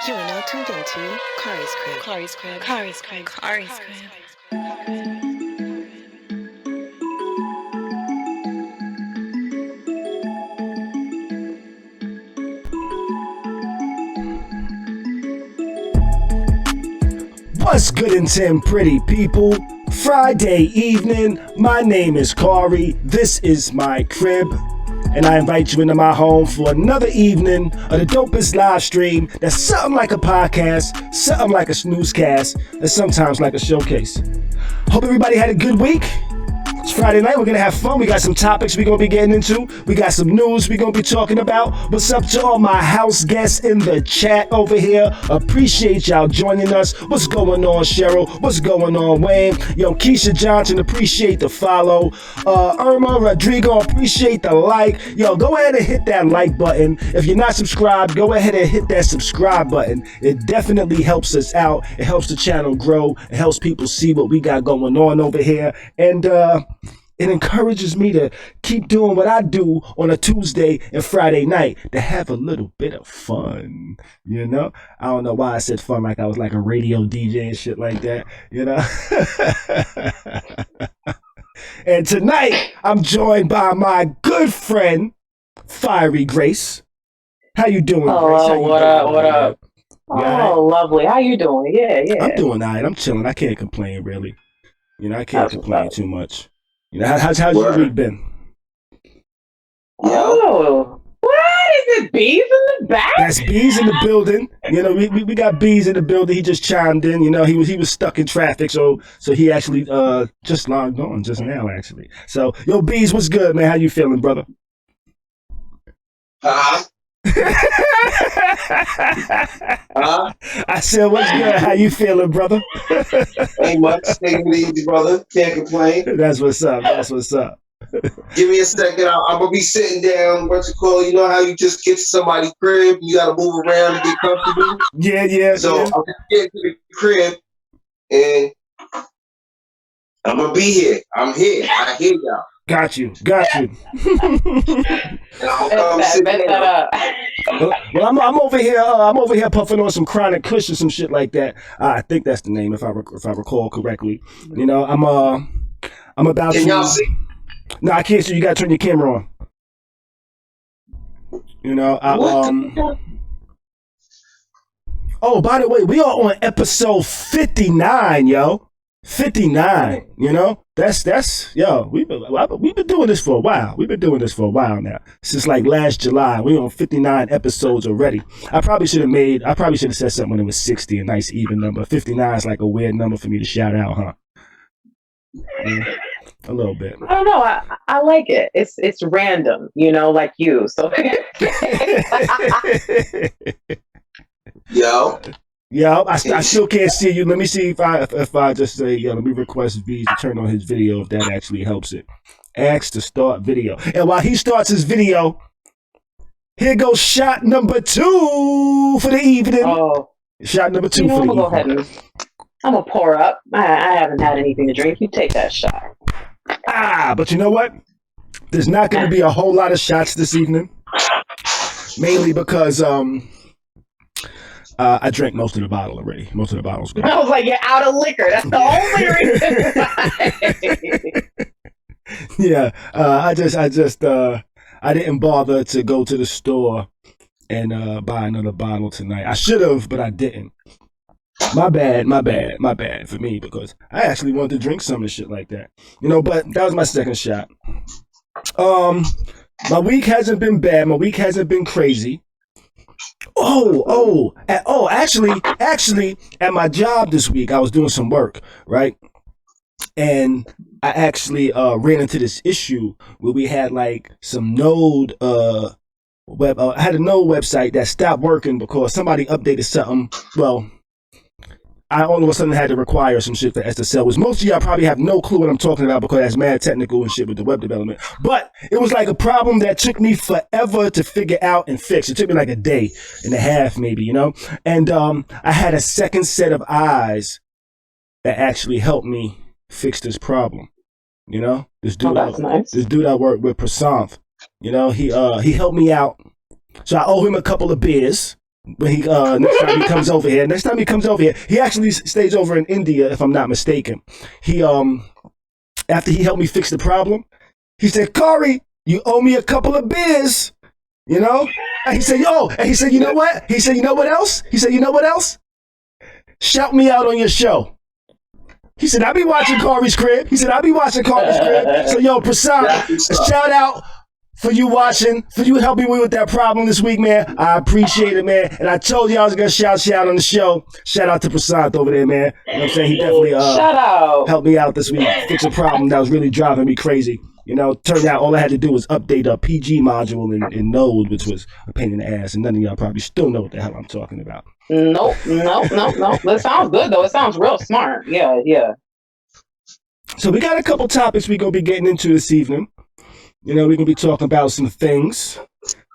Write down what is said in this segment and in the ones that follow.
You are now tuned into Khary's Crib. Khary's Crib. Khary's Crib. Khary's Crib. What's good and Tim, pretty people? Friday evening, my name is Khary, this is my crib, and I invite you into my home for another evening of the dopest live stream that's something like a podcast, something like a newscast, and sometimes like a showcase. Hope everybody had a good week. It's Friday night, we're gonna have fun. We got some topics we're gonna be getting into. We got some news we're gonna be talking about. What's up to all my house guests in the chat over here? Appreciate y'all joining us. What's going on, Cheryl? What's going on, Wayne? Yo, Keisha Johnson, appreciate the follow. Irma Rodrigo, appreciate the like. Yo, go ahead and hit that like button. If you're not subscribed, go ahead and hit that subscribe button. It definitely helps us out. It helps the channel grow. It helps people see what we got going on over here. And it encourages me to keep doing what I do on a Tuesday and Friday night, to have a little bit of fun, you know? I don't know why I said fun like I was like a radio DJ and shit like that, you know? And tonight, I'm joined by my good friend, Fiery Grace. How you doing, Grace? Oh, what up? Oh, lovely. How you doing? Yeah. I'm doing all right. I'm chilling. I can't complain, really. You know, I can't complain too much. You know, how's your week been? Oh, what? Is it bees in the back? That's bees in the building. You know, we got bees in the building. He just chimed in. You know, he was stuck in traffic, so he actually just logged on just now, actually. So, yo, bees, what's good, man? How you feeling, brother? I said, what's good? How you feeling, brother? Ain't much. Taking it easy, brother. Can't complain. That's what's up. That's what's up. Give me a second. I'm gonna be sitting down. You know how you just get to somebody's crib, you gotta move around and get comfortable. Yeah. So I'm gonna get to the crib, and I'm gonna be here. I'm here. I hear y'all. Got you. Well, I'm over here puffing on some chronic kush or some shit like that. I think that's the name, if I recall correctly. You know, I'm about to. Can y'all see? No, I can't see. You gotta turn your camera on. You know, Oh, by the way, we are on episode 59, yo. 59, you know, that's yo, we've been doing this for a while. We've been doing this for a while now. Since like last July. We're on 59 episodes already. I probably should have said something when it was 60, a nice even number. 59 is like a weird number for me to shout out, huh? Yeah, a little bit. I don't know. I like it. It's random, you know, like you. So Yo. Yeah, I still can't see you. Let me see if I just say, let me request V to turn on his video, if that actually helps it. Ask to start video. And while he starts his video, here goes shot number 2 for the evening. Oh, shot number 2 you know, for the evening. I'm gonna go ahead and I'm gonna pour up. I haven't had anything to drink. You take that shot. But you know what? There's not going to be a whole lot of shots this evening. Mainly because I drank most of the bottle already. Most of the bottle's gone. I was like, you're out of liquor. That's the only reason. Yeah, I didn't bother to go to the store and buy another bottle tonight. I should have, but I didn't. My bad for me, because I actually wanted to drink some and shit like that. You know, but that was my second shot. My week hasn't been bad. My week hasn't been crazy. Actually, at my job this week, I was doing some work, right? And I actually ran into this issue where we had like some Node I had a Node website that stopped working because somebody updated something. Well, I all of a sudden had to require some shit for SSL, which most of y'all probably have no clue what I'm talking about because that's mad technical and shit with the web development. But it was like a problem that took me forever to figure out and fix. It took me like a day and a half, maybe, you know? And I had a second set of eyes that actually helped me fix this problem. You know? This dude, nice. This dude I work with, Prasanth, you know, he helped me out. So I owe him a couple of beers. when he next time he comes over here. Next time he comes over here, he actually stays over in India, if I'm not mistaken. He after he helped me fix the problem, he said, "Khary, you owe me a couple of beers." You know? And he said, "Yo," and he said, "You know what?" He said, "You know what else?" He said, "You know what else? Shout me out on your show." He said, "I be watching Khary's crib." He said, "I be watching Khary's crib." So, yo, Prasad, a shout out for you watching, for you helping me with that problem this week, man. I appreciate it, man. And I told you I was going to shout on the show. Shout out to Prasad over there, man. You know what I'm saying? He definitely shout out. helped me out this week, fix a problem that was really driving me crazy. You know, turned out all I had to do was update a PG module in Node, which was a pain in the ass, and none of y'all probably still know what the hell I'm talking about. Nope. That sounds good, though. It sounds real smart. Yeah. So we got a couple topics we're going to be getting into this evening. You know, we're going to be talking about some things.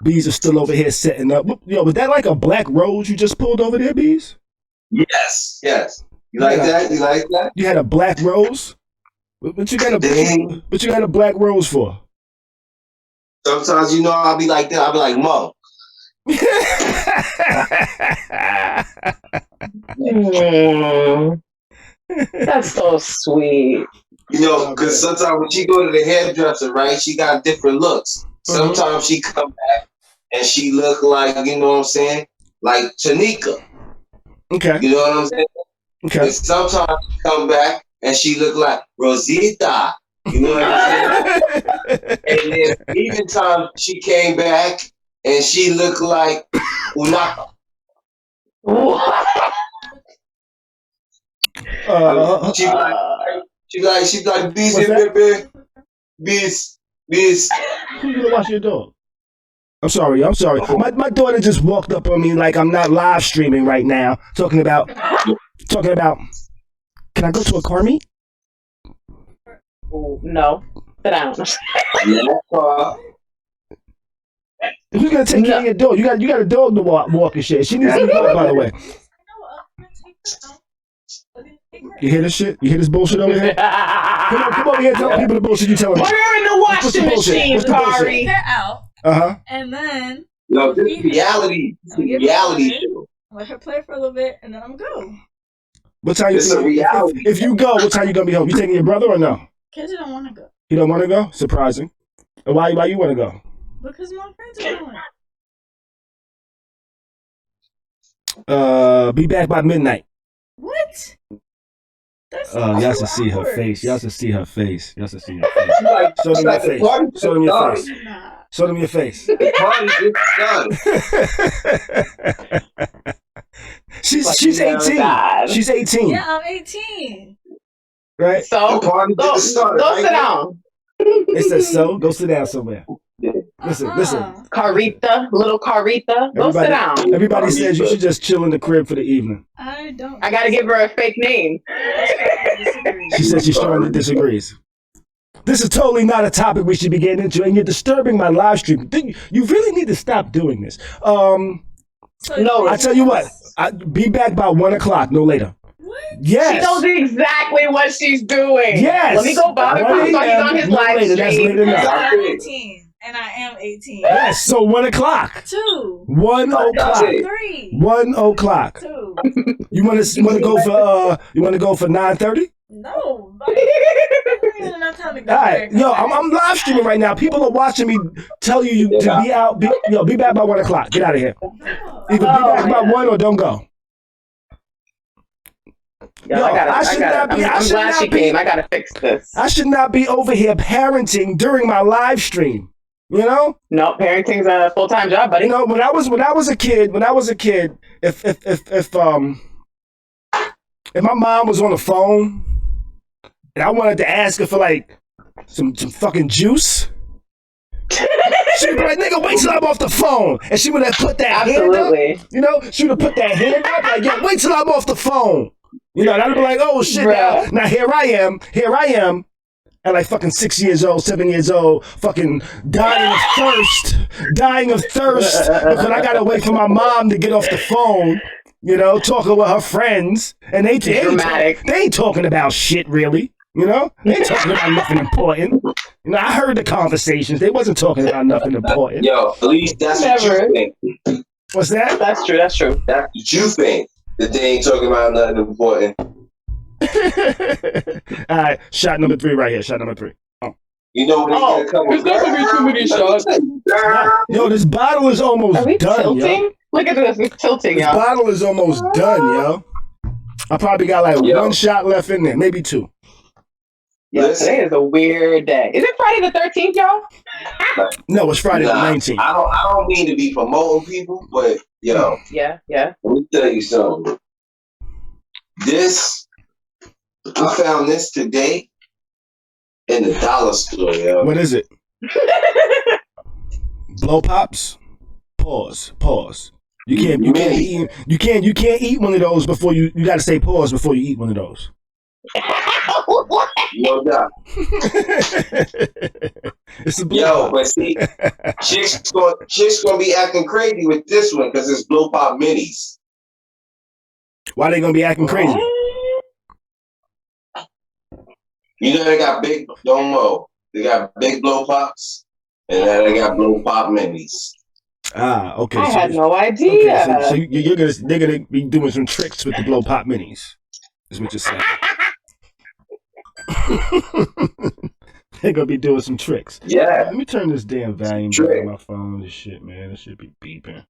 Bees are still over here setting up. Yo, was that like a black rose you just pulled over there, Bees? Yes. You like that? You like that? You had a black rose? What you got a black rose for? Sometimes, you know, I'll be like that. I'll be like, Mo. That's so sweet. You know, because sometimes when she go to the hairdresser, right, she got different looks. Sometimes she come back and she look like, you know what I'm saying, like Tanika. Okay. You know what I'm saying? Okay. And sometimes she come back and she look like Rosita. You know what I'm saying? And then even time she came back and she looked like Unaka. She like bees in baby. Bees. Who's gonna watch your dog? I'm sorry. My daughter just walked up on me like I'm not live streaming right now. Talking about. Can I go to a car meet? No, sit down. Who's gonna take care of your dog? You got a dog to walk and shit. She needs to walk, by the way. You hear this shit? You hear this bullshit over here? Come over here and tell people the bullshit you telling me. Put her in the washing machine, Khary. Take her out. And then this reality show. Let her play for a little bit, and then I'm go. What time It's a reality. If you go, what time you gonna be home? You taking your brother or no? Kids don't want to go. You don't want to go? Surprising. And why you want to go? Because my friends are going. Be back by midnight. What? Y'all should see her face. Y'all should see her face. Show them your face. Show them your face. Show them your face. She's 18. She's 18. Yeah, I'm 18. Right? So go sit down. It says so. Go sit down somewhere. Listen. Carita, little Carita, go sit down. Everybody says you should just chill in the crib for the evening. I don't. I gotta give her a fake name. She says she strongly disagrees. This is totally not a topic we should be getting into, and you're disturbing my live stream. You really need to stop doing this. No, I tell you what. Be back by 1 o'clock, no later. What? Yes. She knows exactly what she's doing. Yes. Let me go bother him so he's on his live stream. That's later enough. I'm 18. And I am 18. Yes, so 1 o'clock. 2. 1 o'clock. 3. 1 o'clock. 2. You want to go for 9:30? No. I don't have enough time to go. All right, yo, I'm live streaming right now. People are watching me. Tell you to be out. Be back by 1 o'clock. Get out of here. Either be back by 1 or don't go. I'm glad she came. I gotta fix this. I should not be over here parenting during my live stream. You know? No, parenting's a full-time job, buddy. You know, when I was a kid, if my mom was on the phone and I wanted to ask her for like some fucking juice, she'd be like, "Nigga, wait till I'm off the phone," and she would have put that hand up. You know, she would have put that hand up like, "Yo, wait till I'm off the phone." You know, and I'd be like, "Oh shit!" Now here I am. At like fucking 6 years old, 7 years old, fucking dying of thirst, because I gotta wait for my mom to get off the phone, you know, talking with her friends, and they ain't talking about shit really, you know, they ain't talking about nothing important. You know, I heard the conversations; they wasn't talking about nothing important. Yo, at least that's what you think. What's that? That's true. That's true. That's what you think. That they ain't talking about nothing important. All right, shot number 3 right here. Shot number 3. You know when they get a couple. there's not gonna be too many shots. Yo, this bottle is almost Are we done, tilting? yo. Look at this. It's tilting, This y'all. bottle is almost done, yo. I probably got like 1 shot left in there, maybe 2. Yeah, today is a weird day. Is it Friday the 13th, y'all? No, it's Friday the 19th. I don't mean to be promoting people, but yo. Yeah. Let me tell you something. I found this today in the dollar store, yo. What is it? Blow pops? Pause. You can't eat one of those before you gotta say pause before you eat one of those. No doubt. It's a blow Yo, pop. but see, chicks gonna be acting crazy with this one because it's blow pop minis. Why they gonna be acting crazy? You know they got big they got big blow pops, and then they got blow pop minis. Ah, okay. I had no idea. Okay, so they're gonna be doing some tricks with the blow pop minis. Is what you're saying. They're gonna be doing some tricks. Yeah. Let me turn this damn volume down on my phone. This shit, man. This should be beeping.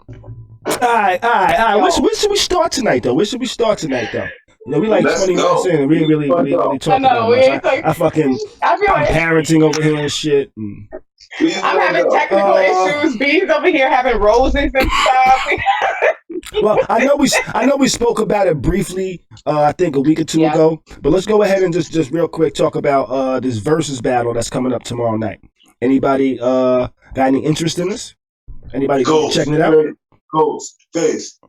All right. Where should we start tonight, though? You know, we like Let's 20 minutes go. in and we really talk about much. I'm parenting over here and shit. And I'm having technical issues. B's over here having roses and stuff. well, I know we spoke about it briefly. I think a week or two ago. But let's go ahead and just real quick talk about this versus battle that's coming up tomorrow night. Anybody got any interest in this? Anybody checking it out? Ghostface.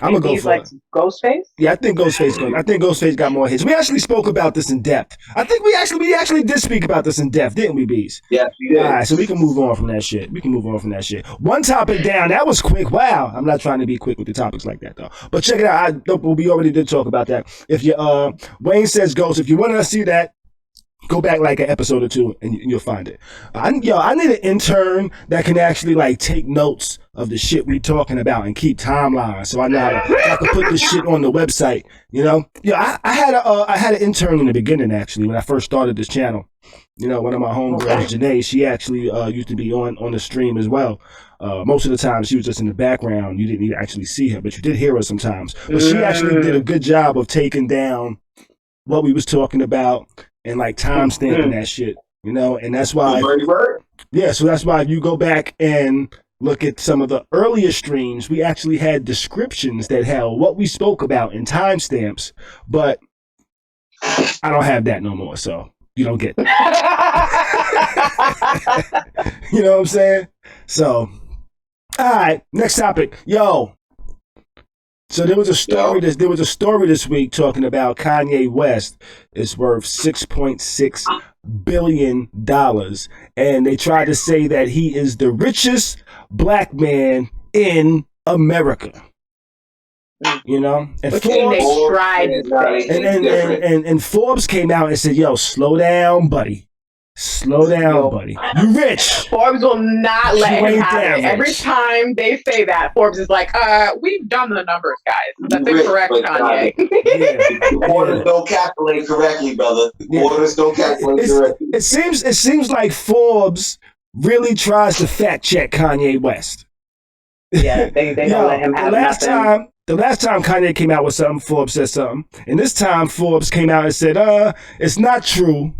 I'm gonna go for it. Ghostface? Yeah, I think Ghostface got more hits. We actually spoke about this in depth. I think we actually did speak about this in depth, didn't we, Bees? Yes, we did. All right, so we can move on from that shit. One topic down. That was quick. Wow. I'm not trying to be quick with the topics like that, though. But check it out. We already did talk about that. If you Wayne Says Ghost, if you want to see that, go back like an episode or two and you'll find it. I need an intern that can actually like take notes of the shit we talking about and keep timelines, so I know how to put this shit on the website. You know, I had an intern in the beginning actually when I first started this channel. You know, one of my homegirls, Janae, she actually used to be on the stream as well. Most of the time she was just in the background. You didn't even actually see her, but you did hear her sometimes. But she actually did a good job of taking down what we was talking about and like timestamping that shit, you know, and that's why. So that's why if you go back and look at some of the earlier streams, we actually had descriptions that held what we spoke about in timestamps, but I don't have that no more, so you don't get that. You know what I'm saying? So, all right, next topic, yo. So there was a story. There was a story this week talking about Kanye West is worth $6.6 billion, and they tried to say that he is the richest black man in America. You know, and Forbes came out and said, "Yo, slow down, buddy. Slow down, buddy. You rich." Forbes will not let him have it. Every time they say that, Forbes is like, we've done the numbers, guys. That's incorrect, Kanye. The orders don't calculate correctly, brother. Orders don't calculate correctly. It seems like Forbes really tries to fact check Kanye West. Yeah, they don't let him have nothing. The last time Kanye came out with something, Forbes said something. And this time Forbes came out and said, it's not true.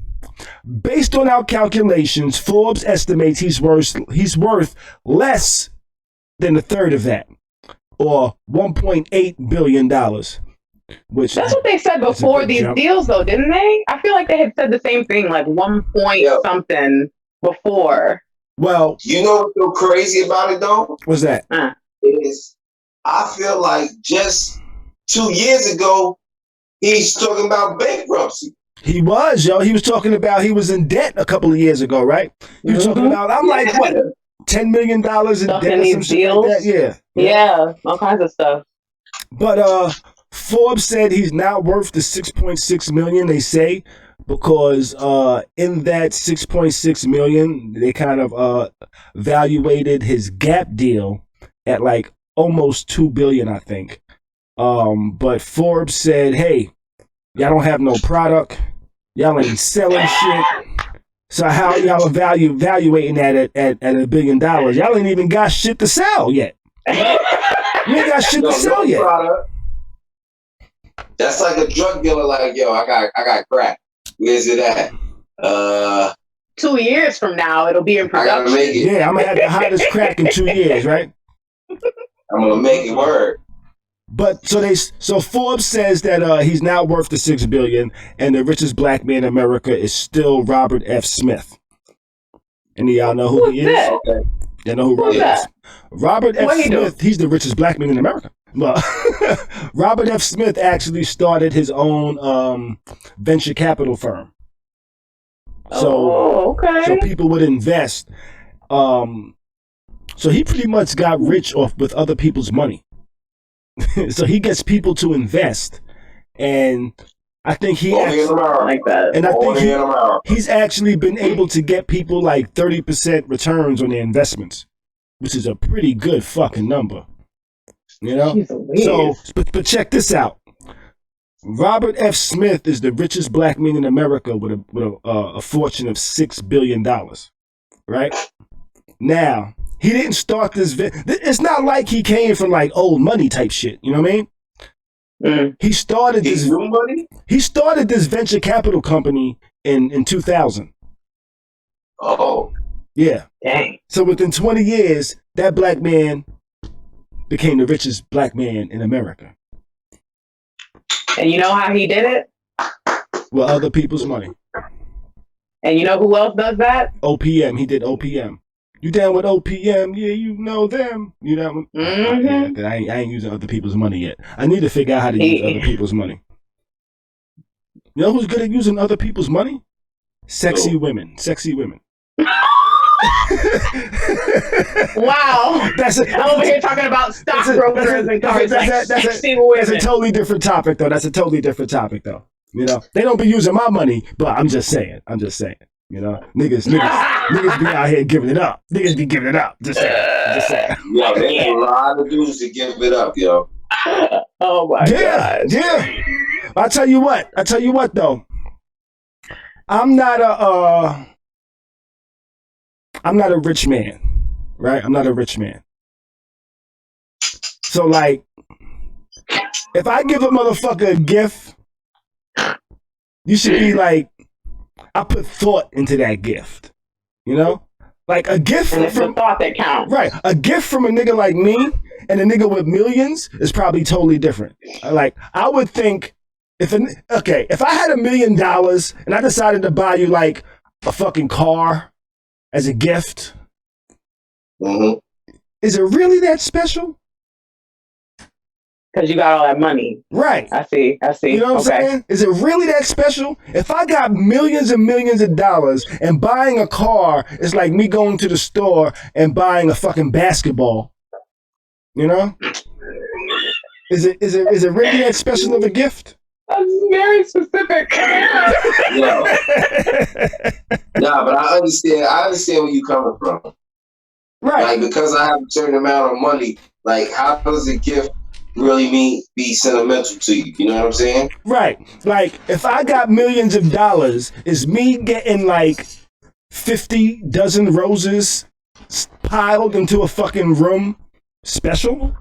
Based on our calculations, Forbes estimates he's worth less than a third of that, or $1.8 billion. Which that's what they said before these deals, though, didn't they? I feel like they had said the same thing, like 1 point something before. Well, you know what's so crazy about it, though? What's that? I feel like just 2 years ago, he's talking about bankruptcy. He was, yo. He was talking about he was in debt a couple of years ago, right? He was talking about, I'm like, what, $10 million in debt or some shit like that? Yeah, all kinds of stuff. But Forbes said he's not worth the $6.6 million they say, because in that 6.6 million, they kind of valuated his Gap deal at like almost 2 billion, I think. But Forbes said, "Hey, y'all don't have no product. Y'all ain't selling shit. So how y'all evaluating that at $1 billion? Y'all ain't even got shit to sell yet. You ain't got shit to sell yet." Product. That's like a drug dealer. Like, yo, I got crack. Where's it at? 2 years from now, it'll be in production. I gotta make it. Yeah, I'm gonna have the hottest crack in 2 years, right? I'm gonna make it work. But so Forbes says that he's now worth the $6 billion, and the richest black man in America is still Robert F. Smith. And y'all know who he is? Okay. You know who Robert is? Robert F. Smith. He's the richest black man in America. Well, Robert F. Smith actually started his own venture capital firm. So people would invest. So he pretty much got rich off with other people's money. So he gets people to invest, and I think he's actually been able to get people like 30% returns on their investments, which is a pretty good fucking number. You know? So, but check this out. Robert F. Smith is the richest black man in America with a fortune of $6 billion. Right? Now, he didn't start this. It's not like he came from like old money type shit. You know what I mean? Mm. He started this. New money? He started this venture capital company in 2000. Oh. Yeah. Dang. So within 20 years, that black man became the richest black man in America. And you know how he did it? With other people's money. And you know who else does that? OPM. He did OPM. You down with OPM? Yeah, you know them. You know? Mm-hmm. Yeah, I ain't using other people's money yet. I need to figure out how to use other people's money. You know who's good at using other people's money? Sexy women. Sexy women. Wow. I'm over here talking about stockbrokers and cars sexy women. That's a totally different topic, though. You know, they don't be using my money, but I'm just saying. You know, niggas be out here giving it up. Niggas be giving it up. Just saying. Yo, there's a lot of dudes to give it up, yo. Oh my God. Yeah. I tell you what though. I'm not a rich man, right? I'm not a rich man. So like, if I give a motherfucker a gift, you should be like, I put thought into that gift, you know? Like a gift and it's the thought that counts. Right. A gift from a nigga like me and a nigga with millions is probably totally different. Like, I would think if I had $1 million and I decided to buy you like a fucking car as a gift, is it really that special? Because you got all that money. Right. I see. You know what I'm saying? Is it really that special? If I got millions and millions of dollars and buying a car is like me going to the store and buying a fucking basketball, you know? Is it really that special of a gift? That's very specific. Nah, but I understand where you're coming from. Right. Like, because I have a certain amount of money, like, how does a gift really be sentimental to you? You know what I'm saying? Right. Like, if I got millions of dollars, is me getting like 50 dozen roses piled into a fucking room special?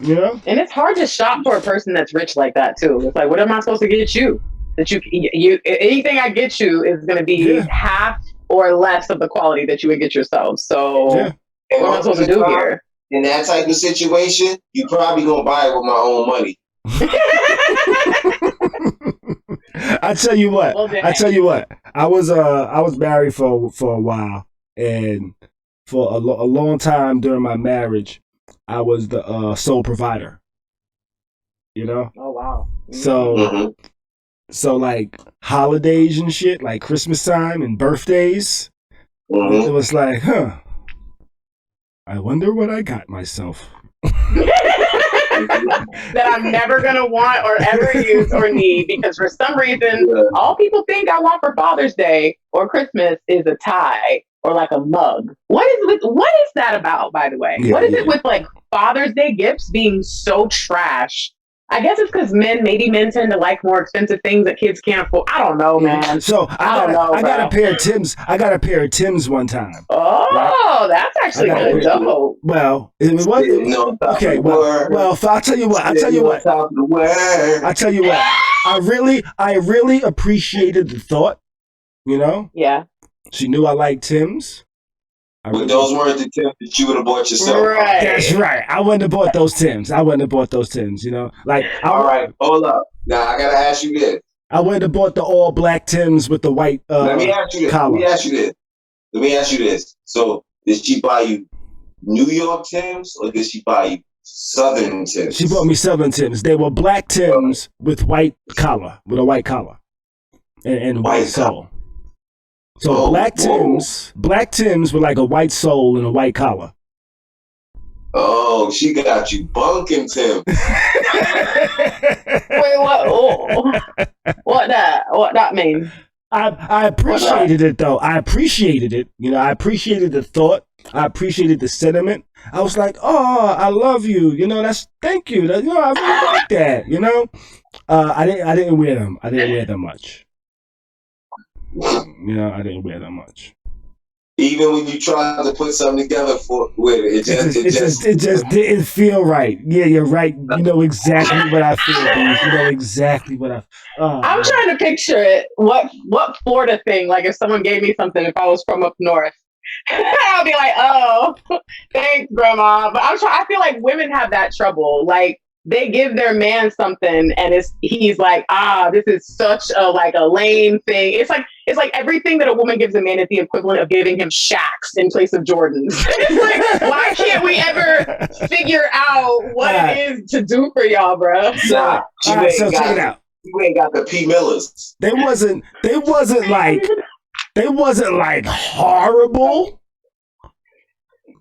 You know? And it's hard to shop for a person that's rich like that too. It's like, what am I supposed to get you? That you anything I get you is going to be half or less of the quality that you would get yourself. So what am I supposed to do here? In that type of situation, you probably gonna buy it with my own money. I tell you what. I was married for a while, and for a long time during my marriage, I was the sole provider. You know? Oh wow. So like holidays and shit, like Christmas time and birthdays, it was like, I wonder what I got myself. that I'm never going to want or ever use or need, because for some reason, all people think I want for Father's Day or Christmas is a tie or like a mug. What is that about, by the way? What is it with like Father's Day gifts being so trash? I guess it's because maybe men tend to like more expensive things that kids can't afford. I don't know, man. So I got a pair of Timbs. I got a pair of Timbs one time. Oh, right? That's actually good dope. Well, it wasn't. Okay, well, I'll tell you what. I tell you what. I really appreciated the thought. You know? Yeah. She knew I liked Timbs. But those weren't the Timbs that you would have bought yourself. Right. That's right. I wouldn't have bought those Timbs. You know? Like, all right, hold up. Now, I got to ask you this. I wouldn't have bought the all black Timbs with the white Let me ask you this. So, did she buy you New York Timbs or did she buy you Southern Timbs? She bought me Southern Timbs. They were black Timbs with white collar, with a white collar and white sole. So black Timbs with like a white sole and a white collar. Oh, she got you bunking Timbs. Wait, what? Oh. What that mean? I appreciated it though. I appreciated it. You know, I appreciated the thought. I appreciated the sentiment. I was like, oh, I love you. You know, thank you. You know, I really like that. You know, I didn't wear them. I didn't wear them much. You know, I didn't wear that much. Even when you tried to put something together with it, it just didn't feel right. Yeah, you're right. You know exactly what I feel. Dude. You know exactly what I. I'm trying to picture it. What Florida thing? Like if someone gave me something, if I was from up north, I'll be like, oh, thanks, grandma. But I feel like women have that trouble. Like, they give their man something and he's like, this is such a lame thing. It's like everything that a woman gives a man is the equivalent of giving him Shaqs in place of Jordans. It's like, why can't we ever figure out what it is to do for y'all, bro? So check it out. You ain't got the P. Millers. They wasn't like horrible.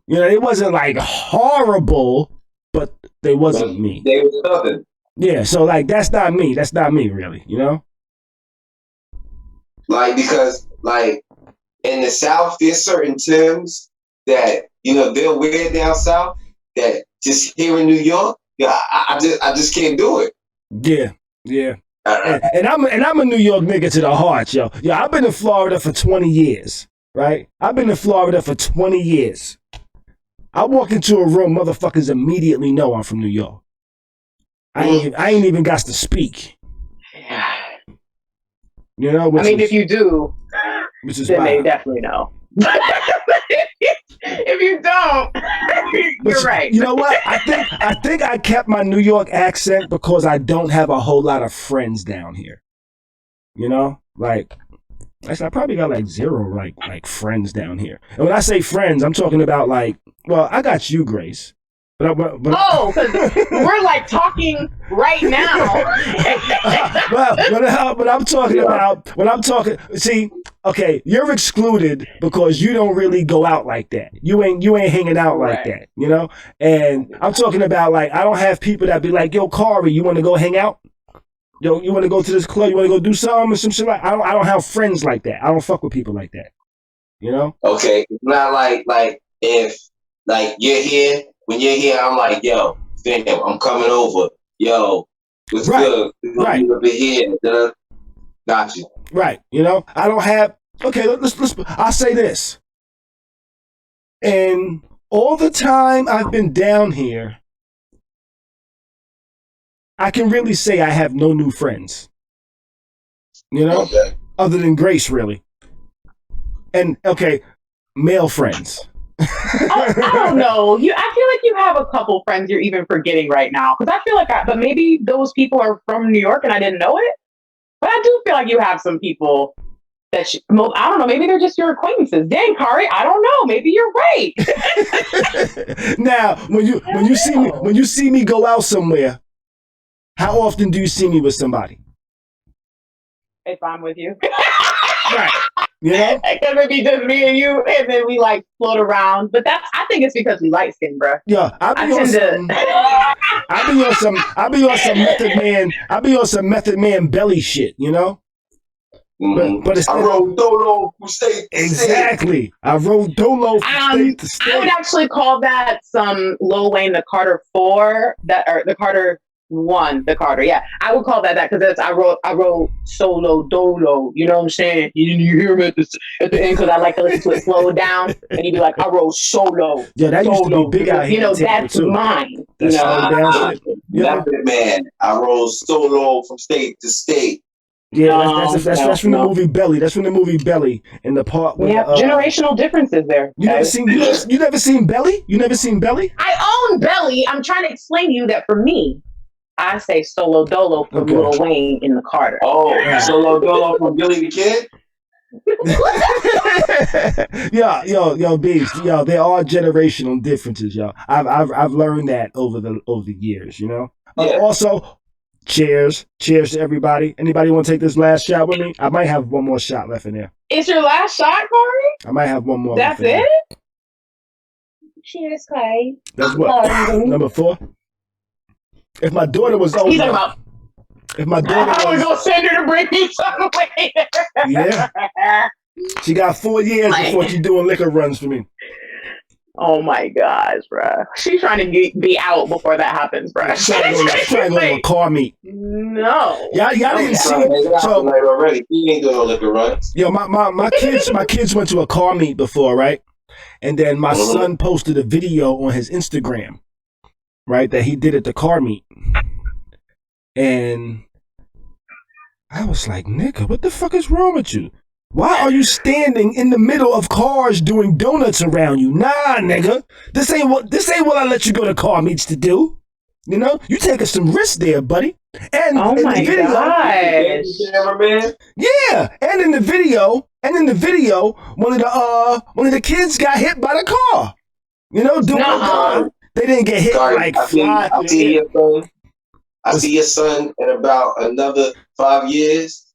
You know, they wasn't like horrible, but they wasn't me. They was nothing. Yeah, so like that's not me. That's not me really, you know? Like because like in the South there's certain Timbs that, you know, they'll wear down south that just here in New York, I just can't do it. Yeah. And I'm a New York nigga to the heart, yo. Yo, I've been in Florida for 20 years, right? I've been in Florida for 20 years. I walk into a room, motherfuckers immediately know I'm from New York. I ain't even got to speak. You know? If you do, then they definitely know. If you don't, you're right. You know what? I think I kept my New York accent because I don't have a whole lot of friends down here. You know? Like, actually, I probably got like zero like friends down here. And when I say friends, I'm talking about like, well, I got you, Grace. But because we're like talking right now. But I'm talking about see, okay, you're excluded because you don't really go out like that. You ain't hanging out like that, you know? And I'm talking about like I don't have people that be like, yo, Khary, you want to go hang out? Yo, you want to go to this club? You want to go do something or some shit like I don't have friends like that. I don't fuck with people like that. You know? Okay. It's not like if like you're here. When you're here, I'm like, yo, fam, I'm coming over. Yo, what's good? Right. Over here. Got you. Right. You know, I don't have. Okay, let's. I'll say this. And all the time I've been down here, I can really say I have no new friends. You know, other than Grace, really. And okay, male friends. I don't know. I feel like you have a couple friends you're even forgetting right now. Because I feel like, but maybe those people are from New York and I didn't know it. But I do feel like you have some people that I don't know. Maybe they're just your acquaintances. Dang, Khary, I don't know. Maybe you're right. Now, when you see me go out somewhere, how often do you see me with somebody? If I'm with you. Right. You know? Because it'd be just me and you, and then we like float around. But I think it's because we light skin, bro. Yeah, I tend to. I be on some Method Man belly shit, you know? But I rode Dolo from state to exactly. I rode Dolo from state to state. I would actually call that some Lil Wayne, the Carter 4, or the Carter 1, the Carter. Yeah, I would call that because that's I wrote solo Dolo. You know what I'm saying? You hear me at the end because I like to listen to it slow down, and you'd be like, I wrote solo. Yeah, that used to be big out here. You know, that's too. Mine. That's slow down shit. Yeah, man. I rode solo from state to state. Yeah, that's from the movie Belly. That's from the movie Belly. In the part where generational differences there. You never seen Belly? You never seen Belly? I own Belly. I'm trying to explain to you that for me, I say solo dolo from Lil Wayne in the Carter. Oh, solo dolo from Billy the Kid? yo, Bees, there are generational differences, yo. I've learned that over the years, you know. Yeah. Also, cheers to everybody. Anybody want to take this last shot with me? I might have one more shot left in there. It's your last shot, Khary? I might have one more. That's it. Cheers, Khary. That's what number 4. If my daughter was old enough, if my daughter I was gonna send her to bring me some later. Yeah. She got 4 years before she's doing liquor runs for me. Oh my gosh, bruh. She's trying to be out before that happens, bruh. Trying to go to a car meet. No. Y'all didn't see. So already, he ain't doing no liquor runs. Yo, my kids went to a car meet before, right? And then my son posted a video on his Instagram, right, that he did at the car meet. And I was like, nigga, what the fuck is wrong with you? Why are you standing in the middle of cars doing donuts around you? Nah, nigga. This ain't what I let you go to car meets to do. You know? You taking some risks there, buddy. And in the video, gosh. Yeah, and in the video, one of the kids got hit by the car. You know, they didn't get hit I see your son in about another 5 years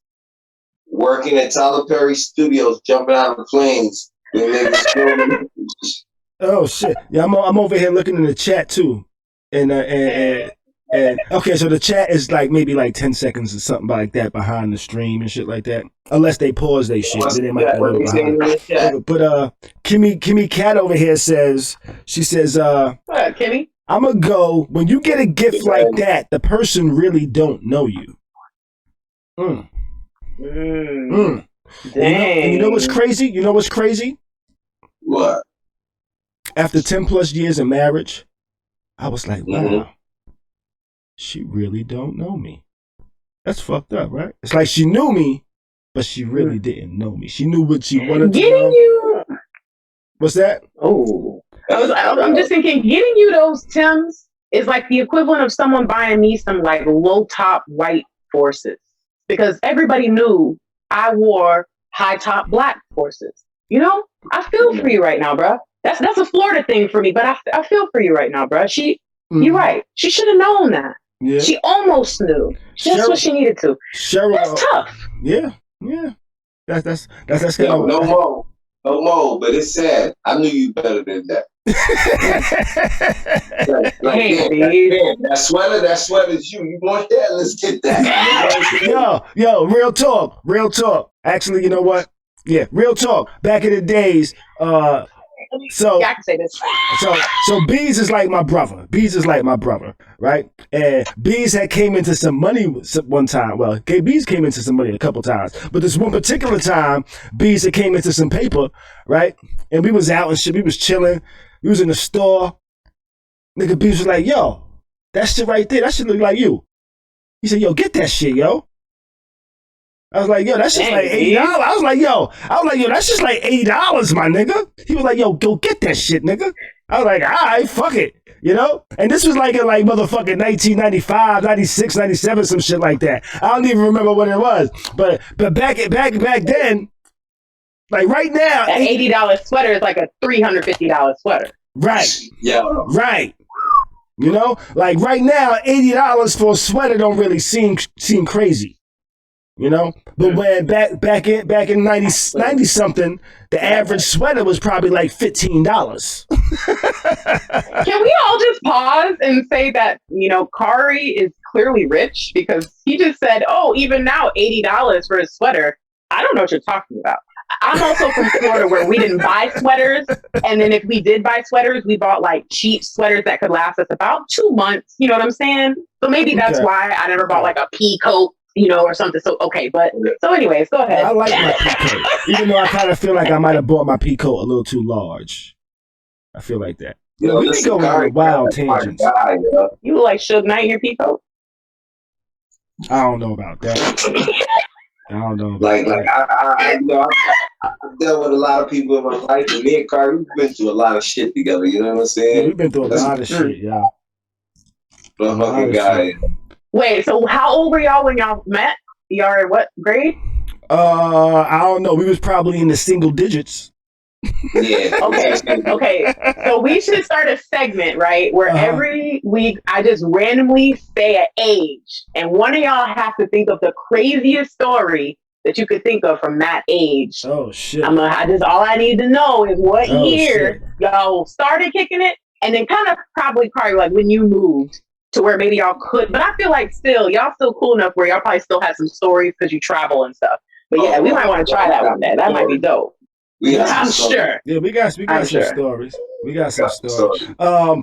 working at Tyler Perry Studios, jumping out of planes. Oh shit! Yeah, I'm over here looking in the chat too, and okay, so the chat is like maybe like 10 seconds or something like that behind the stream and shit like that. Unless they pause they shit, then they might be a little behind. But Kimmy Cat over here says, what, Kimmy? I'm gonna go when you get a gift like that. The person really don't know you. Dang. And you know what's crazy? What? After 10 plus years of marriage, I was like, wow, she really don't know me. That's fucked up, right? It's like she knew me, but she really didn't know me. She knew what she wanted to know. What's that? Oh. I'm just thinking, getting you those Tims is like the equivalent of someone buying me some like low top white Forces, because everybody knew I wore high top black Forces. You know, I feel for you right now, bro. That's a Florida thing for me, but I feel for you right now, bro. You're right. She should have known that. Yeah. She almost knew. Just what she needed to. Cheryl, that's tough. Yeah. That's kind of No more, but it's sad. I knew you better than that. That sweater is you. You want that? Let's get that. Yo, real talk. Actually, you know what? Yeah, real talk. Back in the days, so I can say this. So Bees is like my brother. Right? And Bees had came into some money one time. Well, Bees came into some money a couple times, but this one particular time, Bees had came into some paper, right? And we was out and shit. We was chilling. We was in the store. Nigga Bees was like, "Yo, that shit right there. That shit look like you." He said, "Yo, get that shit, yo." I was like, yo, that's just like $80. I was like, yo, that's just like $80, my nigga. He was like, yo, go get that shit, nigga. I was like, all right, fuck it, you know? And this was like in like motherfucking 1995, 96, 97, some shit like that. I don't even remember what it was. But back then, like right now. That $80 sweater is like a $350 sweater. Right. Yeah. Right. You know? Like right now, $80 for a sweater don't really seem crazy. You know, but when back in 90 something, the average sweater was probably like $15. Can we all just pause and say that, Khary is clearly rich because he just said, oh, even now $80 for a sweater. I don't know what you're talking about. I'm also from Florida where we didn't buy sweaters. And then if we did buy sweaters, we bought like cheap sweaters that could last us about 2 months. You know what I'm saying? So maybe that's why I never bought like a pea coat, or something. So, okay. But so anyways, go ahead. I like my pea coat, even though I kind of feel like I might have bought my pea coat a little too large. I feel like that. We can go on wild tangents. You look like Suge Knight in your pea coat? I don't know about that. I don't know. Like I've dealt with a lot of people in my life, and me and Khary, we've been through a lot of shit together. You know what I'm saying? Yeah, we've been through a lot of shit, yeah. Fucking guy. Wait, so how old were y'all when y'all met? Y'all in what grade? I don't know. We was probably in the single digits. Yeah. Okay. So we should start a segment, right? Where every week I just randomly say an age, and one of y'all have to think of the craziest story that you could think of from that age. Oh shit! All I need to know is what year y'all started kicking it, and then kind of probably like when you moved to where maybe y'all could. But I feel like y'all still cool enough where y'all probably still have some stories because you travel and stuff. But yeah, we might want to try that one day. That might be dope. I'm sure. Yeah, we got some stories. We got some stories.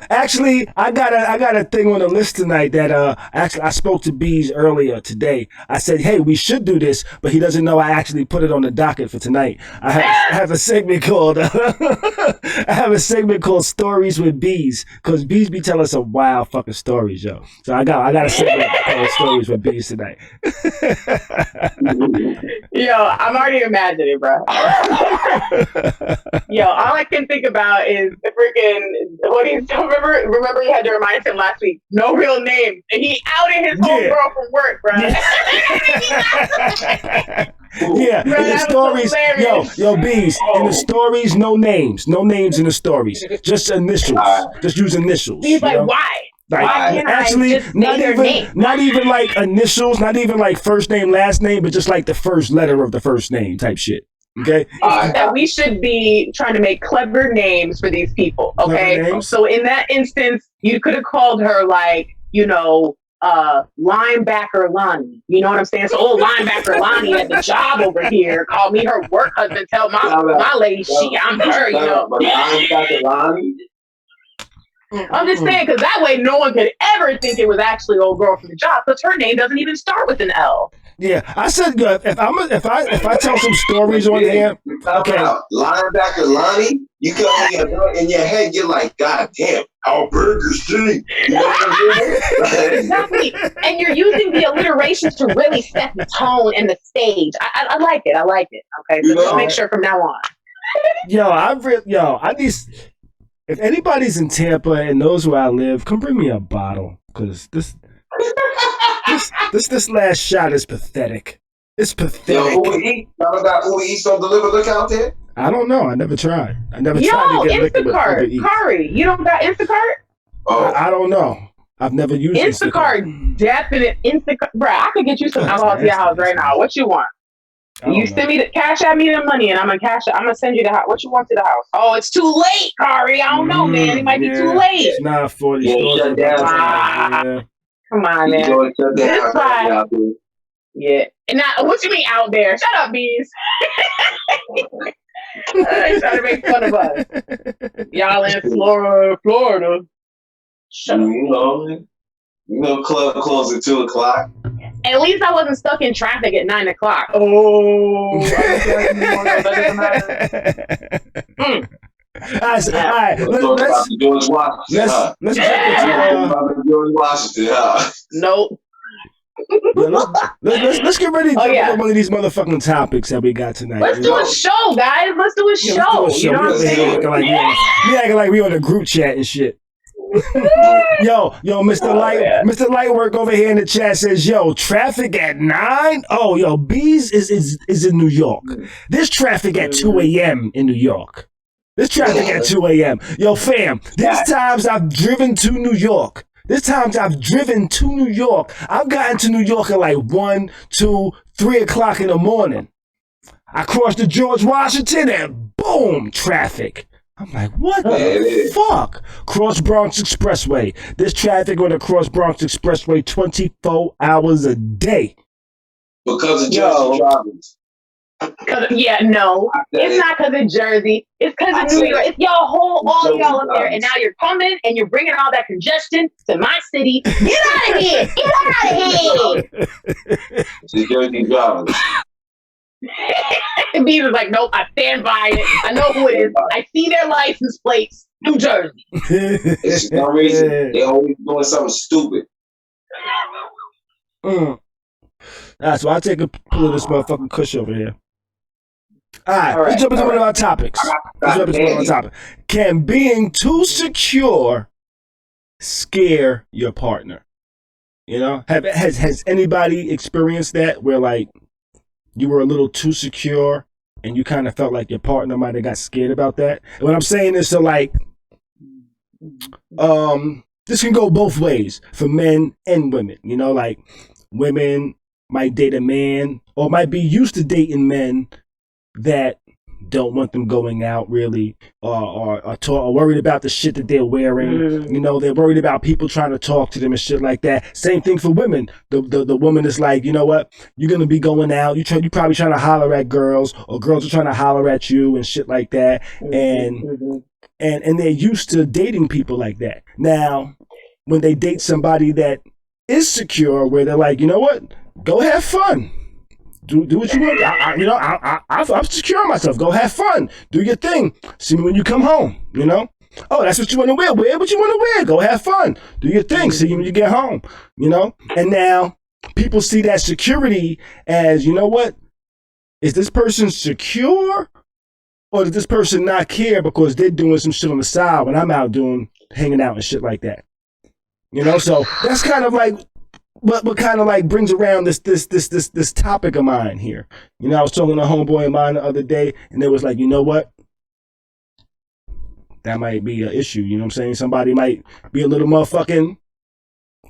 Actually, I got a thing on the list tonight that actually I spoke to Bees earlier today. I said, hey, we should do this, but he doesn't know I actually put it on the docket for tonight. I have a segment called Stories with Bees, because Bees be telling some wild fucking stories, yo. So I got a segment called Stories with Bees tonight. Yo, I'm already imagining, bro. Yo, all I can think about is the freaking remember you had to remind him last week, no real name. And he outed his homegirl from work, bro. Yeah, bro, in the stories, yo, Bees, in the stories, no names in the stories, just initials, just use initials. He's like, why? Like, why can't actually, I just say their name? Not even like initials, not even like first name, last name, but just like the first letter of the first name type shit. Okay. That we should be trying to make clever names for these people. Okay. So in that instance, you could have called her like, linebacker Lonnie. You know what I'm saying? So linebacker Lonnie at the job over here called me her work husband. Tell my lady I'm her. Linebacker Lonnie. I'm just saying, because that way no one could ever think it was actually old girl from the job, because her name doesn't even start with an L. Yeah, I said if I tell some stories on here, okay. Linebacker Lonnie, you can in your head, you're like, God damn, Alberta City. You know what I'm saying? Exactly, and you're using the alliterations to really set the tone and the stage. I like it. Okay, so just make sure from now on. I need. If anybody's in Tampa and knows where I live, come bring me a bottle, because this last shot is pathetic. It's pathetic. Yo, Uber Eats don't deliver liquor out there? I don't know. I never tried. I never tried to get liquor with Uber Eats. Khary, you don't got Instacart? Oh. I don't know. I've never used Instacart. Definite Instacart. Bruh, I could get you some alcohol to your house right now. What you want? You send me cash out me the money, and I'm gonna send you the house. What you want to the house? Oh, it's too late, Khary. I don't know, man. It might be too late. It's not 40 stores. Come on, man. This why. Yeah. And now, what you mean out there? Shut up, Bees. Trying to make fun of us. Y'all in Florida. Shut up. Club closed at 2:00. At least I wasn't stuck in traffic at 9:00. Oh, All right. Let's jump into George Washington. Nope. Let's get ready to jump into one of these motherfucking topics that we got tonight. Let's do a show, guys. Let's do a show. You know what I'm saying? We acting like we on a group chat and shit. Yo, Mr. Lightwork over here in the chat says, yo, traffic at 9? Oh, yo, Bees is in New York. There's traffic at 2 a.m. in New York. There's traffic at 2 a.m. Yo, fam, there's times I've driven to New York There's times I've driven to New York. I've gotten to New York at like 1, 2, 3 o'clock in the morning. I crossed the George Washington and boom, traffic. I'm like, what the fuck? Cross Bronx Expressway. There's traffic on the Cross Bronx Expressway 24 hours a day. Because of Jersey drivers. No. It's not because of Jersey. It's because of New York. It's all of y'all up there, and now you're coming and you're bringing all that congestion to my city. Get out of here! Get out of here! The Jersey drivers. And Beaver's like, nope, I stand by it. I know who it is. I see their license plates. New Jersey. It's for some reason they're always doing something stupid. So I'll take a pull of this motherfucking kush over here. All right, let's jump into one of our topics. Can being too secure scare your partner? You know, has anybody experienced that where like you were a little too secure and you kind of felt like your partner might have got scared about that? And what I'm saying is, so like, this can go both ways for men and women. You know, like women might date a man or might be used to dating men that don't want them going out really, or worried about the shit that they're wearing. You know, they're worried about people trying to talk to them and shit like that. Same thing for women. The woman is like, you know what, you're gonna be going out. You probably trying to holler at girls, or girls are trying to holler at you and shit like that. And they're used to dating people like that. Now, when they date somebody that is secure, where they're like, you know what, go have fun. Do what you want. I'm secure myself. Go have fun. Do your thing. See me when you come home. You know. Oh, that's what you want to wear. Wear what you want to wear. Go have fun. Do your thing. See you when you get home. You know. And now people see that security as, you know what? Is this person secure, or does this person not care because they're doing some shit on the side when I'm out hanging out and shit like that? You know. So that's kind of like. What kind of like brings around this topic of mine here. You know, I was talking to a homeboy of mine the other day, and they was like, you know what? That might be an issue. You know what I'm saying? Somebody might be a little motherfucking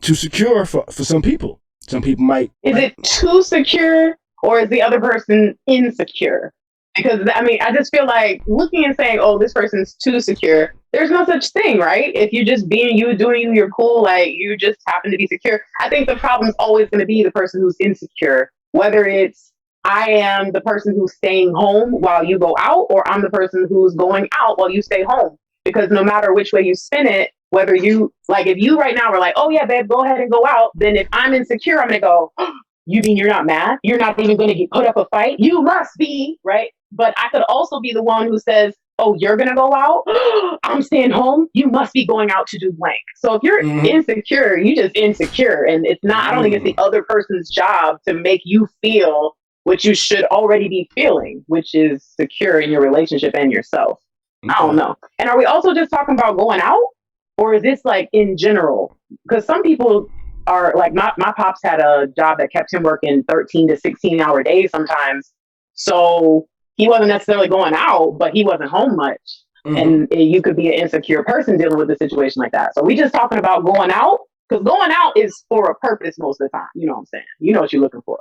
too secure for some people. Some people might. Is it too secure, or is the other person insecure? Because, I mean, I just feel like looking and saying, oh, this person's too secure, there's no such thing, right? If you're just being you, doing you, you're cool, like you just happen to be secure. I think the problem's always going to be the person who's insecure, whether it's I am the person who's staying home while you go out, or I'm the person who's going out while you stay home. Because no matter which way you spin it, whether you, like if you right now are like, oh yeah, babe, go ahead and go out, then if I'm insecure, I'm going to go, oh, you mean you're not mad? You're not even going to put up a fight? You must be, right? But I could also be the one who says, oh, you're going to go out? I'm staying home? You must be going out to do blank. So if you're insecure, you just insecure. And it's not, I don't think it's the other person's job to make you feel what you should already be feeling, which is secure in your relationship and yourself. I don't know. And are we also just talking about going out? Or is this like in general? Because some people are like, my pops had a job that kept him working 13 to 16 hour days sometimes. So he wasn't necessarily going out, but he wasn't home much. And you could be an insecure person dealing with a situation like that. So we just talking about going out, because going out is for a purpose most of the time. You know what I'm saying? You know what you're looking for.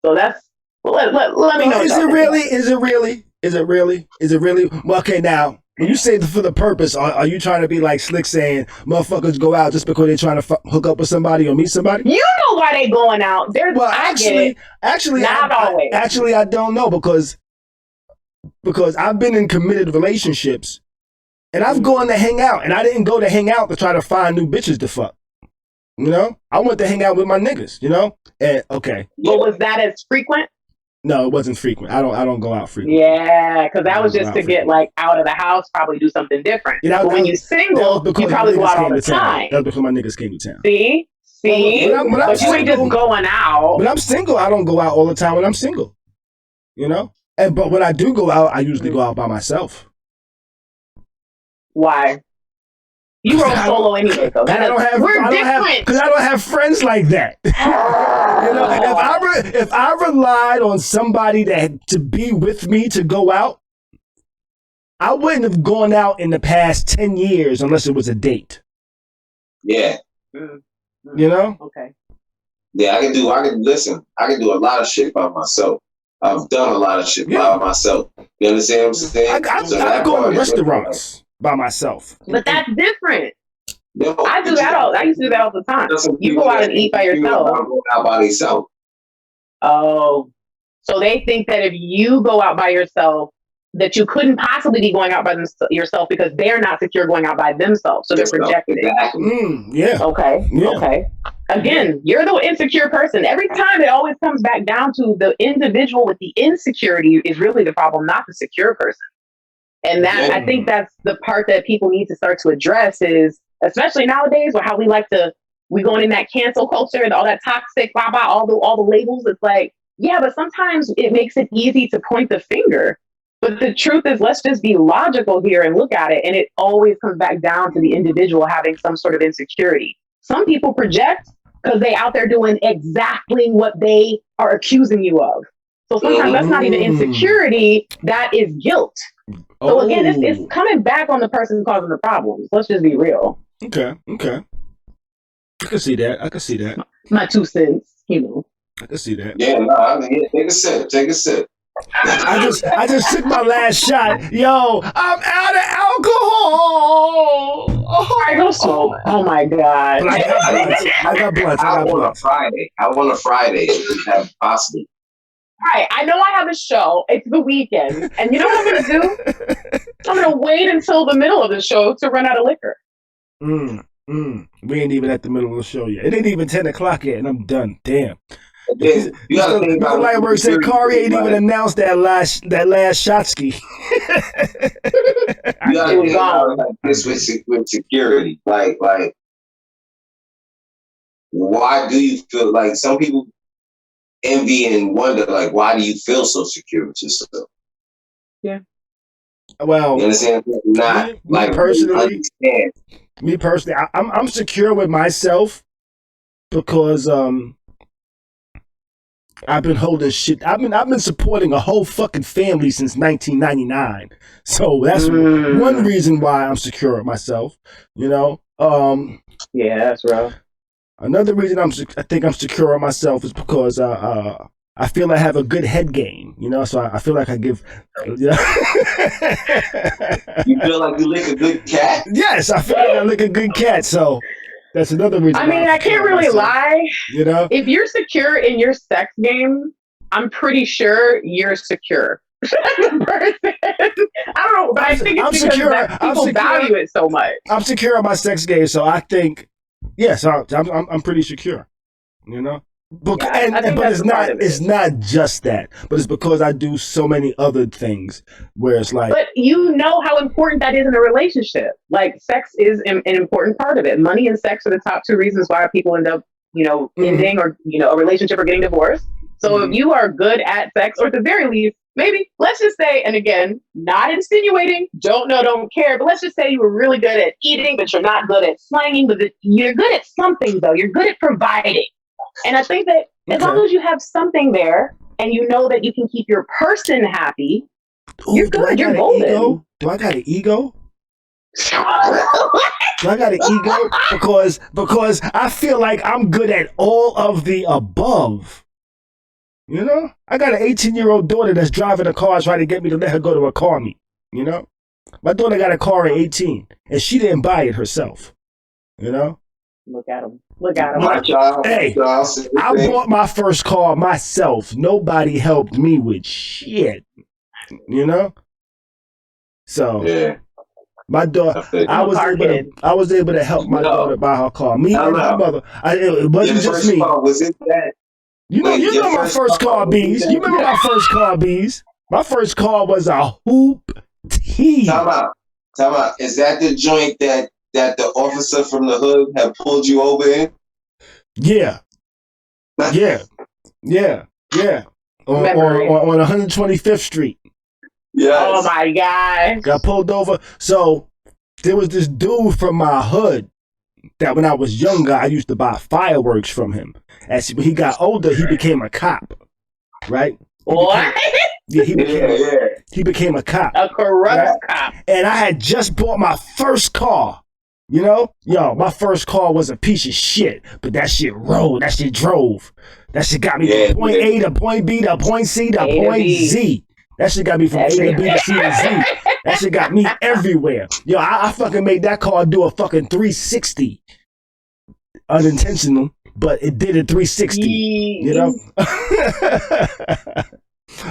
So that's, let me know. Is it really? Is it really? Is it really? Is it really? Well, okay, now, when you say for the purpose, are you trying to be like Slick saying motherfuckers go out just because they're trying to hook up with somebody or meet somebody? You know why they going out. Actually, not always. Actually, I don't know because I've been in committed relationships and I've gone to hang out, and I didn't go to hang out to try to find new bitches to fuck. You know, I went to hang out with my niggas, you know? And okay. But was that as frequent? No, it wasn't frequent. I don't go out frequently. Yeah, because that was just to get like out of the house, probably do something different. But when you're single, you probably go out all the time. That's because my niggas came to town. See? But you ain't just going out. When I'm single, I don't go out all the time when I'm single. You know? But when I do go out, I usually go out by myself. Why? You roll solo anyway, though. Because I don't have friends like that. You know, if I relied on somebody to be with me to go out, I wouldn't have gone out in the past 10 years unless it was a date. Yeah. You know? Okay. Yeah, I can do a lot of shit by myself. I've done a lot of shit by myself. You understand what I'm saying? I go to restaurants by myself. But that's different. No, I do that I used to do that all the time. You go out and eat by yourself. Go out by themselves. Oh. So they think that if you go out by yourself, that you couldn't possibly be going out by yourself because they're not secure going out by themselves. So they're projecting. Exactly. Yeah. Okay. Yeah. Okay. Again, you're the insecure person. Every time it always comes back down to the individual with the insecurity is really the problem, not the secure person. And that I think that's the part that people need to start to address is, especially nowadays, or how we going in that cancel culture and all that toxic, blah, blah, all the labels. It's like, yeah, but sometimes it makes it easy to point the finger. But the truth is, let's just be logical here and look at it. And it always comes back down to the individual having some sort of insecurity. Some people project because they out there doing exactly what they are accusing you of. So sometimes that's not even insecurity, that is guilt. So again, it's coming back on the person causing the problems. Let's just be real. Okay. I can see that. My 2 cents, I can see that. Yeah, no, I mean, take a sip. I just took my last shot. Yo, I'm out of alcohol. I go smoke. Oh my God. I got blunts. I want a Friday if that's possible. All right, I know I have a show. It's the weekend. And you know what I'm going to do? I'm going to wait until the middle of the show to run out of liquor. We ain't even at the middle of the show yet. It ain't even 10 o'clock yet, and I'm done. Damn. You gotta think about Mr. Lightwork said Khary ain't even announced that last shotski. You gotta think about like this with security. Like, why do you feel like some people envy and wonder, like, why do you feel so secure with yourself? Yeah. Well, you understand? Not me personally, I'm secure with myself because I've been holding shit. I've been supporting a whole fucking family since 1999. So that's one reason why I'm secure with myself. Yeah, that's rough. Another reason I think I'm secure with myself is because I feel I have a good head game. So I feel like I give. You feel like you lick a good cat? Yes, I feel like I lick a good cat. So. That's another reason. I mean, I can't really lie. If you're secure in your sex game, I'm pretty sure you're secure. I don't know, but I think it's because people value it so much. I'm secure in my sex game, so I think, yes, I'm pretty secure. But it's not just that, but it's because I do so many other things where it's like. But you know how important that is in a relationship. Like, sex is an important part of it. Money and sex are the top 2 reasons why people end up, ending or a relationship or getting divorced. So if you are good at sex, or at the very least, maybe let's just say, and again, not insinuating, don't know, don't care, but let's just say you were really good at eating, but you're not good at slanging. But you're good at something, though. You're good at providing. And I think that as long as you have something there and you know that you can keep your person happy, you're good. You're golden. Do I got an ego? Do I got an ego? Because I feel like I'm good at all of the above. I got an 18-year-old daughter that's driving a car trying to get me to let her go to a car meet. My daughter got a car at 18 and she didn't buy it herself. Look at him. Hey, I bought my first car myself. Nobody helped me with shit. So yeah. My daughter, I was able to help my daughter buy her car. Me and my mother. It wasn't just me. Was it that? You know my first car, Bees. You remember my first car, Bees? My first car was a Hoop T. Time out. Is that the joint that the officer from the hood had pulled you over in? Yeah. On 125th Street. Yes. Oh my God. Got pulled over. So there was this dude from my hood that when I was younger, I used to buy fireworks from him. As when he got older, he became a cop. Right? What? He became a cop. A corrupt cop. And I had just bought my first car. You know? Yo, my first car was a piece of shit, but that shit rolled. That shit drove. That shit got me from point A to point B to point C to point Z. That shit got me from A to B to C to Z. That shit got me everywhere. Yo, I fucking made that car do a fucking 360. Unintentional, but it did a 360. You know?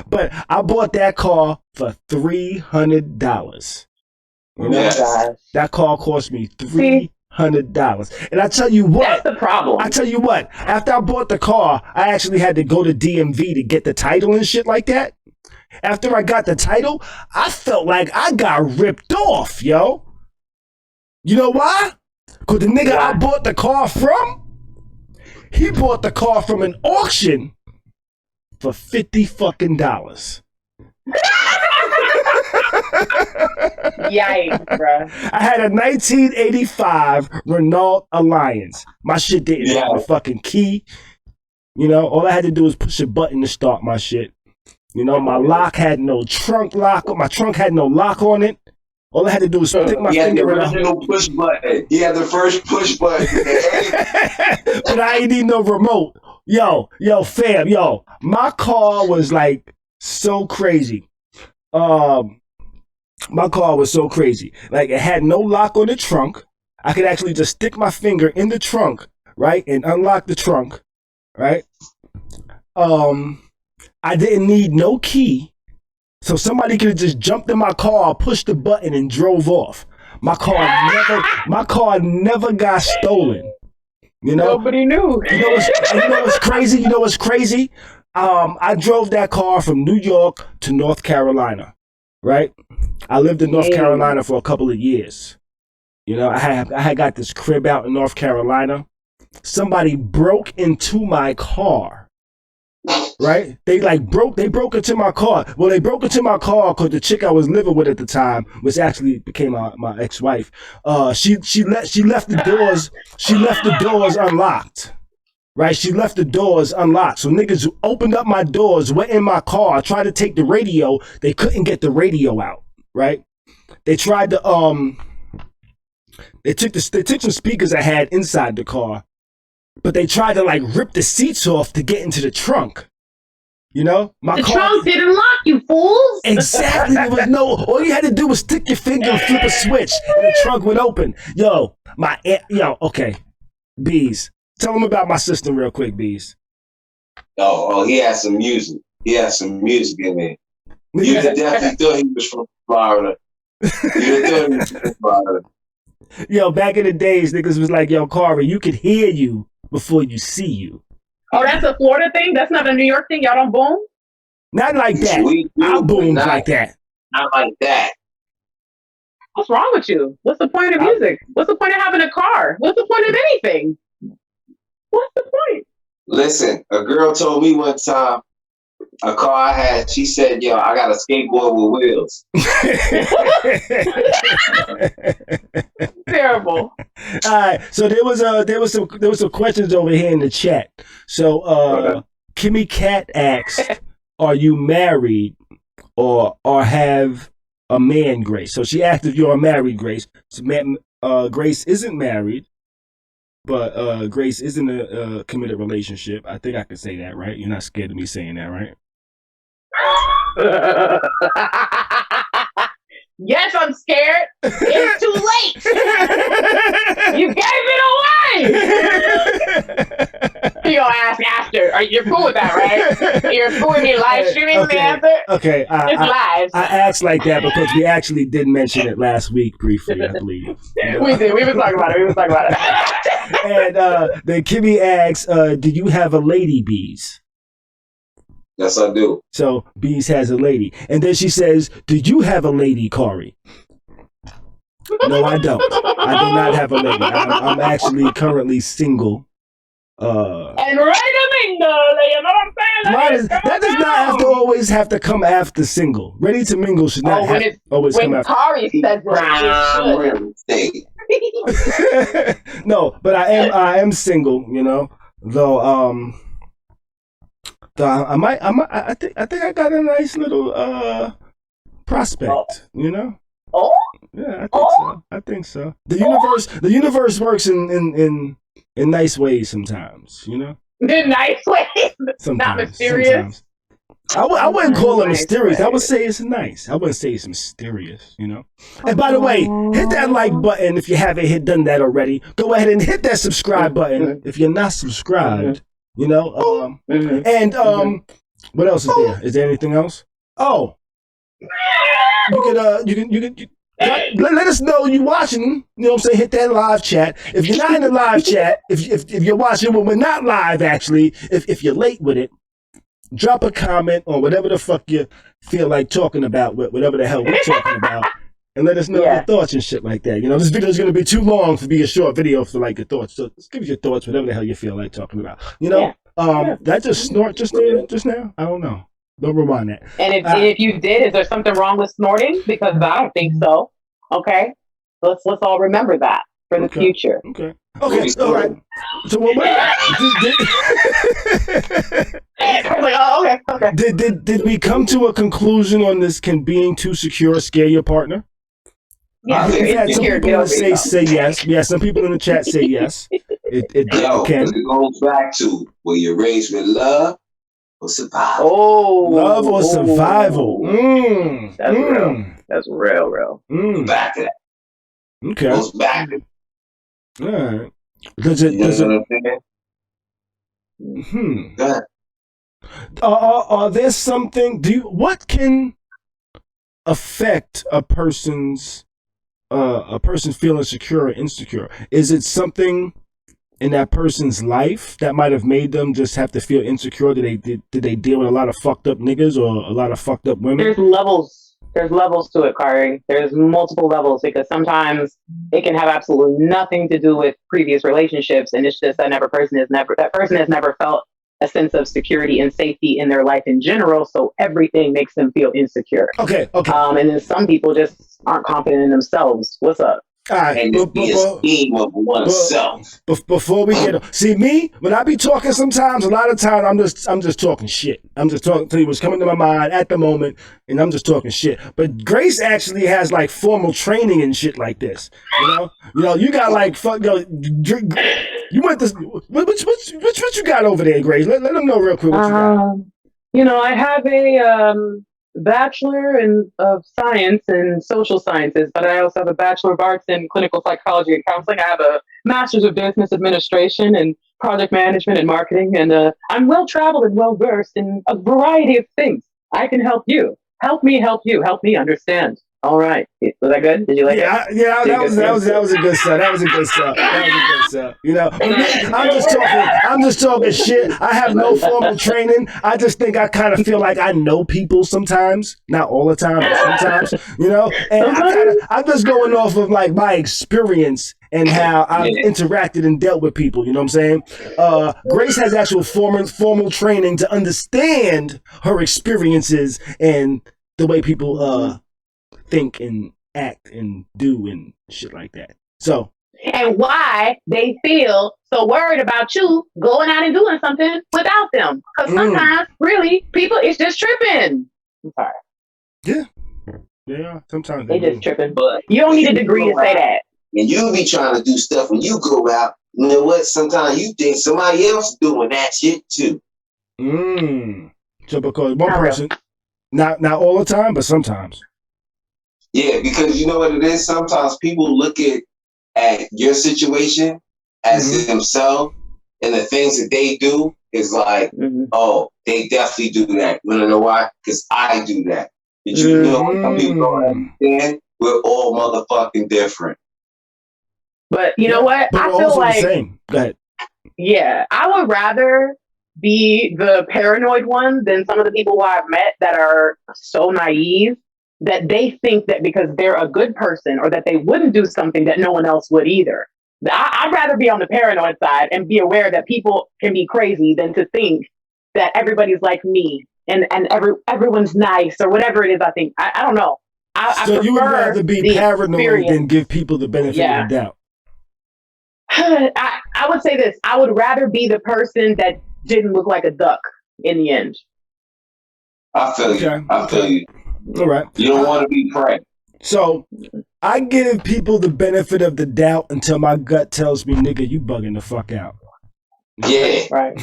But I bought that car for $300. You know? That car cost me $300. And I tell you what. That's the problem. I tell you what. After I bought the car, I actually had to go to DMV to get the title and shit like that. After I got the title, I felt like I got ripped off, yo. You know why? Because the nigga I bought the car from, he bought the car from an auction for $50 fucking. Yikes, bruh. I had a 1985 Renault Alliance. My shit didn't have a fucking key. You know, all I had to do was push a button to start my shit. You know, my lock had no trunk lock. My trunk had no lock on it. All I had to do was stick my finger in the original push button. He had the first push button. But I ain't need no remote. Yo, fam, yo. My car was like so crazy. My car was so crazy. Like, it had no lock on the trunk. I could actually just stick my finger in the trunk, right, and unlock the trunk, right? I didn't need no key, so somebody could have just jumped in my car, pushed the button, and drove off. My car never got stolen. You know, nobody knew. You know what's crazy? You know what's crazy? I drove that car from New York to North Carolina, right? I lived in North Carolina for a couple of years. You know, I had got this crib out in North Carolina. Somebody broke into my car. Right? They broke into my car. Well, they broke into my car because the chick I was living with at the time, which actually became my ex-wife. She left the doors unlocked. Right? She left the doors unlocked. So niggas who opened up my doors, went in my car, tried to take the radio. They couldn't get the radio out. Right? They tried to they took some speakers I had inside the car, but they tried to like rip the seats off to get into the trunk. You know, the trunk didn't lock, you fools. Exactly. There was all you had to do was stick your finger and flip a switch, and the trunk would open. Okay, Bees, tell them about my system real quick, Bees. Oh, he had some music. He had some music in there. You definitely thought he was from Florida. Yo, back in the days, niggas was like, yo, Khary, you could hear you before you see you. Oh, that's a Florida thing? That's not a New York thing? Y'all don't boom? Not like that. I boomed like that. Not like that. What's wrong with you? What's the point of music? What's the point of having a car? What's the point of anything? What's the point? Listen, a girl told me one time, a car I had, she said, yo, I got a skateboard with wheels. Terrible. All right, so there was some questions over here in the chat. So Kimmy Cat asked, "Are you married or have a man, Grace?" So she asked if you're married, Grace. So, Grace isn't married, but Grace is in a committed relationship. I think I can say that, right? You're not scared of me saying that, right? Yes, I'm scared. It's too late. You gave it away. You're gonna ask after. You're cool with that, right? You're cool with me live streaming the answer? Okay. It's live. I asked like that because we actually did mention it last week briefly, I believe. We did. We were talking about it. And then Kimmy asks, do you have a lady, Bees? Yes, I do. So Bees has a lady. And then she says, do you have a lady, Khary? No, I don't. I do not have a lady. I'm actually currently single. And ready to mingle, you know what I'm saying? That does not always have to come after single. Ready to mingle should not always come after. When Khary says that, No, but I am single, you know. Though I think I got a nice little prospect, you know. Oh? Yeah, I think so. The universe works in nice ways sometimes, you know? In nice ways. Not mysterious. I wouldn't call it Nice mysterious. way. I would say it's nice. I wouldn't say it's mysterious, you know? And by the way, hit that like button if you haven't done that already. Go ahead and hit that subscribe button if you're not subscribed, you know? And what else is there? Is there anything else? Oh, you can let us know you watching. You know what I'm saying? Hit that live chat. If you're not in the live chat, if you're watching when we're not live, actually, if you're late with it, drop a comment on whatever the fuck you feel like talking about, whatever the hell we're talking about, and let us know your thoughts and shit like that. You know, this video is going to be too long to be a short video for like your thoughts. So just give us your thoughts, whatever the hell you feel like talking about. You know, that just snort just now. I don't know. Don't rewind that. And if you did, is there something wrong with snorting? Because I don't think so. Okay, let's all remember that for the future. Okay. All right. So what? Okay. Did we come to a conclusion on this? Can being too secure scare your partner? Yeah, we've had some people that say yes. We had some people in the chat say yes. It can. It goes back to were you raised with love or survival? Love or survival. That's real. That's real. Back to that. Okay. It goes back. All right. Does it? Go ahead. Are there something? What can affect a person's feeling secure or insecure? Is it something in that person's life that might have made them just have to feel insecure? Did they deal with a lot of fucked up niggas or a lot of fucked up women? There's levels to it, Khary. There's multiple levels because sometimes it can have absolutely nothing to do with previous relationships, and it's just that person has never felt a sense of security and safety in their life in general, so everything makes them feel insecure. Okay. And then some people just aren't confident in themselves. What's up? All right. And the esteem of oneself. Before we get see me when I be talking, sometimes a lot of times I'm just talking shit. I'm just talking to you what's coming to my mind at the moment, and I'm just talking shit. But Grace actually has like formal training and shit like this. You know, you got like fuck. You went this. What you got over there, Grace? Let them know real quick what you got. You know, I have a Bachelor of Science in Social Sciences, but I also have a Bachelor of Arts in Clinical Psychology and Counseling. I have a Master's of Business Administration and Project Management and Marketing, and I'm well-traveled and well-versed in a variety of things. I can help you. Help me help you. Help me understand. All right. Was that good? Did you like it? Yeah, that was a good sell. That was a good sell. You know, I'm just talking shit. I have no formal training. I just think I kind of feel like I know people sometimes. Not all the time, but sometimes, you know. And I'm just going off of like my experience and how I've interacted and dealt with people. You know what I'm saying? Grace has actual formal training to understand her experiences and the way people think and act and do and shit like that. So, and why they feel so worried about you going out and doing something without them. Because sometimes, really, people is just tripping. I'm sorry. Yeah. Sometimes they just tripping. But you don't need a degree to say that. And you be trying to do stuff when you go out. You know what? Sometimes you think somebody else doing that shit too. So because one person, not all the time, but sometimes. Yeah, because you know what it is? Sometimes people look at your situation as themselves, and the things that they do is like, oh, they definitely do that. You wanna know why? Because I do that. But you know, some people don't understand, we're all motherfucking different. But you know what? But I feel like the same. Go ahead. Yeah, I would rather be the paranoid one than some of the people who I've met that are so naive that they think that because they're a good person or that they wouldn't do something that no one else would either. I'd rather be on the paranoid side and be aware that people can be crazy than to think that everybody's like me and everyone's nice or whatever it is. I think I don't know. So you would rather be paranoid than give people the benefit of the doubt. I would say this. I would rather be the person that didn't look like a duck in the end. I feel you. I feel you. All right. You don't want to be prey. So I give people the benefit of the doubt until my gut tells me, nigga, you bugging the fuck out. Yeah. Right.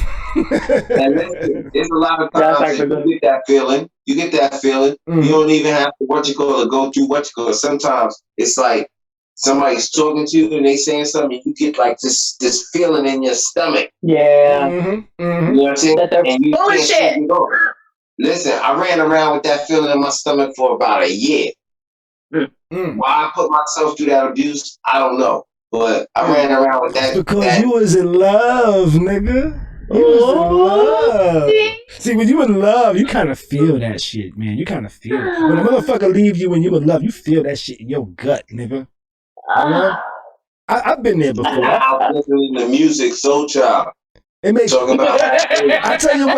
And listen, there's a lot of times you get that feeling. You get that feeling. Mm-hmm. You don't even have to go through. Sometimes it's like somebody's talking to you and they saying something. You get like this feeling in your stomach. Yeah. Mm-hmm. You know what I'm saying? That they're full of shit. Listen, I ran around with that feeling in my stomach for about a year. Why I put myself through that abuse, I don't know. But I ran around with that. Because you was in love, nigga. You was in love. See, when you in love, you kind of feel that shit, man. You kind of feel it. When a motherfucker leave you when you in love, you feel that shit in your gut, nigga. You know? I've been there before. I was listening to music, Soul Child. It makes talking about. I tell you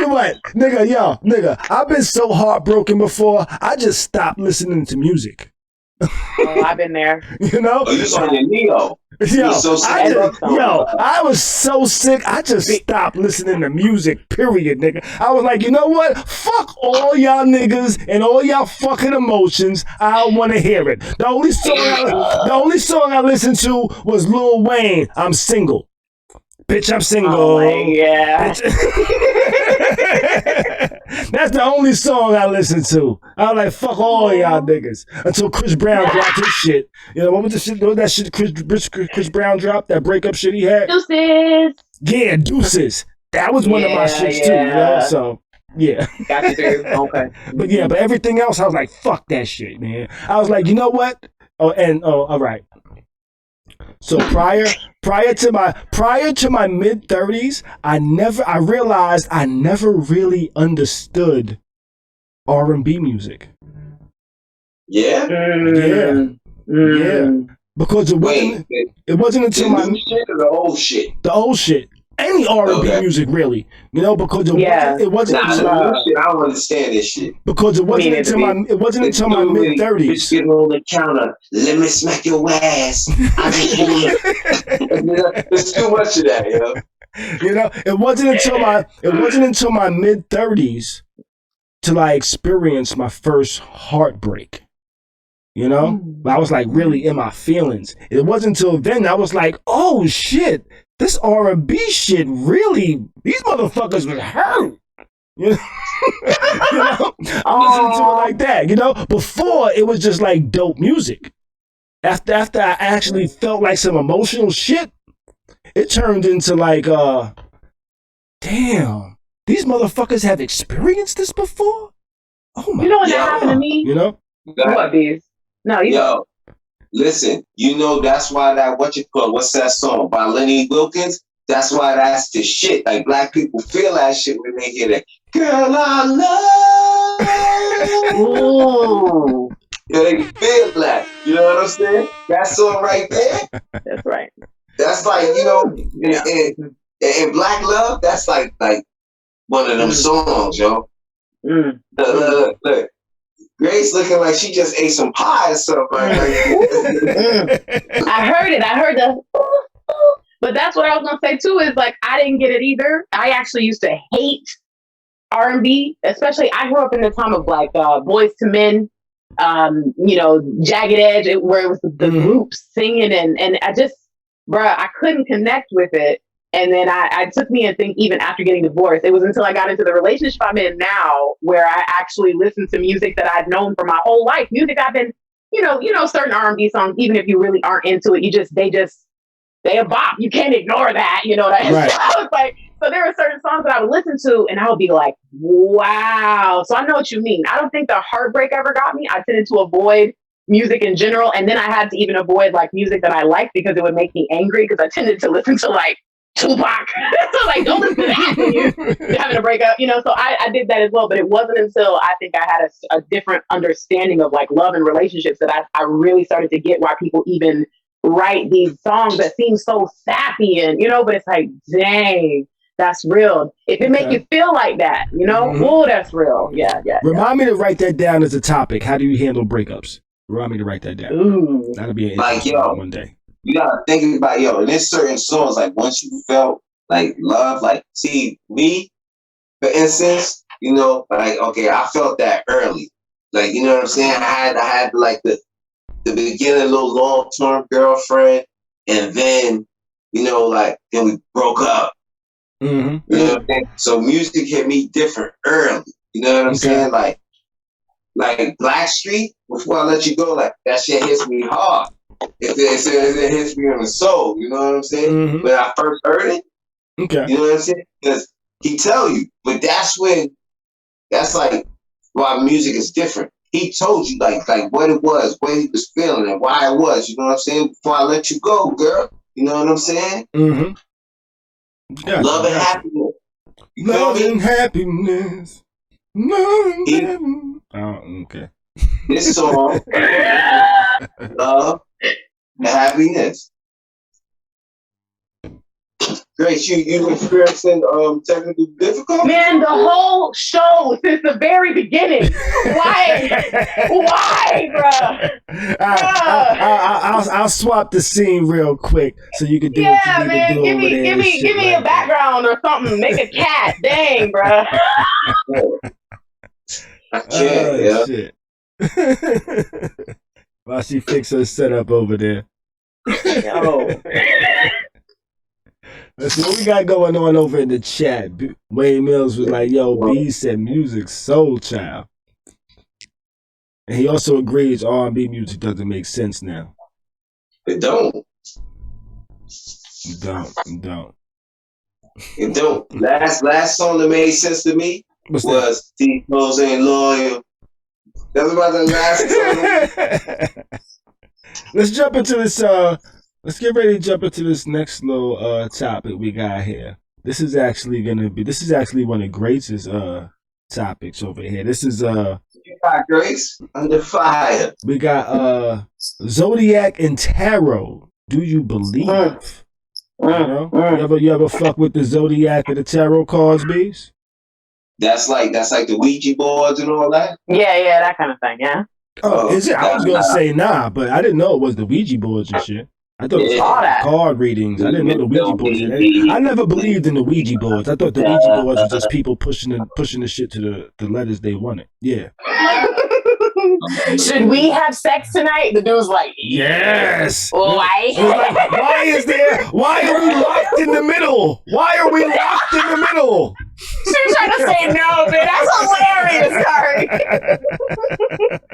what, nigga, I've been so heartbroken before. I just stopped listening to music. Oh, I've been there. You know? Oh, you saw your Neo. I was so sick. I just stopped listening to music. Period, nigga. I was like, you know what? Fuck all y'all niggas and all y'all fucking emotions. I don't want to hear it. The only song I listened to was Lil Wayne. I'm single. Bitch, I'm single. Oh, yeah. That's the only song I listen to. I was like, fuck all y'all niggas. Until Chris Brown dropped his shit. You know, what was the shit? What was that shit Chris Brown dropped? That breakup shit he had? Deuces. Yeah, Deuces. That was one of my shits too, you know? So, yeah. Got you through. Okay. But everything else, I was like, fuck that shit, man. I was like, you know what? All right. So prior to my mid-30s, I realized I never really understood R&B music. Yeah? Yeah. Because it wasn't until my new shit or the old shit? The old shit. Any R&B music, really, you know, because it wasn't. I don't understand this shit. Because it wasn't until my mid-30s. Get on the counter. Let me smack your ass. I just want There's too much of that, yo. You know, it wasn't until my mid-30s till I experienced my first heartbreak. You know, I was like really in my feelings. It wasn't until then I was like, oh shit. This R&B shit really, these motherfuckers was hurt. You know? I listened to it like that, you know? Before, it was just like dope music. After I actually felt like some emotional shit, it turned into like, damn, these motherfuckers have experienced this before? Oh my God. You know what that happened to me? You know? What, Bees? No, you know. Listen, you know that's why what's that song by Lenny Wilkins? That's why that's the shit. Like black people feel that shit when they hear that. Girl, I love you. Yeah, they feel black. You know what I'm saying? That song right there. That's right. That's like, you know, in Black Love, that's like one of them songs, yo. Look. Grace looking like she just ate some pie or something. I heard it. I heard the but that's what I was gonna say too, is like I didn't get it either. I actually used to hate R&B, especially I grew up in the time of like Boys to Men, you know, Jagged Edge, where it was the groups singing and I just, I couldn't connect with it. And then I took me and think even after getting divorced, it was until I got into the relationship I'm in now where I actually listened to music that I'd known for my whole life. Music I've been, you know, certain R&B songs, even if you really aren't into it, they a bop. You can't ignore that. You know what I mean? Right. So I was like, so there were certain songs that I would listen to and I would be like, wow. So I know what you mean. I don't think the heartbreak ever got me. I tended to avoid music in general. And then I had to even avoid like music that I liked because it would make me angry because I tended to listen to like Tupac. So like, don't listen to that when you're having a breakup, you know? So I did that as well, but it wasn't until I think I had a different understanding of like love and relationships that I really started to get why people even write these songs that seem so sappy and, you know, but it's like, dang, that's real. If it make you feel like that, you know, oh, that's real. Yeah. Remind me to write that down as a topic. How do you handle breakups? Remind me to write that down. Ooh. That'll be an interesting one day. You gotta think about, and there's certain songs, like once you felt like love, like, see, me, for instance, you know, like, okay, I felt that early. Like, you know what I'm saying? I had like the beginning, a little long-term girlfriend, and then, you know, like, then we broke up. Mm-hmm. You know what I'm saying? So music hit me different early. You know what I'm saying? Like Blackstreet, before I let you go, like, that shit hits me hard. It hits me on the soul. You know what I'm saying? Mm-hmm. When I first heard it, you know what I'm saying? Because he tell you, but that's like why music is different. He told you like what it was, what he was feeling, and why it was. You know what I'm saying? Before I let you go, girl. You know what I'm saying? Mm-hmm. Gotcha, Love and happiness. Love and happiness. Love and happiness. Oh, okay. This song, Love and Happiness. Great, you experiencing technical difficulties? Man, the whole show since the very beginning. Why, bruh? I'll swap the scene real quick so you can do what you need to do give over there. Give me a background or something. Make a cat. Dang, bruh. Shit. While she fixes her setup over there. Yo. Let's see what we got going on over in the chat. Wayne Mills was like, yo, B said music soul child. And he also agrees R&B music doesn't make sense now. It don't. It don't. It don't. Last song that made sense to me was These Hoes Ain't Loyal. That's about the last song. Let's jump into this let's get ready to jump into this next little topic we got here. This is actually one of Grace's topics over here. This is you got Grace under fire. We got Zodiac and Tarot. Do you believe? You know? You ever fuck with the Zodiac or the Tarot cards, Bees? That's like the Ouija boards and all that? Yeah, that kind of thing, yeah. Oh, is it? I was gonna say nah, but I didn't know it was the Ouija boards and shit. I thought it was card readings. I didn't know the Ouija boards. I never believed in the Ouija boards. I thought the Ouija boards were just people pushing the shit to the letters they wanted. Yeah. Should we have sex tonight? The dude's like, yes. Why? Like, why are we locked in the middle? Why are we locked in the middle? She was trying to say no, man. That's hilarious, Khary.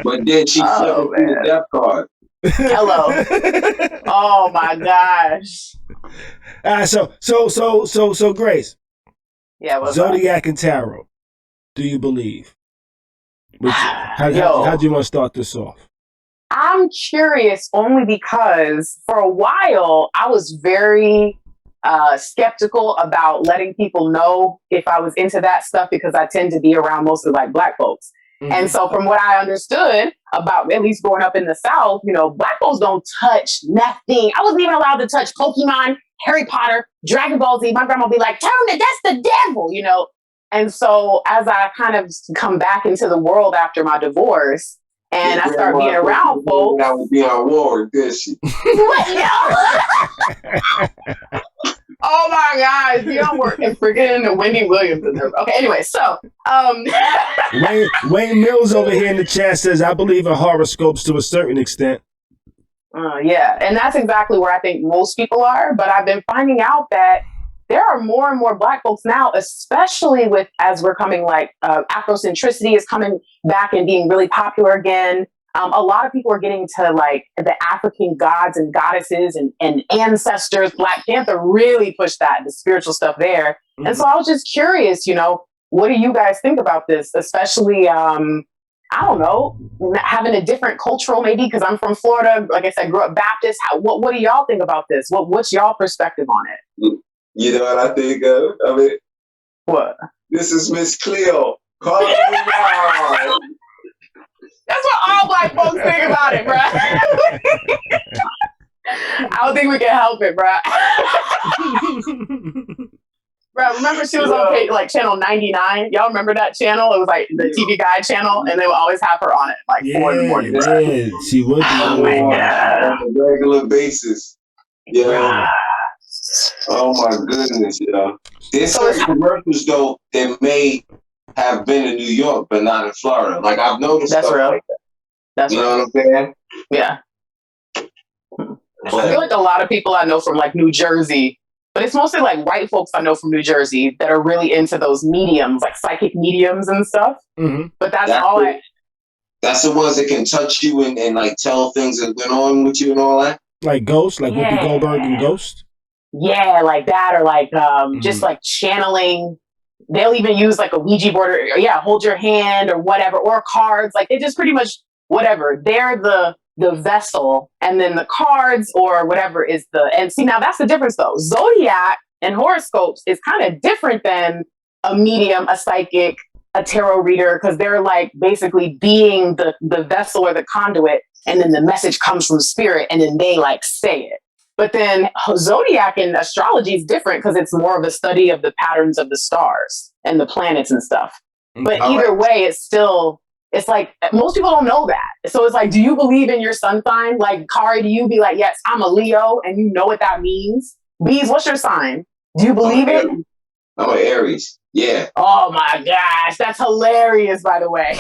But then she flipped the death card. Hello. Oh my gosh. So Grace. Yeah, what's Zodiac and Tarot. Do you believe? How do you want to start this off? I'm curious only because for a while I was very skeptical about letting people know if I was into that stuff because I tend to be around mostly like Black folks. Mm-hmm. And so from what I understood about at least growing up in the South, you know, Black folks don't touch nothing. I wasn't even allowed to touch Pokemon, Harry Potter, Dragon Ball Z. My grandma would be like, that's the devil, you know? And so as I kind of come back into the world after my divorce and I start being around folks. I would be on war, did she? What? Oh my God, you don't work and forgetting Wendy Williams in there. Okay, anyway, so Wayne Mills over here in the chat says, I believe in horoscopes to a certain extent. Yeah, and that's exactly where I think most people are. But I've been finding out that there are more and more Black folks now, especially as we're coming Afrocentricity is coming back and being really popular again. A lot of people are getting to like the African gods and goddesses and ancestors. Black Panther really pushed the spiritual stuff there. Mm-hmm. And so I was just curious, you know, what do you guys think about this? Especially, I don't know, having a different cultural maybe because I'm from Florida. Like I said, grew up Baptist. What do y'all think about this? What's y'all perspective on it? You know what I think of? I mean, what? This is Miss Cleo. Call me now. That's what all Black folks think about it, bro. I don't think we can help it, bro. Bro, remember she was on channel 99? Y'all remember that channel? It was like the TV Guide channel, and they would always have her on it, 4 in the morning. Yeah, she would be on a regular basis. Yeah. Oh my goodness, yeah. There's certain commercials though that made have been in New York, but not in Florida. Like I've noticed That's stuff real. like that. That's you real. know what I'm saying? Yeah. But I feel like a lot of people I know from like New Jersey, but it's mostly like white folks I know from New Jersey that are really into those mediums, like psychic mediums and stuff. Mm-hmm. But that's the ones that can touch you and like tell things that went on with you and all that. Like Ghost, like Whoopi Goldberg and Ghost. Yeah, like that, or like just like channeling. They'll even use like a Ouija board, or hold your hand or whatever, or cards. Like they just pretty much whatever. They're the vessel, and then the cards or whatever is and see, now that's the difference though. Zodiac and horoscopes is kind of different than a medium, a psychic, a tarot reader, because they're like basically being the vessel or the conduit, and then the message comes from spirit and then they like say it. But then zodiac and astrology is different because it's more of a study of the patterns of the stars and the planets and stuff. But either way, it's like most people don't know that. So it's like, do you believe in your sun sign? Like, Khary, do you be like, yes, I'm a Leo, and you know what that means? Bees, what's your sign? Do you believe it? I'm an Aries. Yeah. Oh my gosh, that's hilarious, by the way.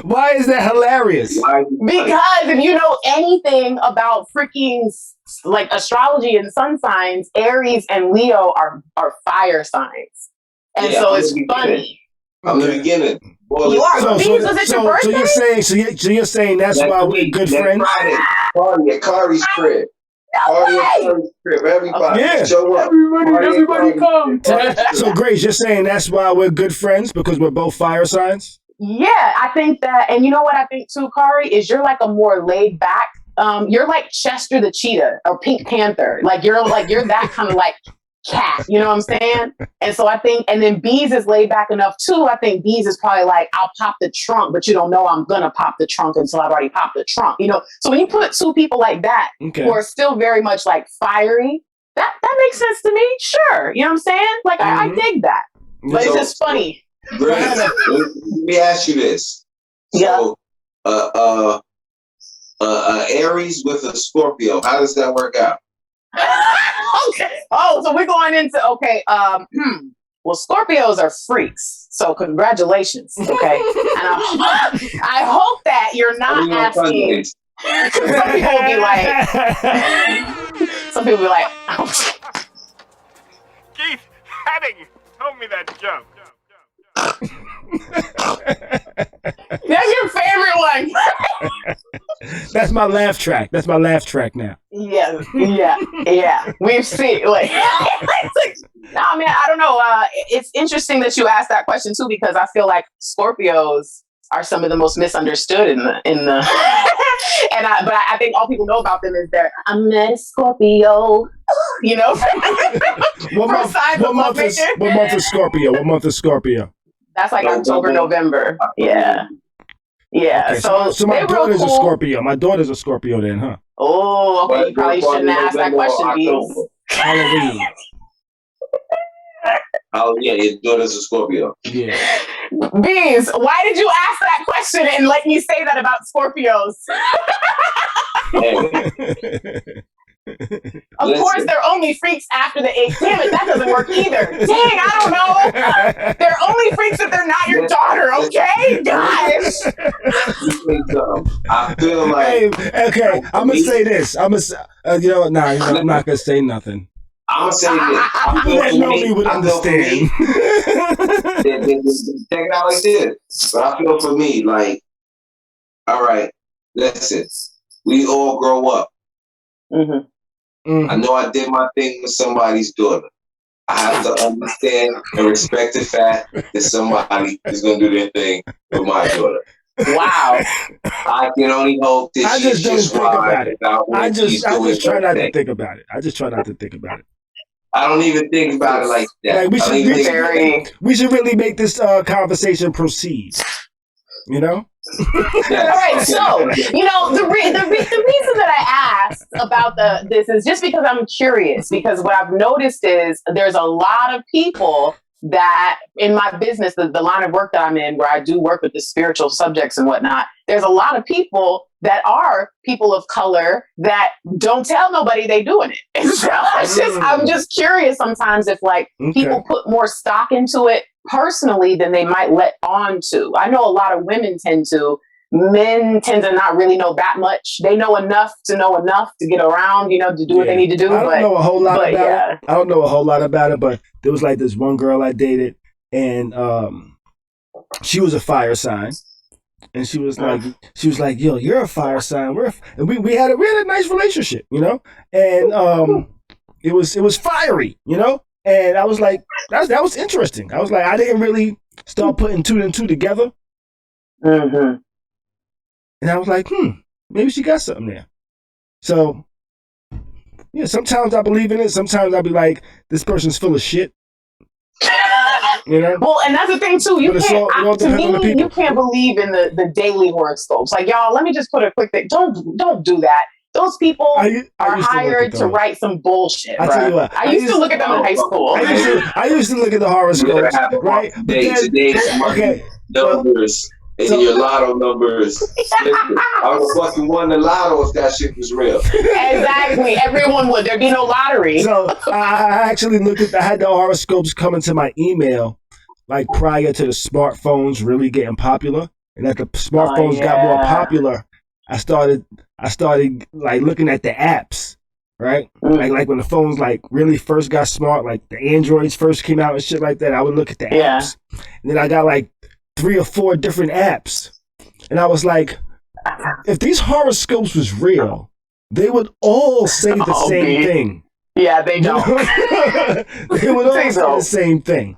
Why is that hilarious? Because if you know anything about freaking like astrology and sun signs, Aries and Leo are fire signs. And so it's funny. I'm the beginning. Well, you are. Was it your birthday? So you're saying that's why we're good friends? Party at Khary's crib. Everybody, show up. Everybody come. So, Grace, you're saying that's why we're good friends, because we're both fire signs? Yeah, I think that, and you know what I think too, Khary, is you're like a more laid back. You're like Chester the cheetah or Pink Panther. Like you're that kind of like cat. You know what I'm saying? And so I think, and then Bees is laid back enough too. I think Bees is probably like, I'll pop the trunk, but you don't know I'm gonna pop the trunk until I've already popped the trunk. You know, so when you put two people like that who are still very much like fiery, that makes sense to me. Sure, you know what I'm saying? Like I dig that, but it's just funny. Great. Let me ask you this. Yeah. So, Aries with a Scorpio, how does that work out? Okay. Oh, so we're going into well, Scorpios are freaks, so congratulations. Okay, and I hope that you're not asking. Some people be like, Keith Hadding told me that joke. That's your favorite one. That's my laugh track. That's my laugh track now. Yeah. We've seen like, nah, man. I don't know. It's interesting that you asked that question too, because I feel like Scorpios are some of the most misunderstood in the. But I think all people know about them is I'm a Scorpio. You know. What month is Scorpio? What month is Scorpio? That's like October, November. Yeah. Yeah. Okay, so my daughter's a Scorpio. My daughter's a Scorpio then, huh? Oh, okay. You probably shouldn't ask that question, Beans. Halloween. Oh, yeah, your daughter's a Scorpio. Yeah. Beans, why did you ask that question and let me say that about Scorpios? Of course, they're only freaks after the 8th. Damn it, that doesn't work either. Dang, I don't know. They're only freaks if they're not your daughter, okay? Gosh. I feel like... Hey, okay, I'm going to say this. I'm not going to say nothing. I'm going to say this. People that know me would understand. Check it out like this. But I feel for me, like, all right, listen, we all grow up. Mm-hmm. Mm-hmm. I know I did my thing with somebody's daughter. I have to understand and respect the fact that somebody is going to do their thing with my daughter. Wow. I can only hope that I just don't think about it. I just try not to think about it. I don't even think about it like that. Like we should really make this conversation proceed. You know? Yes. All right, so the reason that I asked about this is just because I'm curious. Because what I've noticed is there's a lot of people that in my business, the line of work that I'm in, where I do work with the spiritual subjects and whatnot. There's a lot of people that are people of color that don't tell nobody they doing it. And so I'm just curious sometimes if people put more stock into it, personally than they might let on to. I know a lot of women tend to. Men tend to not really know that much. They know enough to get around, to do what they need to do. I don't know a whole lot about it. I don't know a whole lot about it, but there was like this one girl I dated, and she was a fire sign, and she was like, yo, you're a fire sign. And we had a nice relationship, and it was fiery, and I was like, that was interesting. I was like, I didn't really start putting two and two together. Mm-hmm. And I was like, maybe she got something there. So, yeah, sometimes I believe in it. Sometimes I'll be like, this person's full of shit. Well, and that's the thing, too. You can't believe in the daily horoscopes. Like, y'all, let me just put a quick thing. Don't do that. Those people are hired to write some bullshit. I tell you what, I used to look at them in high school. I used to look at the horoscopes, right? Okay. Numbers. And your lotto numbers. I would have fucking won the lotto if that shit was real. Exactly. Everyone would. There'd be no lottery. So I actually I had the horoscopes come into my email like prior to the smartphones really getting popular. And as the smartphones got more popular, I started like looking at the apps, right? Like when the phones like really first got smart, like the Androids first came out and shit like that, I would look at the apps. And then I got like 3 or 4 different apps. And I was like, if these horoscopes was real, they would all say the same thing. Yeah, they don't. They would all say the same thing.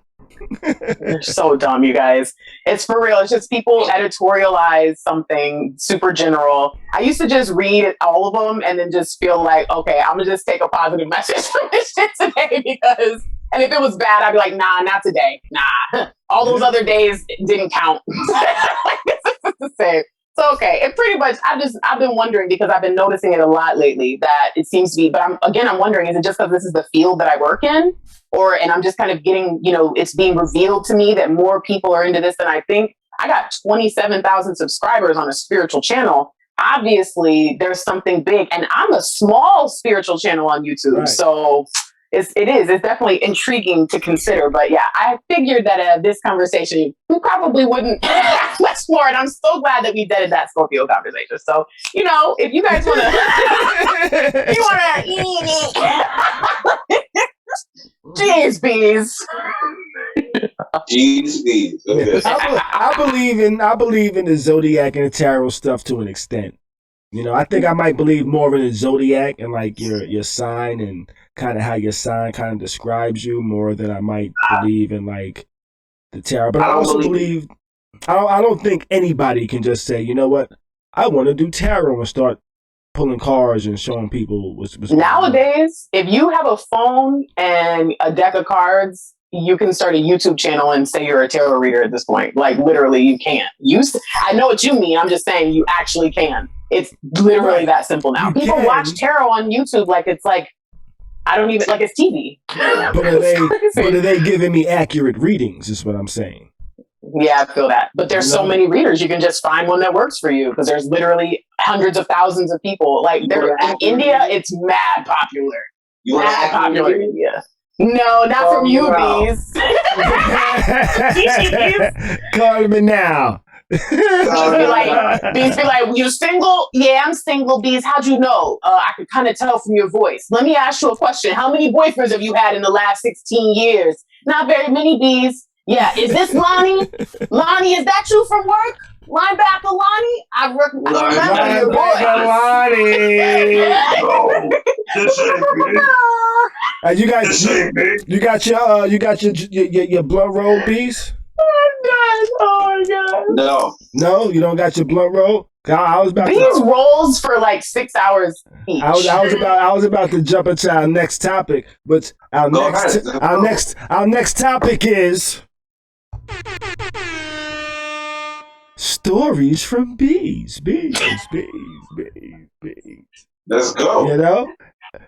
They're so dumb, you guys. It's for real. It's just people editorialize something super general. I used to just read all of them and then just feel like, okay, I'm going to just take a positive message from this shit today because... And if it was bad, I'd be like, nah, not today. Nah. All those other days didn't count. This is the same. So, okay. It pretty much, I've been wondering because I've been noticing it a lot lately that it seems to be, but I'm wondering, is it just because this is the field that I work in? And I'm just kind of getting, it's being revealed to me that more people are into this than I think. I got 27,000 subscribers on a spiritual channel. Obviously, there's something big. And I'm a small spiritual channel on YouTube. Right. So... It's definitely intriguing to consider, but yeah, I figured that this conversation we probably wouldn't explore it. I'm so glad that we did that Scorpio conversation. So if you guys want to, jeez bees. Jeez bees. Okay. I believe in the zodiac and the tarot stuff to an extent. I think I might believe more in the zodiac and like your sign and kind of how your sign kind of describes you more than I might believe in like the tarot. But I also believe I don't think anybody can just say, you know what, I want to do tarot and start pulling cards and showing people what's nowadays. If you have a phone and a deck of cards, you can start a YouTube channel and say you're a tarot reader at this point. Like literally, you can. I know what you mean. I'm just saying you actually can. It's literally that simple now. People watch tarot on YouTube like it's like, I don't even, like it's TV. But are they giving me accurate readings is what I'm saying. Yeah, I feel that. But there's so many readers, you can just find one that works for you because there's literally hundreds of thousands of people. Like in India, it's mad popular. Mad popular in India. No, not from you, Bees. Call me now. Bees be like, you single? Yeah, I'm single, Bees. How'd you know? I could kind of tell from your voice. Let me ask you a question. How many boyfriends have you had in the last 16 years? Not very many, Bees. Yeah, is this Lonnie? Lonnie, is that you from work? Linebacker Lonnie? I remember your voice. Lonnie. You got your blunt roll, Bees? Oh my god. No, you don't got your blunt roll? I was about These rolls for like 6 hours each. I was about to jump into our next topic, but our next topic is stories from bees. Let's go.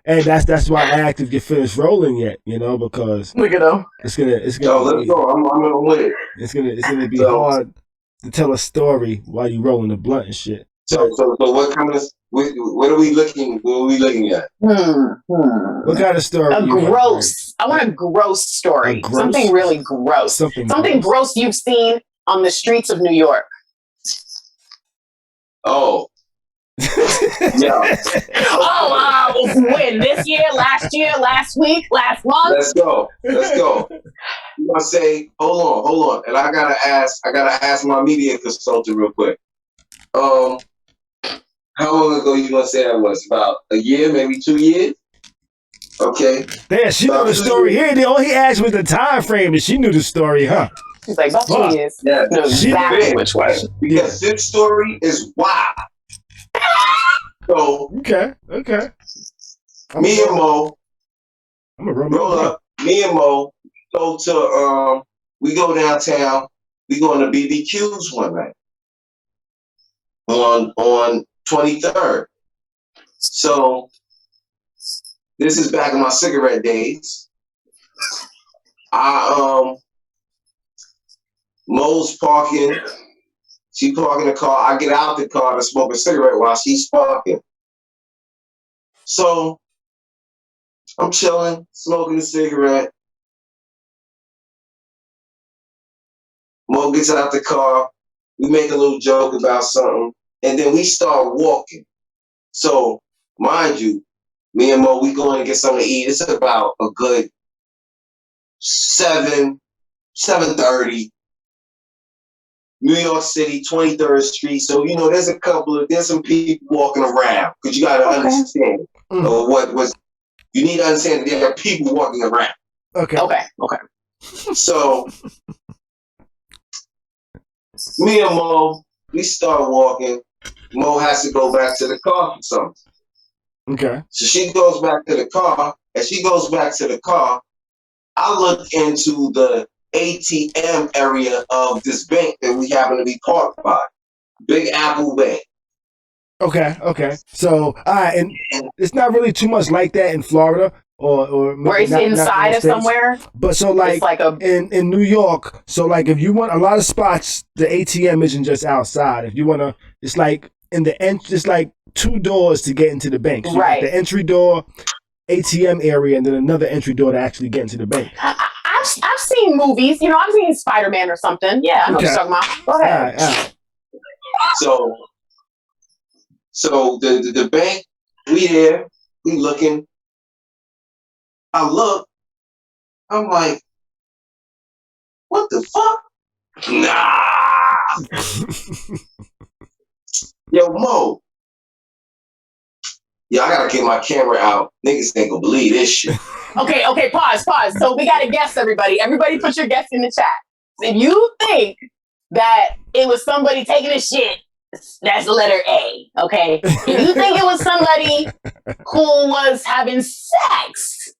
And that's why I asked if you finished rolling yet, because look at them. It's gonna. Let's go. I'm with it. It's gonna be hard to tell a story while you rolling the blunt and shit. So what kind of what are we looking at? What kind of story? A gross. I want a gross story. Gross? Something really gross. Something gross you've seen on the streets of New York. Oh. Yeah. When? This year, last year, last week, last month? Let's go. You gonna say, hold on. And I gotta ask my media consultant real quick. How long ago you gonna say that was? About a year, maybe 2 years? Okay. Yeah, she knew the story here. All he asked was the time frame, and she knew the story, huh? She's like, about 2 years. Yeah. No, exactly which way. Because this story is wild. So okay. Me and Mo, I'm a roll up. Me and Mo go to we go downtown. We go to BBQs one night on 23rd. So this is back in my cigarette days. Mo's parking. She parking the car. I get out the car to smoke a cigarette while she's parking. So I'm chilling, smoking a cigarette. Mo gets out the car. We make a little joke about something, and then we start walking. So, mind you, me and Mo, we going to get something to eat. It's about a good 7:30. New York City, 23rd Street. So, there's some people walking around, because you got to understand you need to understand that there are people walking around. Okay. So, me and Mo, we start walking. Mo has to go back to the car for something. Okay. So she goes back to the car. As she goes back to the car, I look into the ATM area of this bank that we happen to be parked by. Big Apple Bank. Okay. So, all right, and it's not really too much like that in Florida or where it's inside of somewhere. But so like in New York, so like if you want a lot of spots, the ATM isn't just outside. If you want to, it's like in the it's like 2 doors to get into the bank. So right. The entry door, ATM area, and then another entry door to actually get into the bank. I've seen movies. I've seen Spider-Man or something. Yeah, I know what you're talking about. Go ahead. All right. So the bank, we there, we looking. I look, I'm like, what the fuck? Nah. Yo, Mo. Yeah, I gotta get my camera out. Niggas ain't gonna believe this shit. Okay, pause. So we gotta guess, everybody. Everybody put your guess in the chat. If you think that it was somebody taking a shit, that's letter A, okay? If you think it was somebody who was having sex,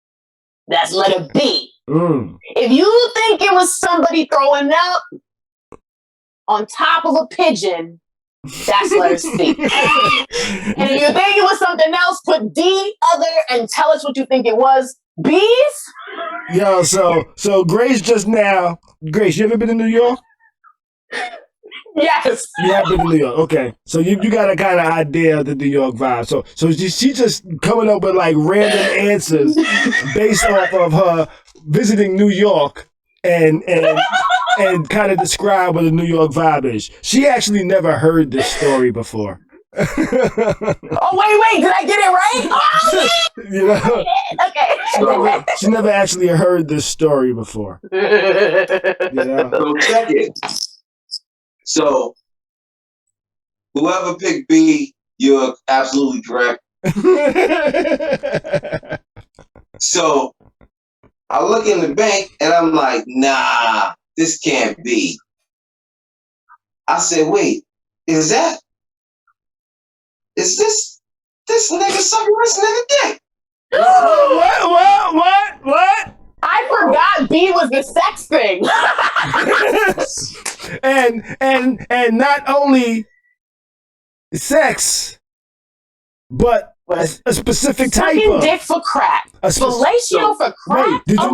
that's letter B. If you think it was somebody throwing up on top of a pigeon, that's letter C. And if you think it was something else, put D, other, and tell us what you think it was. B's? Yo, so Grace just now. Grace, you ever been to New York? Yes. You have been to New York. Okay. So you got a kind of idea of the New York vibe. So she just coming up with like random answers based off of her visiting New York and kind of describe what the New York vibe is. She actually never heard this story before. Oh, wait, did I get it right? Oh, okay. She never actually heard this story before. So check it. So whoever picked B, you're absolutely correct. So I look in the bank and I'm like, nah, this can't be. I said, wait, is this nigga sucking this nigga dick? What? I forgot B was the sex thing. and not only sex, but a specific type of of dick for crack. Fellatio for crack. Did you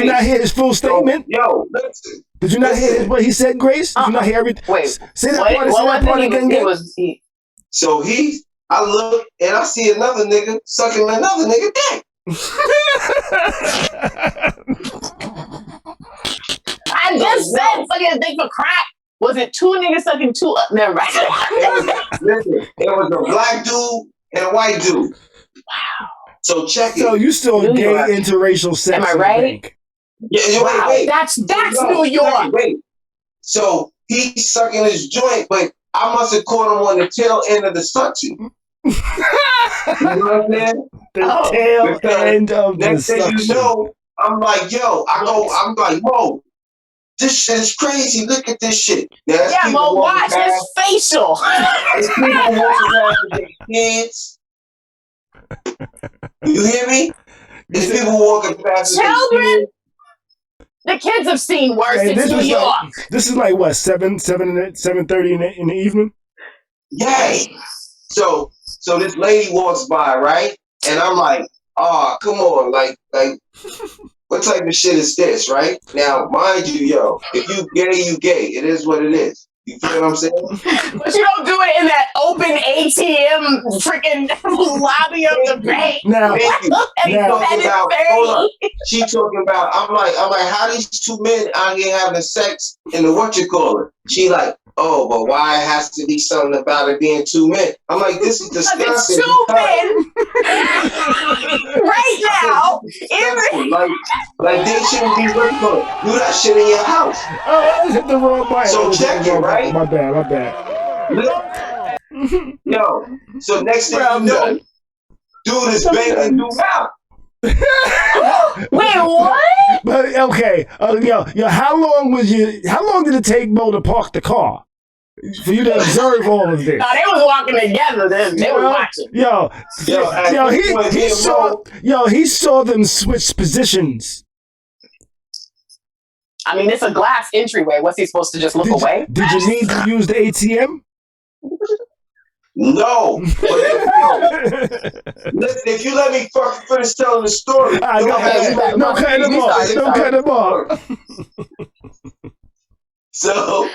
not hear his full statement? Yo, listen. Did you not hear what he said, Grace? Did you not hear everything? Wait, say that part again. So I look and I see another nigga sucking another nigga dick. I just said sucking a dick for crack. Was it two niggas sucking two? Never mind. It was a black dude and a white dude. Wow. So check it. So you still New gay York. interracial sex? Am I right? Yeah, wow. wait. That's New York. Wait. So he's sucking his joint, but I must have caught him on the tail end of the suction. You know what I'm saying? The tail end of the suction. Next thing you know, I'm like, yo, I'm like, whoa, this shit is crazy. Look at this shit. Yeah, Mo, watch his facial. There's people walking around with their kids. You hear me? There's people walking past with children. their kids. The kids have seen worse in New York. This is like what, 7:30 in the evening? Yes. So this lady walks by, right? And I'm like, oh, come on, like, what type of shit is this, right? Now, mind you, yo, if you gay, you gay. It is what it is. You feel what I'm saying? But you don't do it in that open ATM freaking lobby of the bank. Now, she talking about, I'm like, how these two men out here having sex in the whatchamacallit? She like, oh, but why it has to be something about it being two men? I'm like, this is disgusting. It's two men right now. Like they shouldn't be working on it. Do that shit in your house. Oh, I hit the wrong button. So check it, right? My bad. Yo, so next thing you know, dude is banging dude out. Wait, what? But okay, yo, how long did it take Mo to park the car for you to observe all of this? No, they was walking together. They were watching. He saw them switch positions. I mean, it's a glass entryway. What's he supposed to just look away? Did you need to use the ATM? No. Listen, if you let me finish telling the story. No, cut him off. So,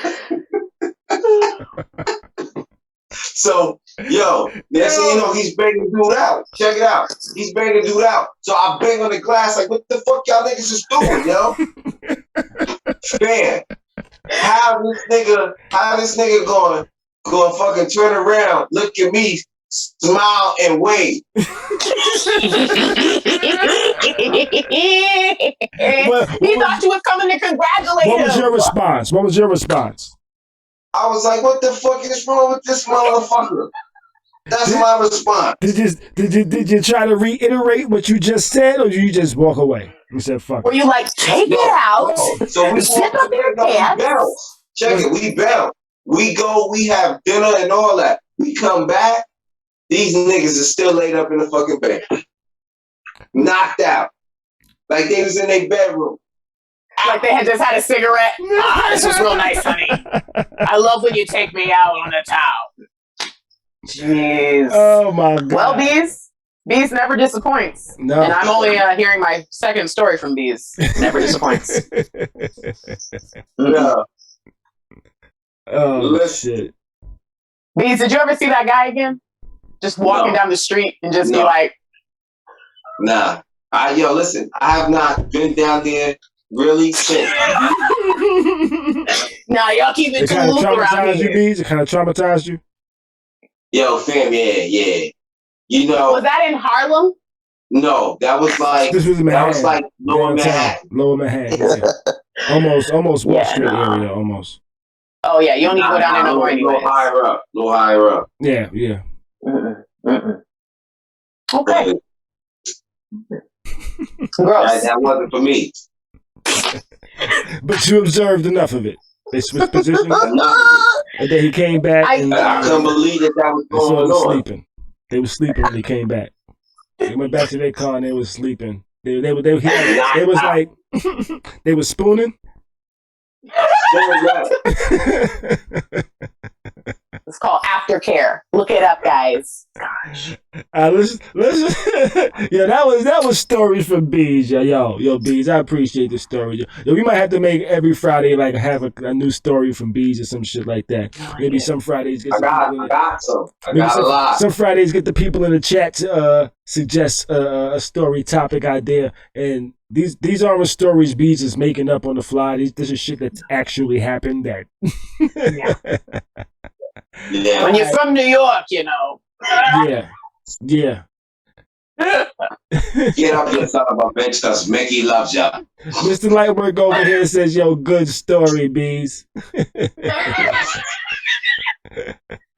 yo, next thing you know, he's banging dude out. Check it out. He's banging dude out. So I bang on the glass like, what the fuck y'all niggas is doing, yo? Man, how this nigga going fucking turn around, look at me, smile and wave. He thought you was coming to congratulate him. What was your response? I was like, what the fuck is wrong with this motherfucker? That's my response. Did you try to reiterate what you just said, or did you just walk away? You said fuck. Were you like, take it out? So we zip up your pants. Check it, we bounce. We go, we have dinner and all that. We come back, these niggas are still laid up in the fucking bed. Knocked out. Like they was in their bedroom. Like they had just had a cigarette. This was real nice, honey. I love when you take me out on the town. Jeez. Oh my God. Well, Bees never disappoints. No. And I'm only hearing my second story from Bees. Never disappoints. No. Oh shit. Bees, did you ever see that guy again? Just walking down the street and just be like, nah. Listen, I have not been down there really since. Nah, y'all keep it too loose around here. It kind of traumatized you? Yo, fam, yeah. You know. Was that in Harlem? No, that was like Lower Manhattan. Lower Manhattan. Yeah. Almost Wall Street area, almost. Oh yeah, you don't need to go down there no more anyway. A little higher up. Yeah. Okay. Gross. That wasn't for me. But you observed enough of it. They switched positions, and then he came back. I couldn't believe that was going on. Sleeping. They were sleeping when he came back. They went back to their car and they were sleeping. They was like they were spooning. It's called Aftercare. Look it up, guys. Gosh. Let's yeah, that was stories from Bees, yo, Bees. I appreciate the story, yo. We might have to make every Friday like have a new story from Bees or some shit like that. Maybe some Fridays get I got a lot. Some Fridays get the people in the chat to suggest a story topic idea, and these aren't stories Bees is making up on the fly. This is shit that's actually happened. That. Yeah. When you're from New York, you know. Yeah. Get up here, son of a bitch, because Mickey loves ya. Mr. Lightwork over here says, yo, good story, Bees.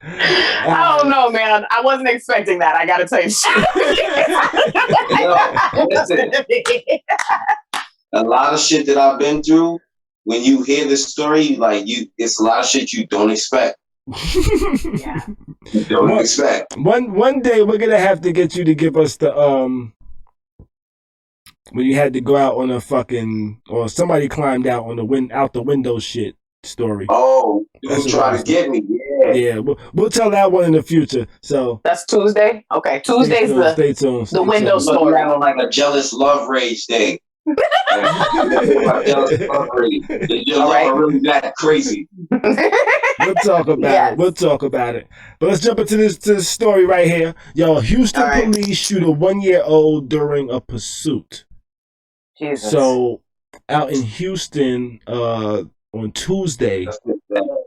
I don't know, man. I wasn't expecting that. I gotta tell you. Listen, a lot of shit that I've been through, when you hear this story, it's a lot of shit you don't expect. Yeah. You don't expect. One day we're gonna have to get you to give us the when you had to go out on a fucking, or somebody climbed out on the out the window shit story. Oh, you try to get me. Yeah, we'll tell that one in the future. So that's Tuesday. Okay, Tuesday's stay tuned. The window so story. Like a jealous love rage thing. My jealous love rage. Your love really that crazy. We'll talk about it. We'll talk about it. But let's jump into this story right here. Yo, Houston police shoot a 1-year-old during a pursuit. Jesus. So out in Houston, on Tuesday,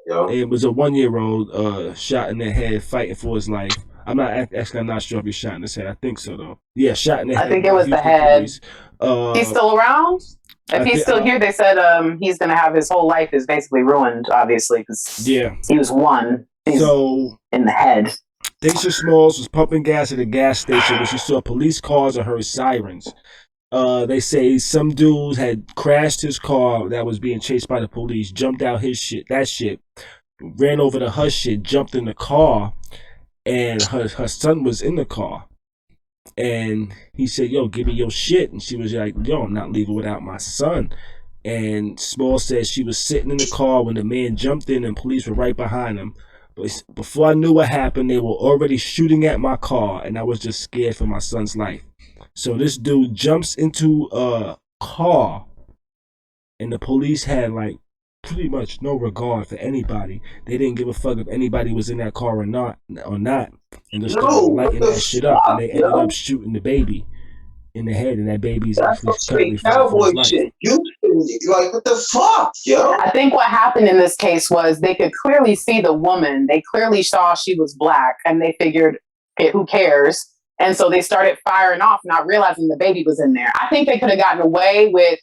it was a 1-year-old shot in the head fighting for his life. I'm not sure if he shot in his head. I think so though. Yeah, shot in the head. I think it was the head. He's still around? If he's still here, they said he's going to have his whole life is basically ruined, obviously, because he was one. He's in the head. Daisha Smalls was pumping gas at a gas station when she saw police cars and heard sirens. They say some dudes had crashed his car that was being chased by the police, jumped out his shit, ran over to her shit, jumped in the car, and her son was in the car. And he said, yo, give me your shit. And she was like, yo, I'm not leaving without my son. And Small said she was sitting in the car when the man jumped in and police were right behind him. But before I knew what happened, they were already shooting at my car, and I was just scared for my son's life. So this dude jumps into a car, and the police had pretty much no regard for anybody. They didn't give a fuck if anybody was in that car or not. And just started lighting that shit up, and they ended up shooting the baby in the head, and that baby's actually currently fighting for his life. Shit. What the fuck, yo? I think what happened in this case was they could clearly see the woman. They clearly saw she was black, and they figured, okay, who cares? And so they started firing off, not realizing the baby was in there. I think they could have gotten away with,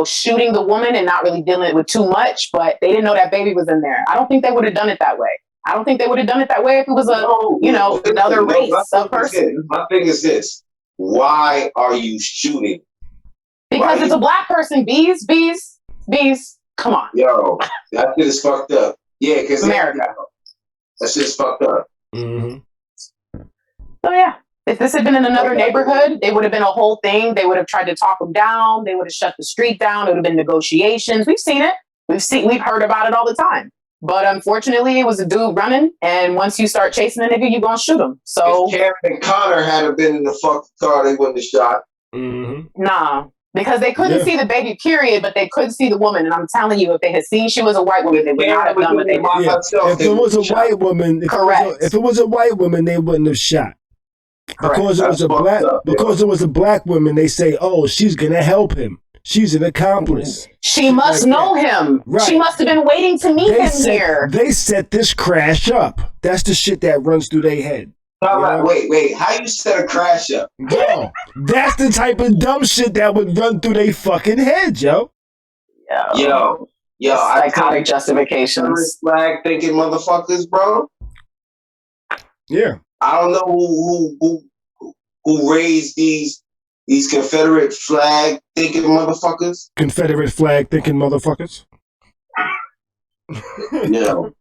shooting the woman and not really dealing with too much, but they didn't know that baby was in there. I don't think they would have done it that way. I don't think they would have done it that way if it was another race of person. My thing is this. Why are you shooting? Because it's a black person. Bees. Come on. Yo, that shit is fucked up. Yeah, because America. That shit is fucked up. Mm-hmm. So yeah. If this had been in another neighborhood, it would have been a whole thing. They would have tried to talk them down. They would have shut the street down. It would have been negotiations. We've seen it. We've heard about it all the time. But unfortunately, it was a dude running. And once you start chasing a nigga, you're going to shoot him. So if Karen and Connor had been in the fucking car, they wouldn't have shot. Mm-hmm. Nah, because they couldn't see the baby, period, but they could see the woman. And I'm telling you, if they had seen she was a white woman, they would not have done what they did. If it was a white woman, if it was a white woman, they wouldn't have shot. Because it was a black woman, they say, oh, she's gonna help him. She's an accomplice. She must know him. Right. She must have been waiting to meet him here. They set this crash up. That's the shit that runs through their head. Wait. How you set a crash up? Yo, that's the type of dumb shit that would run through their fucking head, yo. Yo. Psychotic justifications. Flag thinking motherfuckers, bro. Yeah. I don't know who raised these Confederate flag thinking motherfuckers. Confederate flag thinking motherfuckers. Yo,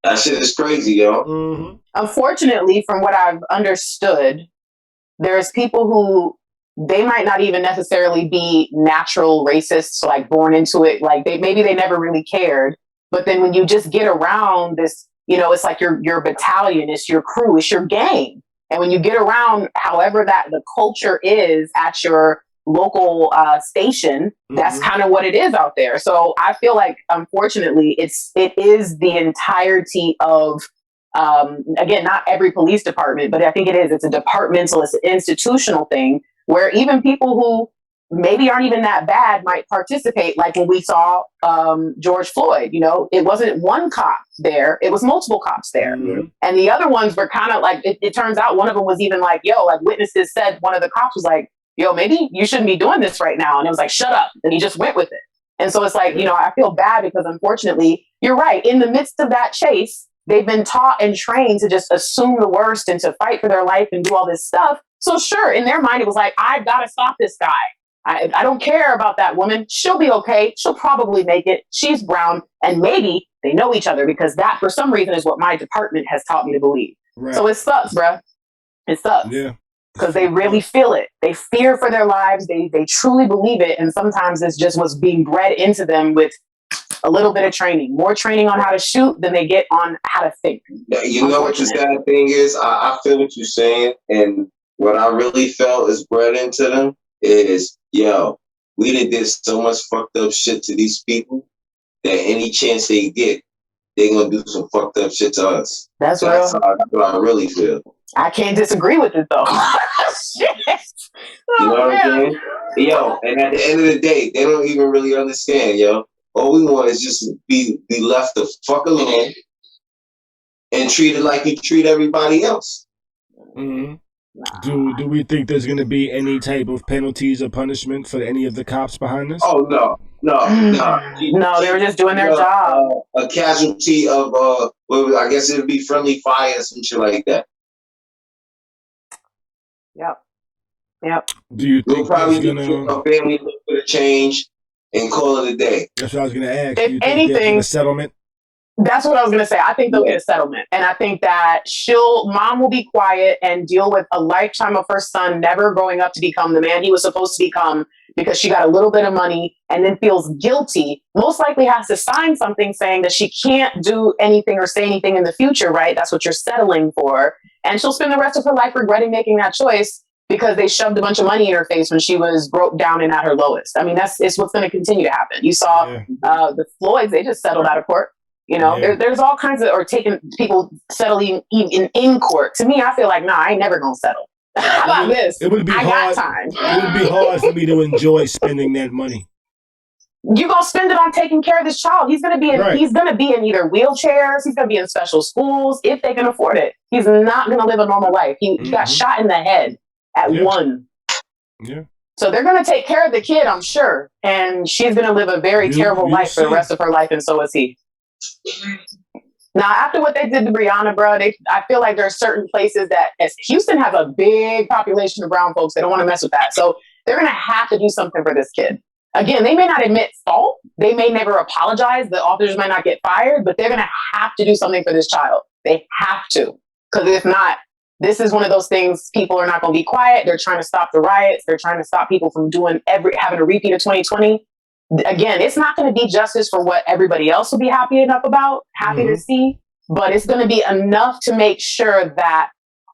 that shit is crazy, yo. Mm-hmm. Unfortunately, from what I've understood, there's people who they might not even necessarily be natural racists, born into it. Maybe they never really cared. But then when you just get around this, You know, it's like your battalion, it's your crew, it's your gang. And when you get around, however that the culture is at your local station, that's kind of what it is out there. So I feel like, unfortunately, it is the entirety of, again, not every police department, but I think it is. It's a departmental, it's an institutional thing where even people who maybe aren't even that bad might participate. Like when we saw George Floyd, you know, it wasn't one cop there, it was multiple cops there. And the other ones were kind of like, it turns out one of them was even like, yo, like witnesses said, one of the cops was like, yo, maybe you shouldn't be doing this right now. And it was like, shut up. And he just went with it. And so it's like, you know, I feel bad because unfortunately, you're right. In the midst of that chase, they've been taught and trained to just assume the worst and to fight for their life and do all this stuff. So sure, in their mind, it was like, I've got to stop this guy. I don't care about that woman. She'll be okay. She'll probably make it. She's brown. And maybe they know each other because that, for some reason, is what my department has taught me to believe. Right. So it sucks, bruh. It sucks. Yeah. Because they really feel it. They fear for their lives. They truly believe it. And sometimes it's just what's being bred into them with a little bit of training. More training on how to shoot than they get on how to think. You know what the sad thing is? I feel what you're saying. And what I really felt is bred into them is, yo, we did so much fucked up shit to these people that any chance they get, they're going to do some fucked up shit to us. That's real. That's what I really feel. I can't disagree with it, though. Shit. You know what I'm saying? Yo, and at the end of the day, they don't even really understand, yo. All we want is just be left the fuck alone and treated like you treat everybody else. Mm-hmm. Do we think there's going to be any type of penalties or punishment for any of the cops behind this? Oh, no. No, they were just doing their job. A casualty of, I guess it would be friendly fire or some shit like that. Yep. Do you think we'll probably do a family look for the change and call it a day? That's what I was going to ask. If anything, a settlement? That's what I was going to say. I think they'll get a settlement. And I think that mom will be quiet and deal with a lifetime of her son never growing up to become the man he was supposed to become because she got a little bit of money and then feels guilty. Most likely has to sign something saying that she can't do anything or say anything in the future, right? That's what you're settling for. And she'll spend the rest of her life regretting making that choice because they shoved a bunch of money in her face when she was broke down and at her lowest. I mean, it's what's going to continue to happen. You saw the Floyds, they just settled out of court. You know, there's all kinds of, or taking people settling in court. To me, I feel like, nah, I ain't never going to settle. How about this? It would be hard. Got time. It would be hard for me to enjoy spending that money. You're going to spend it on taking care of this child. He's going to be in either wheelchairs. He's going to be in special schools if they can afford it. He's not going to live a normal life. He got shot in the head at 1. Yeah. So they're going to take care of the kid, I'm sure. And she's going to live a very terrible life for the rest of her life. And so is he. Now, after what they did to Breonna, bro, I feel like there are certain places that, as Houston has a big population of brown folks, they don't want to mess with that. So they're going to have to do something for this kid. Again, they may not admit fault. They may never apologize. The officers might not get fired, but they're going to have to do something for this child. They have to. Because if not, this is one of those things, people are not going to be quiet. They're trying to stop the riots. They're trying to stop people from having a repeat of 2020. Again, it's not going to be justice for what everybody else will be happy to see, but it's going to be enough to make sure that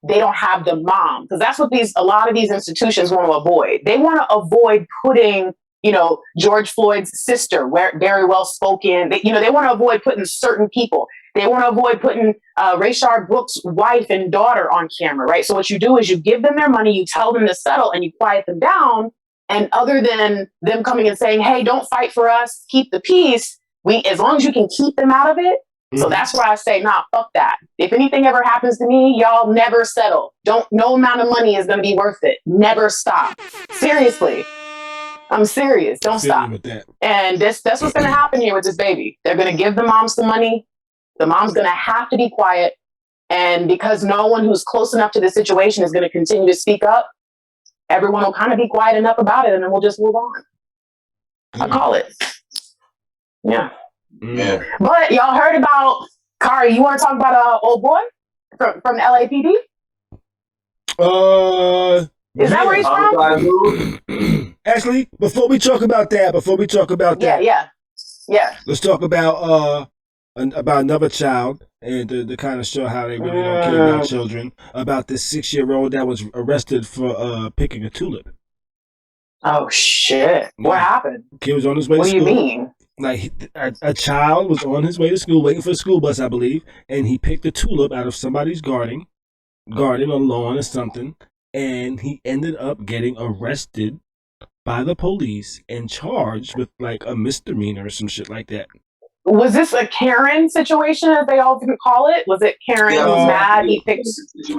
they don't have the mom, because that's what a lot of these institutions want to avoid. They want to avoid putting, George Floyd's sister, very well spoken. They want to avoid putting certain people. They want to avoid putting Rayshard Brooks' wife and daughter on camera, right? So what you do is you give them their money, you tell them to settle, and you quiet them down. And other than them coming and saying, hey, don't fight for us, keep the peace, as long as you can keep them out of it. So that's where I say, nah, fuck that. If anything ever happens to me, y'all never settle. No amount of money is going to be worth it. Never stop. Seriously. I'm serious. Don't stop. And that's what's going to happen here with this baby. They're going to give the mom some money. The mom's going to have to be quiet. And because no one who's close enough to the situation is going to continue to speak up, everyone will kind of be quiet enough about it, and then we'll just move on. I call it. Yeah. But y'all heard about Khary. You want to talk about old boy from the LAPD? Is that where he's from? Actually, before we talk about that, Yeah. let's talk about another child and to kind of show how they really don't care about children, about this 6-year-old that was arrested for picking a tulip. Oh shit! What happened? Kid was on his way to school. What do you mean? Like a child was on his way to school, waiting for the school bus, I believe, and he picked a tulip out of somebody's garden or lawn or something, and he ended up getting arrested by the police and charged with like a misdemeanor or some shit like that. Was this a Karen situation, as they all call it? Was it Karen was mad he picked?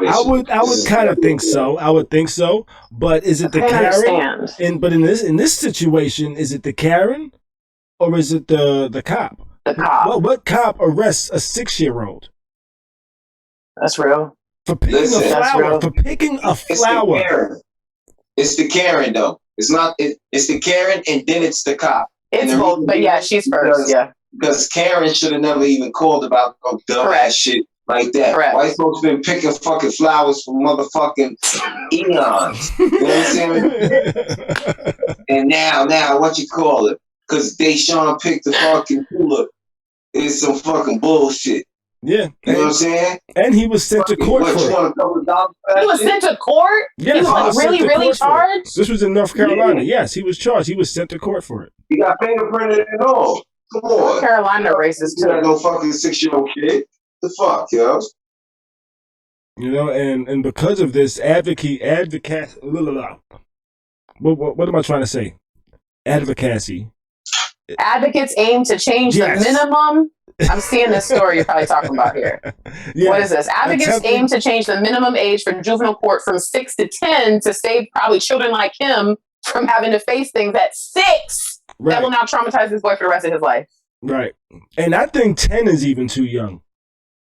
I would kind of think so. I would think so. But is it the Karen? But in this situation, is it the Karen or is it the cop? The cop. What cop arrests a 6-year-old? That's real. For picking a flower. For picking a flower. It's the Karen though. It's not. It's the Karen and then it's the cop. It's both, but yeah, she's first. Because Karen should have never even called about dumbass shit like that. Correct. White folks been picking fucking flowers for motherfucking eons. You know what I'm saying? And now, what you call it? Because Deshaun picked the fucking tulip. It's some fucking bullshit. Yeah. You know what I'm saying? And he was sent to court for it. He was sent to court? Yes, he was really charged? This was in North Carolina. Yeah. Yes, he was charged. He was sent to court for it. He got fingerprinted and all. Come on. North Carolina racist too. You no fucking 6-year-old kid. The fuck, yo? You know, and because of this, advocacy. What am I trying to say? Advocacy. Advocates aim to change the minimum. I'm seeing this story you're probably talking about here. What is this? Advocates aim to change the minimum age for juvenile court from 6 to 10 to save probably children like him from having to face things at 6 that will now traumatize this boy for the rest of his life. Right. And I think 10 is even too young.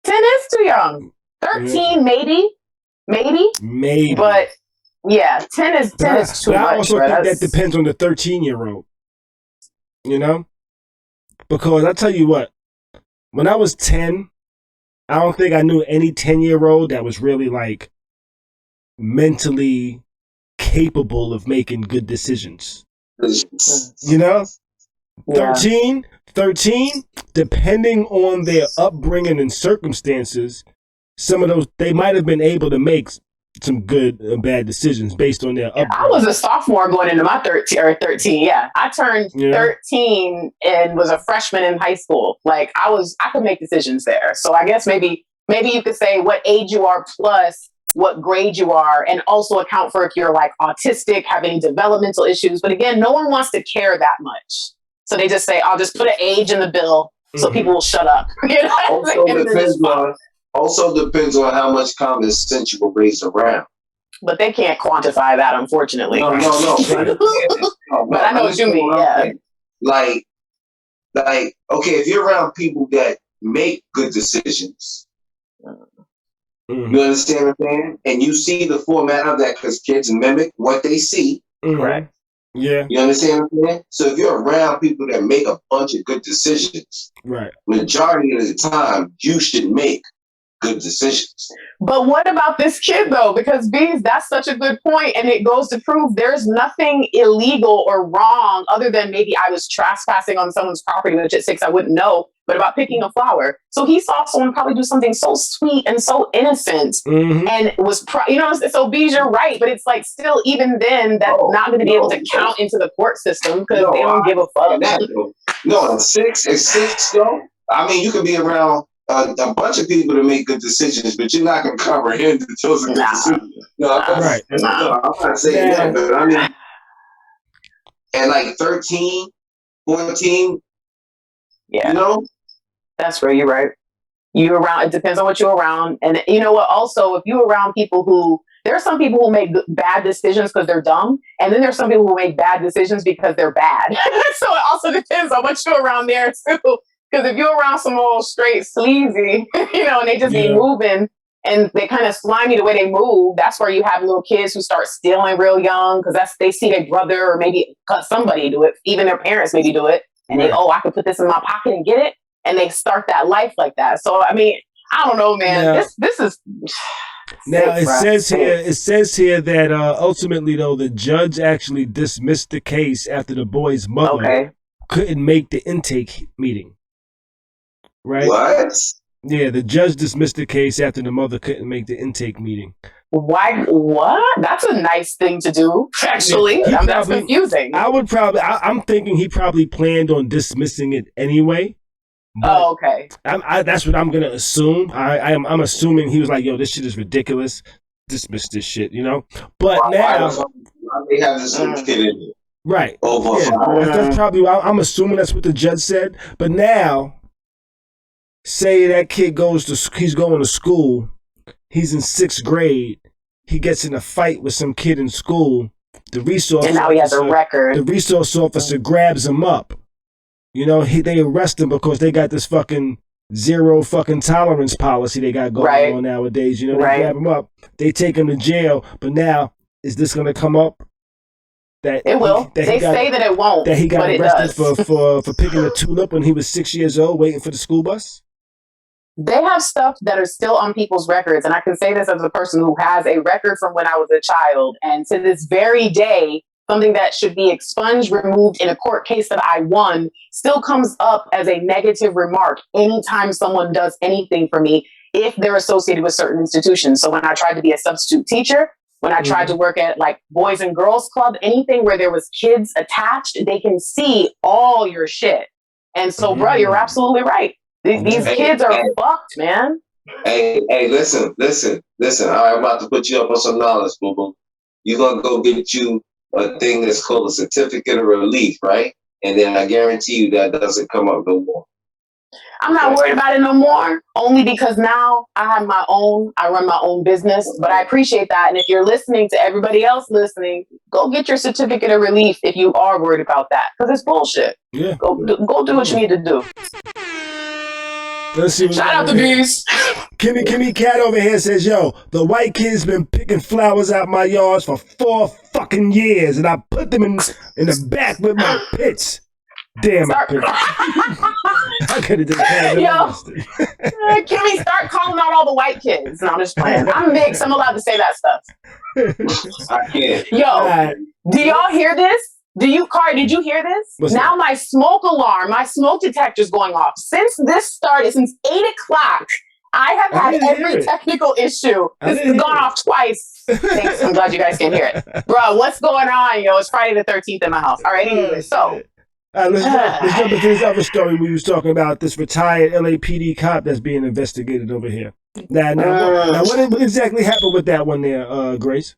10 is too young. 13, maybe. But yeah, 10 is too much. I also think that depends on the 13-year-old. You know? Because I tell you what, when I was 10, I don't think I knew any 10-year-old that was really like mentally capable of making good decisions. You know? 13, depending on their upbringing and circumstances, some of those, they might have been able to make some good and bad decisions based on their upbringing. I was a sophomore going into my 13. Yeah, I turned 13 and was a freshman in high school. Like I could make decisions there. So I guess maybe you could say what age you are plus what grade you are, and also account for if you're like autistic, have any developmental issues. But again, no one wants to care that much. So they just say, I'll just put an age in the bill so people will shut up. You know? Also depends on how much common sense you will raise around. But they can't quantify that, unfortunately. No. But I know what you mean, yeah. Like, okay, if you're around people that make good decisions, you understand what I'm saying? And you see the format of that because kids mimic what they see. Right. Yeah. You understand what I'm saying? So if you're around people that make a bunch of good decisions, majority of the time, you should make good decisions. But what about this kid though? Because that's such a good point, and it goes to prove there's nothing illegal or wrong other than maybe I was trespassing on someone's property, which at 6 I wouldn't know, but about picking a flower. So he saw someone probably do something so sweet and so innocent, and was so Bees, you're right, but it's like still even then that's not going to be able to count into the court system because they don't give a fuck. No, at 6 though. I mean, you could be around a bunch of people to make good decisions, but you're not going to comprehend the chosen good decisions. No, I'm not saying that, but I mean, at like 13, 14, you know? That's where you're right. You around, it depends on what you're around. And you know what, also, if you're around people there are some people who make bad decisions because they're dumb, and then there's some people who make bad decisions because they're bad. So it also depends on what you're around there too. Because if you're around some old straight sleazy, and they just be moving and they kind of slimy the way they move, that's where you have little kids who start stealing real young because they see their brother or maybe somebody do it, even their parents maybe do it, and I could put this in my pocket and get it, and they start that life like that. So I mean, I don't know, man. This is. Now it says here that ultimately though the judge actually dismissed the case after the boy's mother couldn't make the intake meeting. Right? What? Yeah, the judge dismissed the case after the mother couldn't make the intake meeting. Why? What? That's a nice thing to do, actually. Yeah, That's confusing. I'm thinking he probably planned on dismissing it anyway. Oh, okay. That's what I'm gonna assume. I'm assuming he was like, "Yo, this shit is ridiculous. Dismiss this shit," you know. But now they have this little kid in it. Right. Yeah, that's probably. I'm assuming that's what the judge said. But now, say that kid he's going to school. He's in 6th grade. He gets in a fight with some kid in school. And now he has a record. The resource officer grabs him up. You know, they arrest him because they got this fucking zero fucking tolerance policy they got going on nowadays. You know, they grab him up, they take him to jail. But now, is this going to come up? That it will. They say that it won't. That he got arrested for picking a tulip when he was 6 years old, waiting for the school bus. They have stuff that are still on people's records, and I can say this as a person who has a record from when I was a child, and to this very day, something that should be expunged, removed in a court case that I won, still comes up as a negative remark anytime someone does anything for me if they're associated with certain institutions. So when I tried to be a substitute teacher, when I tried to work at like Boys and Girls Club, anything where there was kids attached, they can see all your shit. And so, bro, you're absolutely right. These kids are fucked, man. Hey, listen. I'm about to put you up on some knowledge, boo-boo. You're going to go get you a thing that's called a certificate of relief, right? And then I guarantee you that doesn't come up no more. I'm not worried about it no more, only because now I run my own business, but I appreciate that. And if you're listening to everybody else listening, go get your certificate of relief if you are worried about that, because it's bullshit. Yeah. Go do what you need to do. Let's see. Shout out the bees. Kimmy Cat over here says, "Yo, the white kid's been picking flowers out my yards for 4 fucking years, and I put them in the back with my pits. Damn, I could have just had them arrested." Kimmy, start calling out all the white kids. No, I'm just playing. I'm mixed. I'm allowed to say that stuff. I can't. Yo, do y'all hear this? Khary, did you hear this? What's now that? my smoke alarm, my smoke detector's going off. Since this started, since 8 o'clock, I have had every technical issue. This has gone off twice. Thanks. I'm glad you guys can hear it. Bro, what's going on, yo? It's Friday the 13th in my house. All right, anyway, so. Let's jump into this other story we was talking about, this retired LAPD cop that's being investigated over here. Now, what exactly happened with that one there, Grace?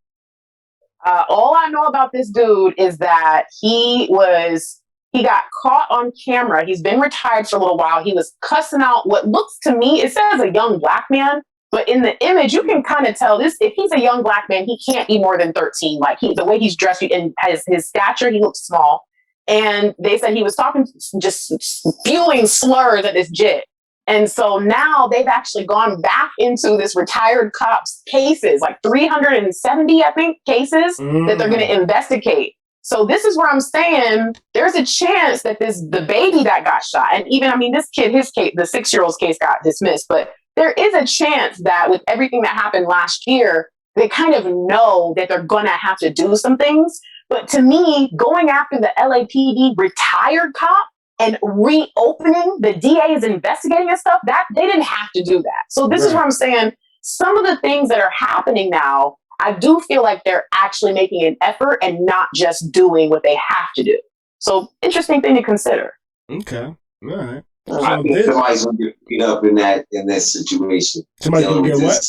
All I know about this dude is that he got caught on camera. He's been retired for a little while. He was cussing out what looks to me, it says a young black man, but in the image, you can kind of tell this. If he's a young black man, he can't be more than 13. Like the way he's dressed and his stature, he looks small. And they said he was talking, just spewing slurs at this jit. And so now they've actually gone back into this retired cop's cases, like 370, I think, cases that they're going to investigate. So this is where I'm saying there's a chance that the baby that got shot, and even, I mean, this kid, his case, the 6-year-old's case got dismissed, but there is a chance that with everything that happened last year, they kind of know that they're going to have to do some things. But to me, going after the LAPD retired cop and reopening the DA's investigating and stuff, that they didn't have to do that. So this is where I'm saying some of the things that are happening now, I do feel like they're actually making an effort and not just doing what they have to do. So interesting thing to consider. Okay. All right. I think somebody's going to get beat up in that situation. Somebody's going to get what?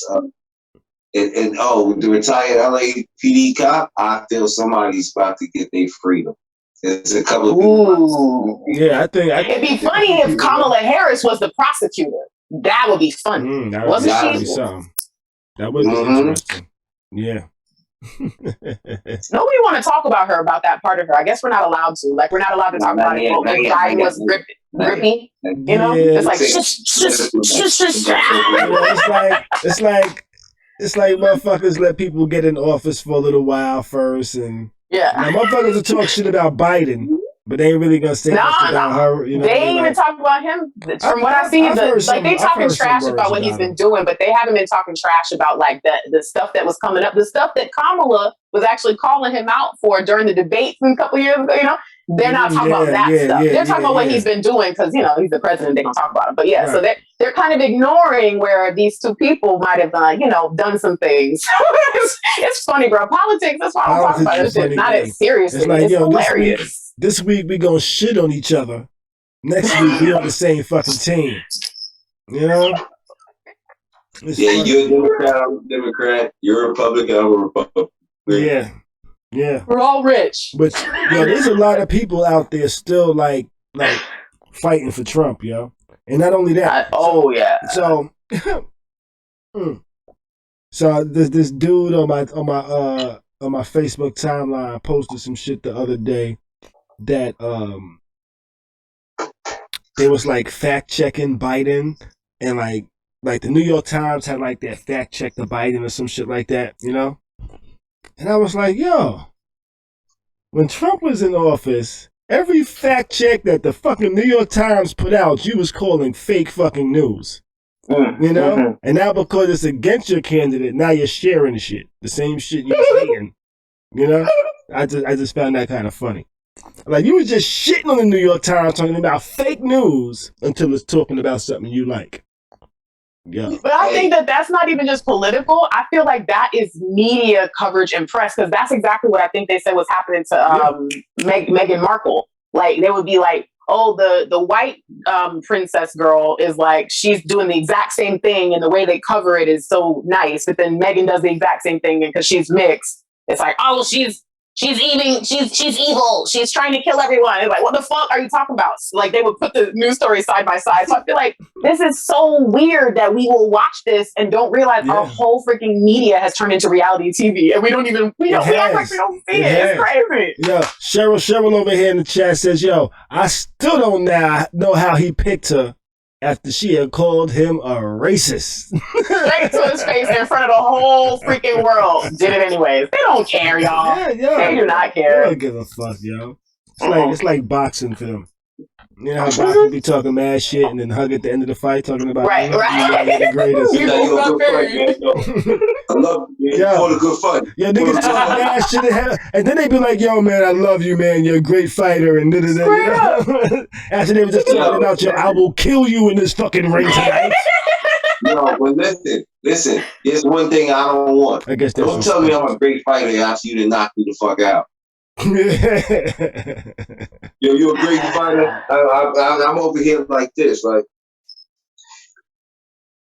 The retired LAPD cop, I feel somebody's about to get their freedom. There's a couple of people. Yeah, I think it'd be funny if Kamala Harris was the prosecutor. That would be funny. Wasn't she? That would be interesting. Yeah. Nobody want to talk about her, about that part of her. I guess we're not allowed to. Like, we're not allowed to talk about it. The guy was grippy. You know? It's like, It's like motherfuckers let people get in office for a little while first, and now motherfuckers will talk shit about Biden, but they ain't really gonna say much about her. You know, they ain't even talk about him. From what I see, they talking trash about what he's been doing, but they haven't been talking trash about like the stuff that was coming up, the stuff that Kamala was actually calling him out for during the debates a couple years ago. You know, they're not talking about that stuff. They're talking about what he's been doing because, he's the president. They're going to talk about him. But yeah, right. So they're kind of ignoring where these two people might have, done some things. It's funny, bro. Politics, that's why I don't talk about this shit. Not as seriously. It's like, hilarious. This week we going to shit on each other. Next week we on the same fucking team. It's yeah, funny. you're a Democrat, I'm a Democrat. You're a Republican, I'm a Republican. Yeah. We're all rich. But there's a lot of people out there still like fighting for Trump, yo. And not only that. So this dude on my Facebook timeline posted some shit the other day that they was like fact checking Biden, and like the New York Times had like that fact check the Biden or some shit like that, And I was like, yo, when Trump was in office, every fact check that the fucking New York Times put out, you was calling fake fucking news. And now because it's against your candidate, now you're sharing the shit. The same shit you're saying. I just found that kind of funny. Like, you were just shitting on the New York Times talking about fake news until it's talking about something you like. Yeah. But I think that's not even just political. I feel like that is media coverage and press, because that's exactly what I think they said was happening to Meghan Markle. Like, they would be like, oh, the white princess girl is like, she's doing the exact same thing, and the way they cover it is so nice. But then Meghan does the exact same thing, and because she's mixed, it's like, oh, she's evil. She's trying to kill everyone. It's like, what the fuck are you talking about? Like, they would put the news stories side by side. So I feel like this is so weird that we will watch this and don't realize our whole freaking media has turned into reality TV, and we act like we don't see it. It's crazy. Yo, Cheryl over here in the chat says, yo, I still don't know how he picked her after she had called him a racist. Straight to his face in front of the whole freaking world. Did it anyways. They don't care, y'all. They do not care. They don't give a fuck, yo. It's like boxing for them. You know how boxers be talking mad shit and then hug at the end of the fight talking about right. You're the greatest. You're a good fight, man. I love you, man. You fought a good fight. Yeah, niggas talk mad shit and then they be like, yo, man, I love you, man. You're a great fighter. And after they were just talking about your, I will kill you in this fucking ring tonight. No, but listen. There's one thing I don't want. I guess don't tell me I'm a great fighter after you to knock me the fuck out. Yo, you're a great fighter. I'm over here like this, like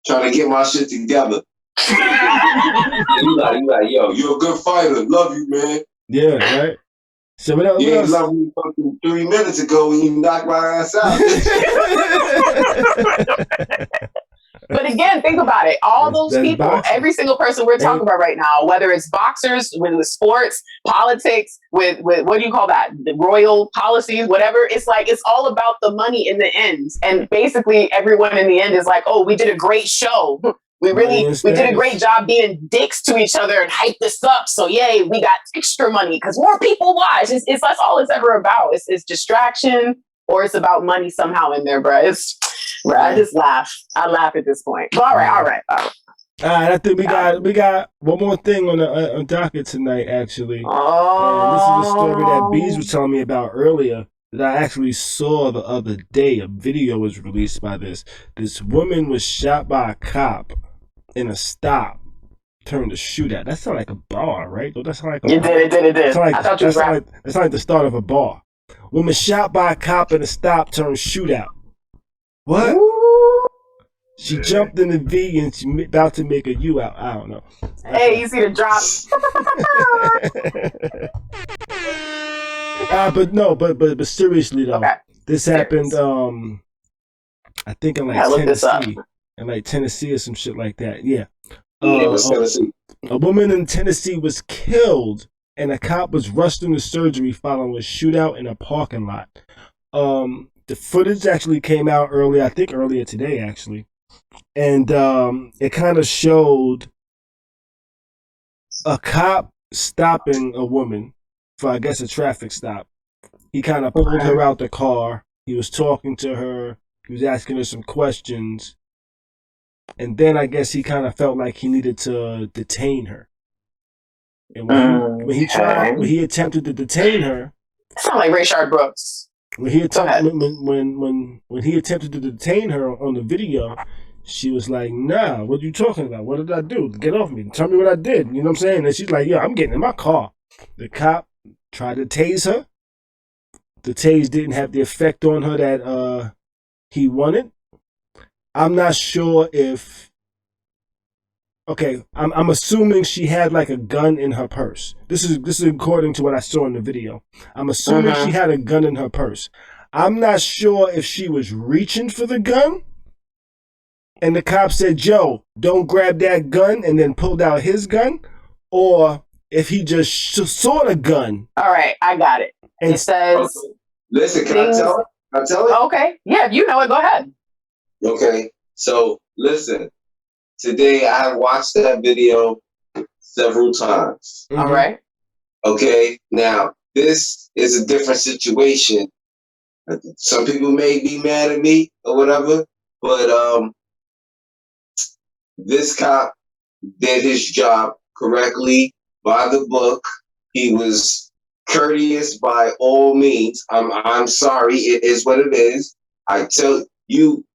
trying to get my shit together. you like, yo, you're a good fighter. Love you, man. Yeah, right. So what else? You ain't love me fucking 3 minutes ago when you knocked my ass out. But again, think about it. All those people, boxing. Every single person we're talking about right now, whether it's boxers, with sports, politics, with what do you call that? The royal policies, whatever. It's like, it's all about the money in the end. And basically everyone in the end is like, oh, we did a great show. We did a great job being dicks to each other and hype this up. So yay, we got extra money because more people watch. It's that's all it's ever about. It's distraction, or it's about money somehow in there, bro. I just laugh. I laugh at this point. But all right. I think we got one more thing on docket tonight, actually. Oh. And this is a story that Bees was telling me about earlier that I actually saw the other day. A video was released by this. This woman was shot by a cop in a stop turned to shootout. That sounded like a bar, right? That sounded like it did. I thought you was right. That's like the start of a bar. Woman shot by a cop in a stop turned shootout. What? Ooh. She jumped in the V and she about to make a U out. I don't know. Hey, you see the drop? But seriously though, this happened. I think in Tennessee, Tennessee or some shit like that. Yeah. A woman in Tennessee was killed, and a cop was rushed into surgery following a shootout in a parking lot. The footage actually came out earlier today, actually. And it kind of showed a cop stopping a woman for, I guess, a traffic stop. He kind of pulled her out the car. He was talking to her. He was asking her some questions. And then I guess he kind of felt like he needed to detain her. And when he attempted to detain her, sound like Rayshard Brooks. When he attempted when he attempted to detain her on the video, she was like, "Nah, what are you talking about? What did I do? Get off me! Tell me what I did." You know what I'm saying? And she's like, "Yeah, I'm getting in my car." The cop tried to tase her. The tase didn't have the effect on her that he wanted. I'm not sure if. Okay, I'm assuming she had like a gun in her purse. This is according to what I saw in the video. I'm assuming she had a gun in her purse. I'm not sure if she was reaching for the gun, and the cop said, "Joe, don't grab that gun," and then pulled out his gun, or if he just saw the gun. All right, I got it. And it says, "Listen, can I tell it? Can I tell it?" Okay, yeah, if you know it, go ahead. Okay, so listen. Today, I have watched that video several times. All right. Okay, now, this is a different situation. Some people may be mad at me or whatever, but this cop did his job correctly by the book. He was courteous by all means. I'm sorry, it is what it is. I tell you,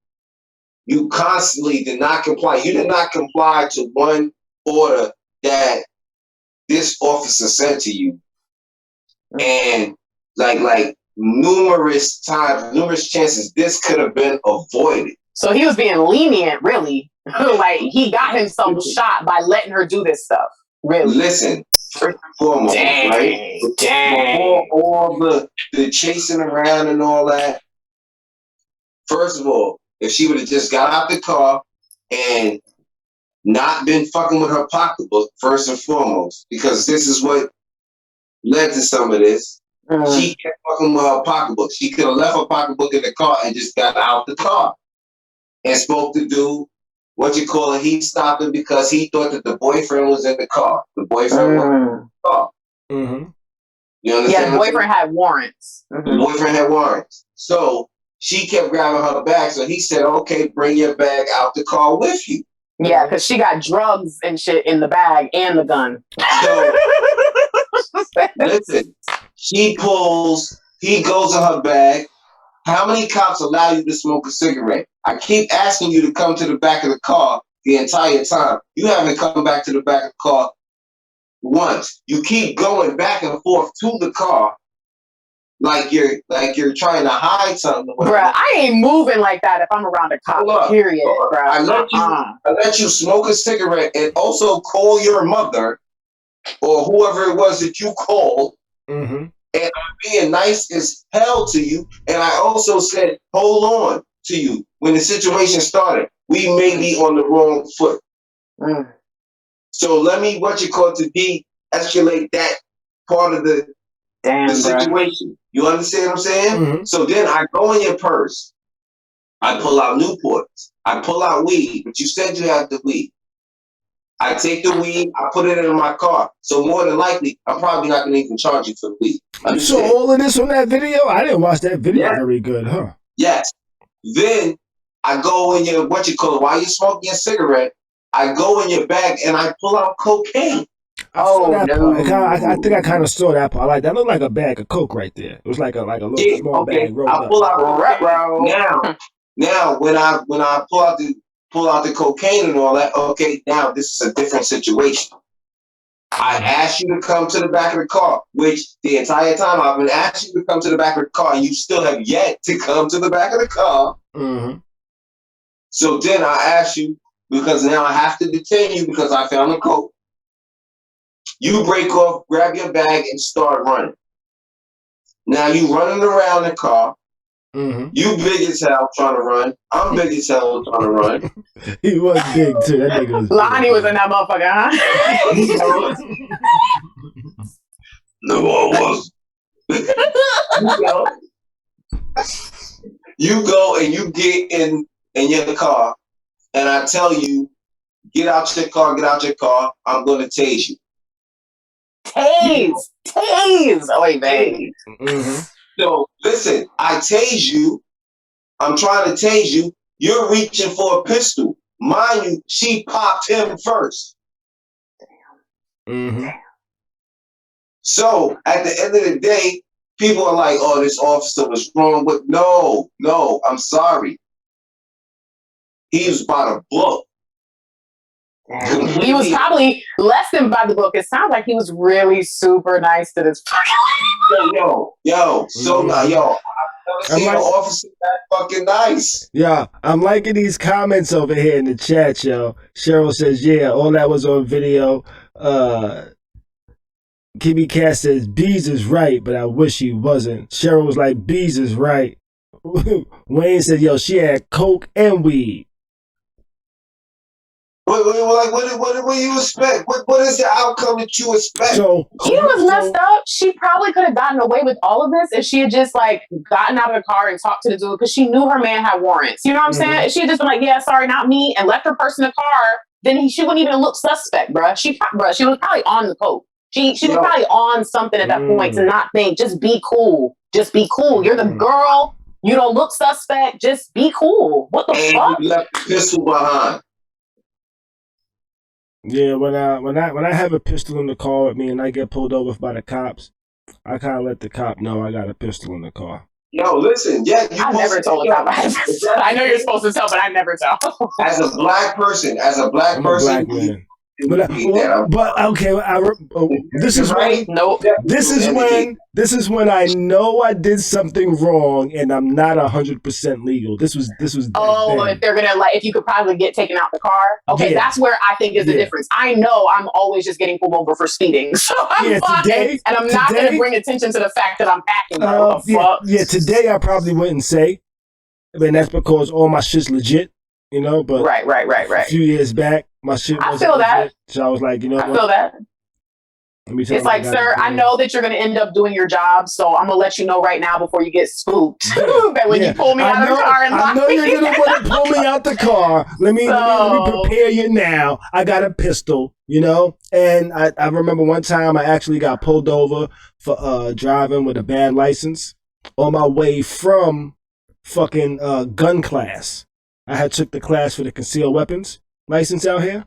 you constantly did not comply. You did not comply to one order that this officer said to you. And like numerous times, numerous chances, this could have been avoided. So he was being lenient, really. Like he got himself shot by letting her do this stuff. Really. Listen, first and foremost, right? Before all the chasing around and all that. First of all, if she would have just got out the car and not been fucking with her pocketbook, first and foremost, because this is what led to some of this. She kept fucking with her pocketbook. She could have left her pocketbook in the car and just got out the car and spoke to dude. What you call it? He stopped him because he thought that the boyfriend was in the car. The boyfriend was in the car. You understand? Yeah, the boyfriend had warrants. The boyfriend had warrants. So she kept grabbing her bag. So he said, "Okay, bring your bag out the car with you." Yeah, because she got drugs and shit in the bag and the gun. So listen, he goes in her bag. How many cops allow you to smoke a cigarette? I keep asking you to come to the back of the car the entire time. You haven't come back to the back of the car once. You keep going back and forth to the car like you're trying to hide something. Bruh, I ain't moving like that if I'm around a cop, period, bruh. I let you smoke a cigarette and also call your mother or whoever it was that you called. And I'm being nice as hell to you. And I also said, hold on to you. When the situation started, we may be on the wrong foot. So let me, to de-escalate that part of the situation. You understand what I'm saying? So then I go in your purse. I pull out Newports. I pull out weed, but you said you had the weed. I take the weed, I put it in my car. So more than likely, I'm probably not going to even charge you for the weed. You saw all of this on that video? I didn't watch that video very good, huh? Yes. Then I go in your, while you're smoking your cigarette, I go in your bag and I pull out cocaine. I think I kind of saw that part. Like that looked like a bag of coke right there. It was like a little small bag rolled up. Pull out now when I pull out the cocaine and all that. Okay, now this is a different situation. I asked you to come to the back of the car, which the entire time I've been asking you to come to the back of the car, and you still have yet to come to the back of the car. So then I asked you, because now I have to detain you because I found the coke. You break off, grab your bag, and start running. Now you running around the car. You big as hell trying to run. I'm big as hell trying to run. He was big too. That nigga was Lonnie was in that motherfucker, huh? No, I wasn't. You go and you get in your car, and I tell you, get out your car. I'm going to tase you. Tase. Oh, wait, babe. So listen, I tase you. I'm trying to tase you. You're reaching for a pistol. Mind you, she popped him first. So at the end of the day, people are like, oh, this officer was wrong. But no, I'm sorry. He was by the book. He was probably less than by the book. It sounds like he was really super nice to this. Yo, so nice. Yo, I've never seen an officer that fucking nice. Yeah, I'm liking these comments over here in the chat, yo. Cheryl says, yeah, all that was on video. Kimmy Cat says, Bees is right, but I wish he wasn't. Cheryl was like, Bees is right. Wayne said, yo, she had coke and weed. What do you expect? What is the outcome that you expect? So he was messed up. She probably could have gotten away with all of this if she had just like gotten out of the car and talked to the dude because she knew her man had warrants. You know what I'm saying? If she had just been like, yeah, sorry, not me, and left her purse in the car, then she wouldn't even look suspect, bruh. She was probably on the coke. She was probably on something at that point to not think. Just be cool. Just be cool. You're the girl. You don't look suspect. Just be cool. What the fuck? You left the pistol behind. Yeah, when I have a pistol in the car with me and I get pulled over by the cops, I kind of let the cop know I got a pistol in the car. Yo, listen, yeah, I never told a cop I had a pistol. I know you're supposed to tell, but I never tell. As a black person, I'm a black man. But okay, this is when this is when I know I did something wrong and I'm not 100% legal. This was. If they're gonna if you could probably get taken out the car. Okay, that's where I think is the difference. I know I'm always just getting pulled over for speeding, so I'm fine, and I'm not gonna bring attention to the fact that I'm acting. Today I probably wouldn't say. I mean, that's because all my shit's legit, you know. But right. A few years back, my shit wasn't I feel that. legit, so I was like, you know what? I feel that. It's like, sir, I know that you're going to end up doing your job, so I'm going to let you know right now before you get spooked. That when you pull me out of the car and I know you're going to want to pull me out the car. Let me prepare you now. I got a pistol, you know? And I remember one time I actually got pulled over for driving with a bad license on my way from fucking gun class. I had took the class for the concealed weapons license out here.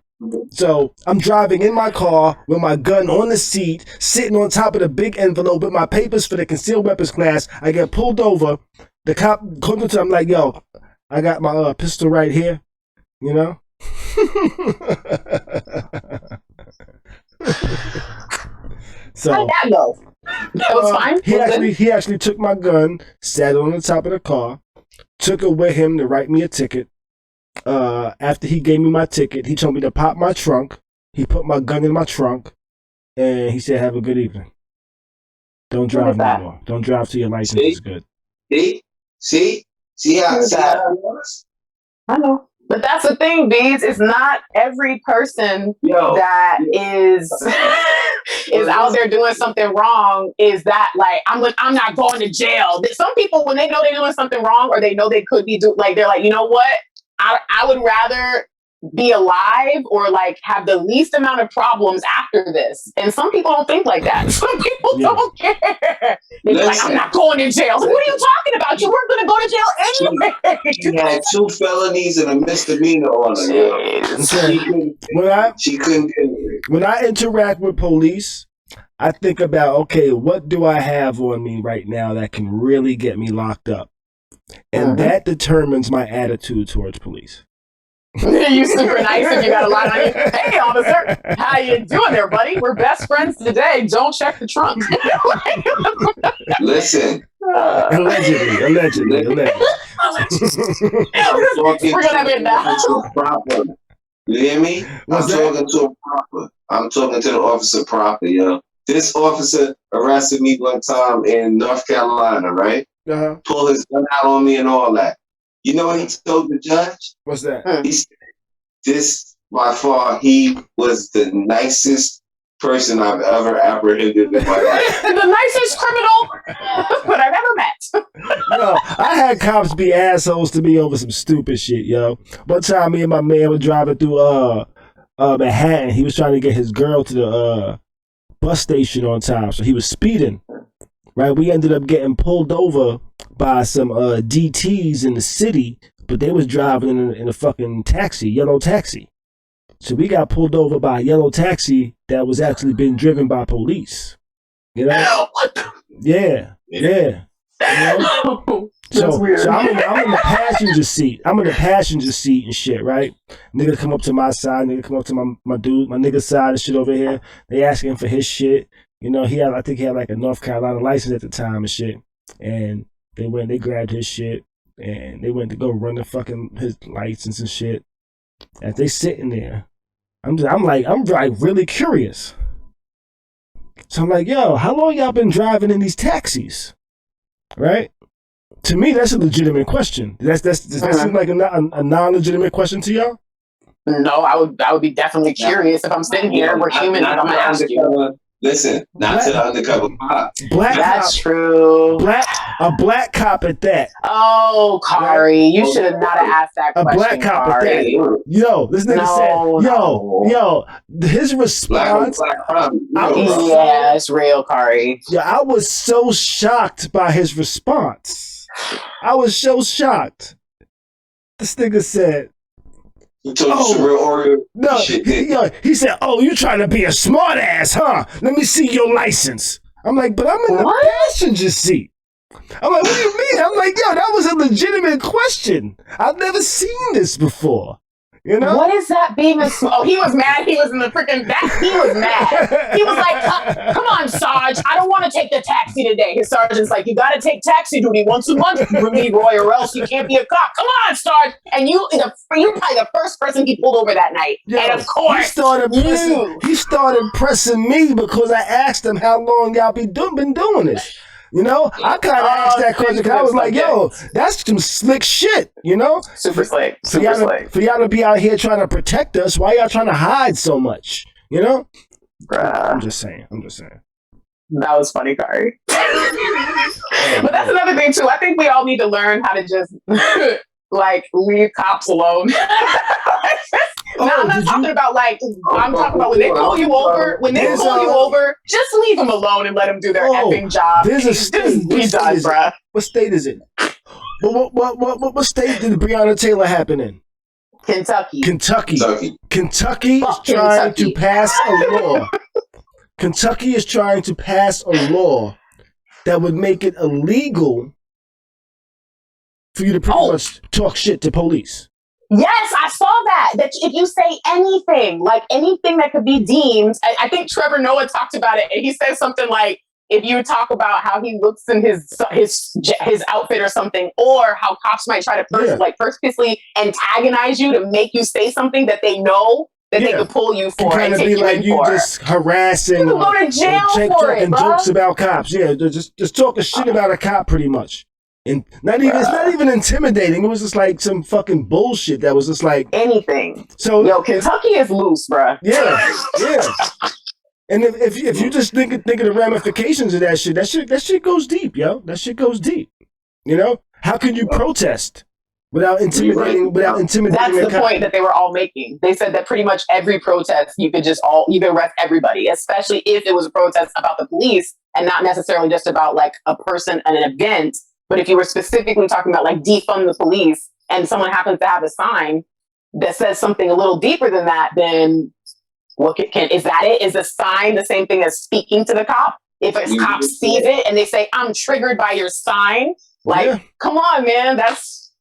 So I'm driving in my car with my gun on the seat, sitting on top of the big envelope with my papers for the concealed weapons class. I get pulled over. The cop comes up to me, I'm like, yo, I got my pistol right here, you know? So how did that go? That was fine. He actually took my gun, sat on the top of the car, took it with him to write me a ticket. After he gave me my ticket, he told me to pop my trunk. He put my gun in my trunk, and he said, have a good evening. Don't drive no more. Don't drive till your license is good. See how it was? I know. But that's the thing, Beans. It's not every person that is out there doing something wrong is that like, I'm not going to jail. Some people, when they know they're doing something wrong or they know they could be they're like, you know what? I would rather be alive or like have the least amount of problems after this. And some people don't think like that. Some people don't care. They're like, I'm not going to jail. Like, what are you talking about? You weren't going to go to jail anyway. She had 2 felonies and a misdemeanor on her. She couldn't do it. When I interact with police, I think about, okay, what do I have on me right now that can really get me locked up? And that determines my attitude towards police. You super nice if you got a lot on you. Hey, officer, how you doing there, buddy? We're best friends today. Don't check the trunk. Listen. Allegedly. We're gonna have it now. You hear me? I'm talking to the officer proper, yo. This officer arrested me one time in North Carolina, right? Pull his gun out on me and all that. You know what he told the judge? What's that? He said, this, by far, he was the nicest person I've ever apprehended in my life. The nicest criminal that I've ever met. Yo, I had cops be assholes to me over some stupid shit, yo. One time, me and my man were driving through Manhattan. He was trying to get his girl to the bus station on time, so he was speeding. Right, we ended up getting pulled over by some DTs in the city, but they was driving in a fucking taxi, yellow taxi. So we got pulled over by a yellow taxi that was actually being driven by police. You know? What the? Yeah. Yeah. You know? That's weird. So I'm in the passenger seat. I'm in the passenger seat and shit, right? Nigga come up to my side, nigga come up to my dude, my nigga side and shit over here. They asking for his shit. You know, I think he had like a North Carolina license at the time and shit. And they grabbed his shit and they went to go run his license and shit. As they sitting there, I'm like really curious. So I'm like, yo, how long y'all been driving in these taxis? Right? To me, that's a legitimate question. Does that seem like a non-legitimate question to y'all? No, I would be definitely curious if I'm sitting here. We're human, and I'm gonna ask you. Listen, not to the undercover cop. That's true. A black cop at that. Oh, Khary, you should have not asked that question. A black cop at that. Yo, this nigga said, yo, his response. Yeah, it's real, Khary. Yeah, I was so shocked by his response. I was so shocked. This nigga said, he told you some real Oreo shit. He said, oh, you trying to be a smart ass, huh? Let me see your license. I'm like, but I'm in the passenger seat. I'm like, what do you mean? I'm like, yo, that was a legitimate question. I've never seen this before. You know? What is that being a... Oh, he was mad. He was in the freaking back. He was mad. He was like, come on, Sarge. I don't want to take the taxi today. His sergeant's like, you got to take taxi duty once a month, Roy, or else you can't be a cop. Come on, Sarge. And you're probably the first person he pulled over that night. Yo, and of course, he started pressing me because I asked him how long y'all been doing this. You know, I kind of asked that question because I was like, yo, that's some slick shit, you know? Super slick. For y'all to be out here trying to protect us, why y'all trying to hide so much? You know? Bruh. I'm just saying. That was funny, Khary. But that's another thing, too. I think we all need to learn how to just, leave cops alone. I'm not talking about I'm talking about when they pull you over, just leave them alone and let them do their effing job. There's a state. Bruh. What state is it? What state did Breonna Taylor happen in? Kentucky. Kentucky is trying to pass a law. Kentucky is trying to pass a law that would make it illegal for you to pretty much talk shit to police. Yes, I saw that. That if you say anything that could be deemed, I think Trevor Noah talked about it, and he said something like, if you talk about how he looks in his outfit or something, or how cops might try to purposely antagonize you to make you say something that they know that they could pull you for and take you in you for. Just harassing. You can go to jail for it, bro. Jokes about cops. Yeah, just talking shit about a cop, pretty much. And it's not even intimidating. It was just like some fucking bullshit that was just like anything. So Kentucky is loose, bruh. Yeah. And if you just think of the ramifications of that shit goes deep, yo. That shit goes deep. You know, how can you protest without intimidating? That's the point that they were all making. They said that pretty much every protest you could arrest everybody, especially if it was a protest about the police and not necessarily just about like a person and an event. But if you were specifically talking about like defund the police and someone happens to have a sign that says something a little deeper than that, then is that it? Is the sign the same thing as speaking to the cop? If a cop sees it and they say, I'm triggered by your sign, come on, man,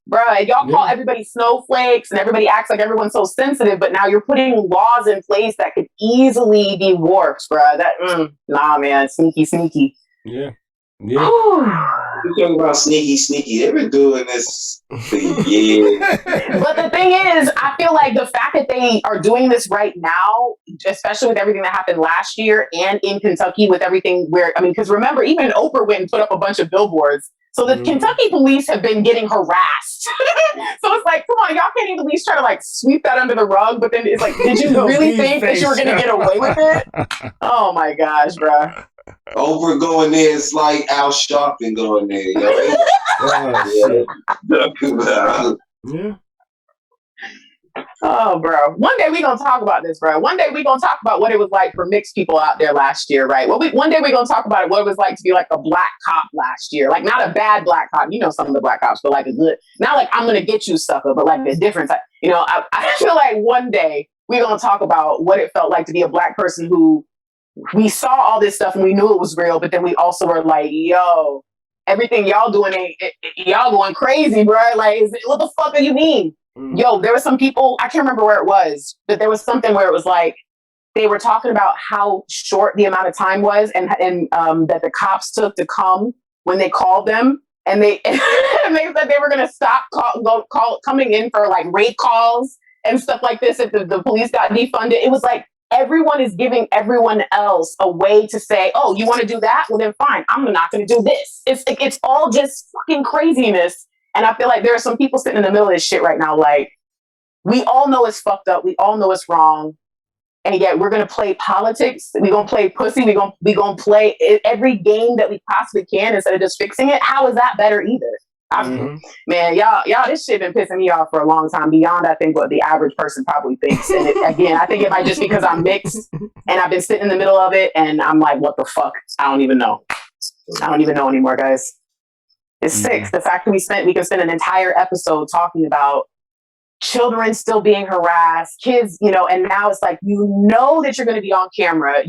bruh, y'all call everybody snowflakes and everybody acts like everyone's so sensitive, but now you're putting laws in place that could easily be warped, bruh. Nah, man, sneaky. Yeah. You're talking about sneaky. They've been doing this for years. But the thing is, I feel like the fact that they are doing this right now, especially with everything that happened last year and in Kentucky with everything because remember, even Oprah went and put up a bunch of billboards. So the Kentucky police have been getting harassed. So it's like, come on, y'all can't even at least try to like sweep that under the rug. But then it's like, did you really think that you were going to get away with it? Oh my gosh, bruh. Oprah going there is like Al Sharpton going there. Yeah. Oh, bro. One day we're going to talk about this, bro. One day we're going to talk about what it was like for mixed people out there last year, right? One day we're going to talk about what it was like to be like a black cop last year. Like not a bad black cop. You know some of the black cops, but like a good, not like I'm going to get you sucker, but like a different type. You know, I feel like one day we're going to talk about what it felt like to be a black person who we saw all this stuff and we knew it was real, but then we also were like, yo, everything y'all doing, y'all going crazy, bro. Like, what the fuck do you mean? Yo, there were some people, I can't remember where it was, but there was something where it was like, they were talking about how short the amount of time was and that the cops took to come when they called them. And they, and they said they were going to stop coming in for like raid calls and stuff like this if the police got defunded. It was like, everyone is giving everyone else a way to say, oh, you want to do that? Well, then fine. I'm not going to do this. It's all just fucking craziness. And I feel like there are some people sitting in the middle of this shit right now. Like, we all know it's fucked up. We all know it's wrong. And yet we're going to play politics. We're going to play pussy. We're going to play every game that we possibly can instead of just fixing it. How is that better either? Man, y'all, this shit been pissing me off for a long time, beyond, I think, what the average person probably thinks. And again, I think it might just because I'm mixed and I've been sitting in the middle of it and I'm like, what the fuck? I don't even know. I don't even know anymore, guys. It's sick. The fact that we can spend an entire episode talking about children still being harassed, kids, and now it's like, that you're going to be on camera.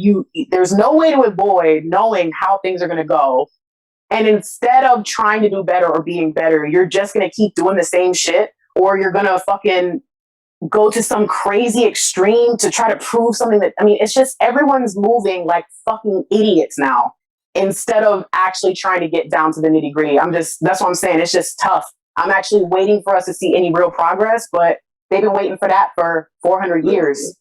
There's no way to avoid knowing how things are going to go. And instead of trying to do better or being better, you're just going to keep doing the same shit, or you're going to fucking go to some crazy extreme to try to prove something it's just everyone's moving like fucking idiots now instead of actually trying to get down to the nitty gritty. That's what I'm saying. It's just tough. I'm actually waiting for us to see any real progress, but they've been waiting for that for 400 years.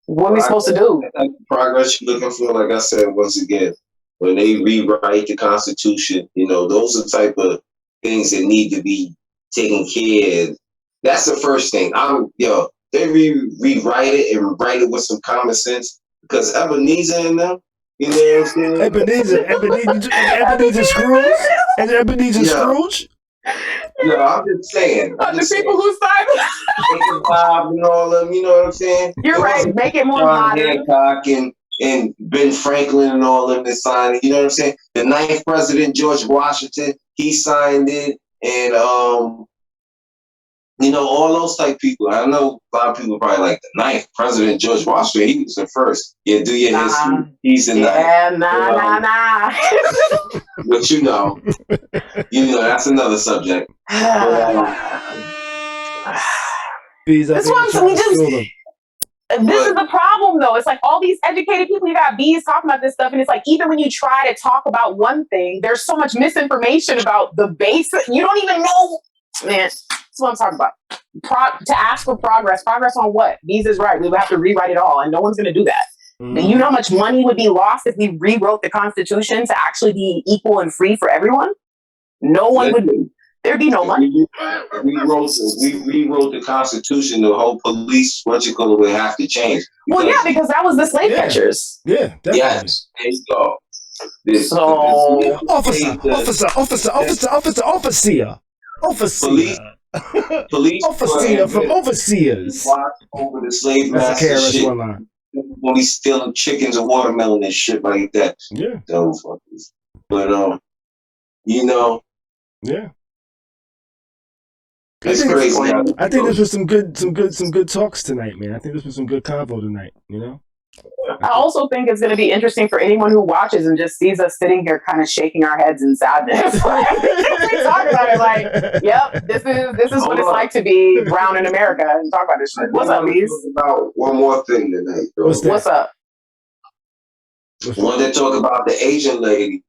What are we supposed to do? Progress you're looking for, like I said, once again, when they rewrite the Constitution, those are the type of things that need to be taken care of. That's the first thing. They rewrite it and write it with some common sense, because Ebenezer in them, you know what I'm saying? Ebenezer Scrooge? And Ebenezer Scrooge? No, I'm just saying. The people who signed Bob and all of them, you know what I'm saying? You're right. Make it more modern. Hancock and Ben Franklin and all of them that signed it. You know what I'm saying? The 9th president, George Washington, he signed it. And, all those type people. I know a lot of people probably like the 9th president, George Washington. He was the first. Yeah, do your history. He's the 9th. Yeah, nah. But that's another subject. This is the problem, though. It's like all these educated people, you got bees talking about this stuff, and it's like even when you try to talk about one thing, there's so much misinformation about the basic. You don't even know, man. That's what I'm talking about. To ask for progress on what? Bees is right. We would have to rewrite it all, and no one's going to do that. And you know how much money would be lost if we rewrote the Constitution to actually be equal and free for everyone? No one would. There'd be no money. We rewrote the Constitution. The whole police would have to change. Well, yeah, because that was the slave catchers. Yeah, definitely. Yes, there you go. Police Overseer from overseers. Watch over the slave master shit. When he's stealing chickens and watermelon and shit like that. Yeah. Those fuckers. But yeah. It's crazy. I think this was some good talks tonight, man. I think this was some good convo tonight, I also think it's going to be interesting for anyone who watches and just sees us sitting here kind of shaking our heads in sadness. We talk about it like, yep, this is what it's like to be brown in America, and talk about this shit. What's up, Bees? About one more thing tonight, bro. What's up? I wanted to talk about the Asian lady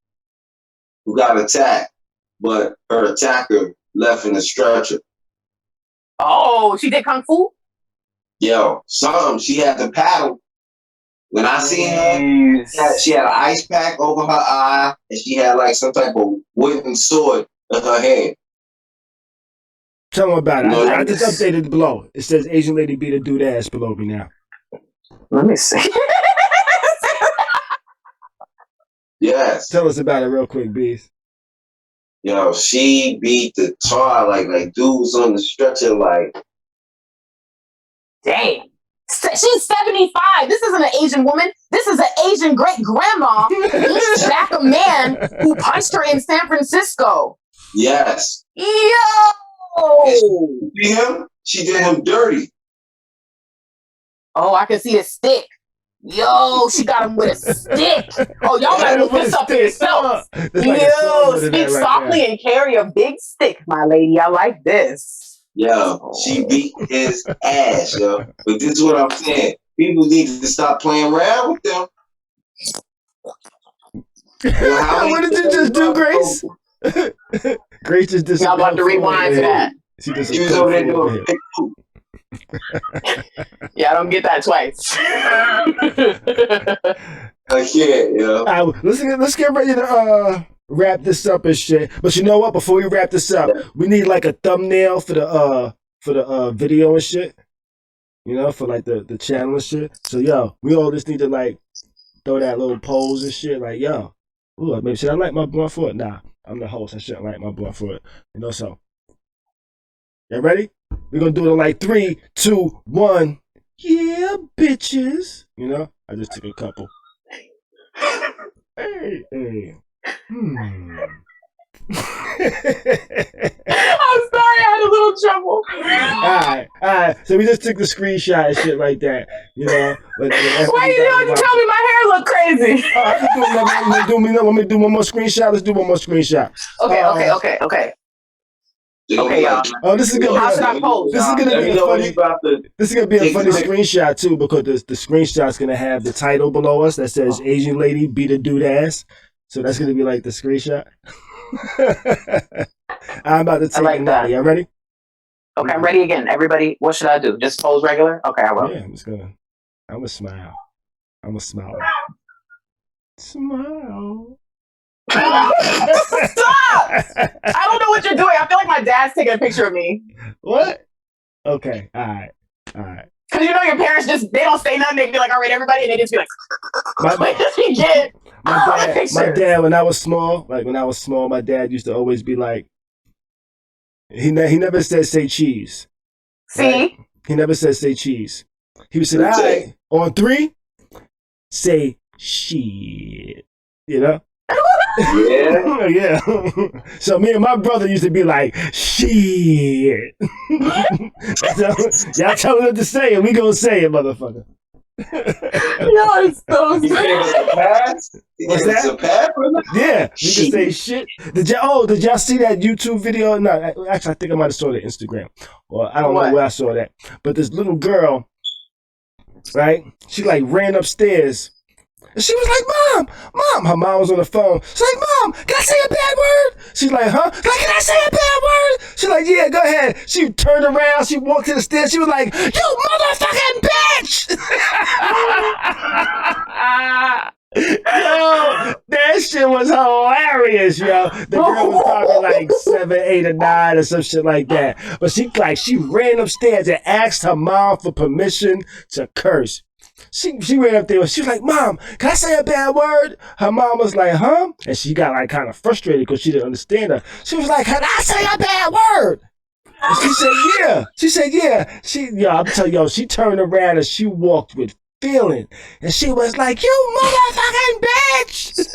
who got attacked, but her attacker left in a stretcher. Oh, she did kung fu? Yo, she had to paddle. When I seen her, she had an ice pack over her eye, and she had like some type of wooden sword in her hand. Tell them about it. I just updated below. It says Asian lady beat a dude ass below me now. Let me see. Yes. Tell us about it real quick, Bees. Yo, she beat the tar like dudes on the stretcher like. Dang. She's 75. This isn't an Asian woman. This is an Asian great grandma who back a man who punched her in San Francisco. Yes. Yo! See him? She did him dirty. Oh, I can see a stick. Yo, she got him with a stick. Oh, y'all gotta look this up for yourself. Yo, speak softly and carry a big stick, my lady. I like this. Yo, she beat his ass, yo. But this is what I'm saying. People need to stop playing around with them. What did you just do, Grace? Grace just did. Y'all about to rewind to that. She was over there doing big poop. Yeah, I don't get that twice. I can't, yo. All right, let's get ready to wrap this up and shit. But you know what? Before we wrap this up, we need like a thumbnail for the video and shit. You know, for like the channel and shit. So yo, we all just need to like throw that little pose and shit. Like yo, ooh, maybe should I light my blunt for it? Nah, I'm the host. I shouldn't light my blunt for it. You know, so you ready? We're gonna do it in like 3, 2, 1. Yeah, bitches. You know, I just took a couple. Hey. I'm sorry, I had a little trouble. Alright. So we just took the screenshot and shit like that, you know. Why you don't tell me my hair look crazy? Let me do one more screenshot. Let's do one more screenshot. Okay. Okay, y'all. Oh, this is gonna How should I pose? This is gonna be a funny. This is gonna be a funny screenshot too, because the screenshot's gonna have the title below us that says "Asian lady beat a dude ass." So that's gonna be like the screenshot. I'm about to take like it now. Y'all ready? Okay, I'm ready again. Everybody, what should I do? Just pose regular? Okay, I will. Yeah, I'm gonna smile. I'm gonna smile. Smile. Stop! I don't know what you're doing. I feel like my dad's taking a picture of me. What? Okay, all right. Because you know your parents they don't say nothing. They be like, all right, everybody, and they just be like, my dad, when I was small, my dad used to always be like, he never said say cheese. See? Right? He never said say cheese. He would say, all right, on 3, say shit. You know? Yeah. So me and my brother used to be like, shit. So, y'all telling him to say it, we gonna say it, motherfucker. It's so You gave us a pass? What's that? A pass? Yeah, we can say shit. Did y'all see that YouTube video? No, actually, I think I might have saw it on Instagram. Or I don't know where I saw that. But this little girl, right? She like ran upstairs. And she was like, Mom! Her mom was on the phone. She's like, Mom, can I say a bad word? She's like, huh? Like, can I say a bad word? She's like, yeah, go ahead. She turned around. She walked to the stairs. She was like, you motherfucking bitch! Yo, that shit was hilarious, yo. The girl was probably like 7, 8, or 9 or some shit like that. But she ran upstairs and asked her mom for permission to curse. She ran up there and she was like, Mom, can I say a bad word? Her mom was like, huh? And she got like kind of frustrated because she didn't understand her. She was like, can I say a bad word? And she said, yeah. She said, yeah. I'm telling you, she turned around and she walked with feeling. And she was like, you motherfucking bitch.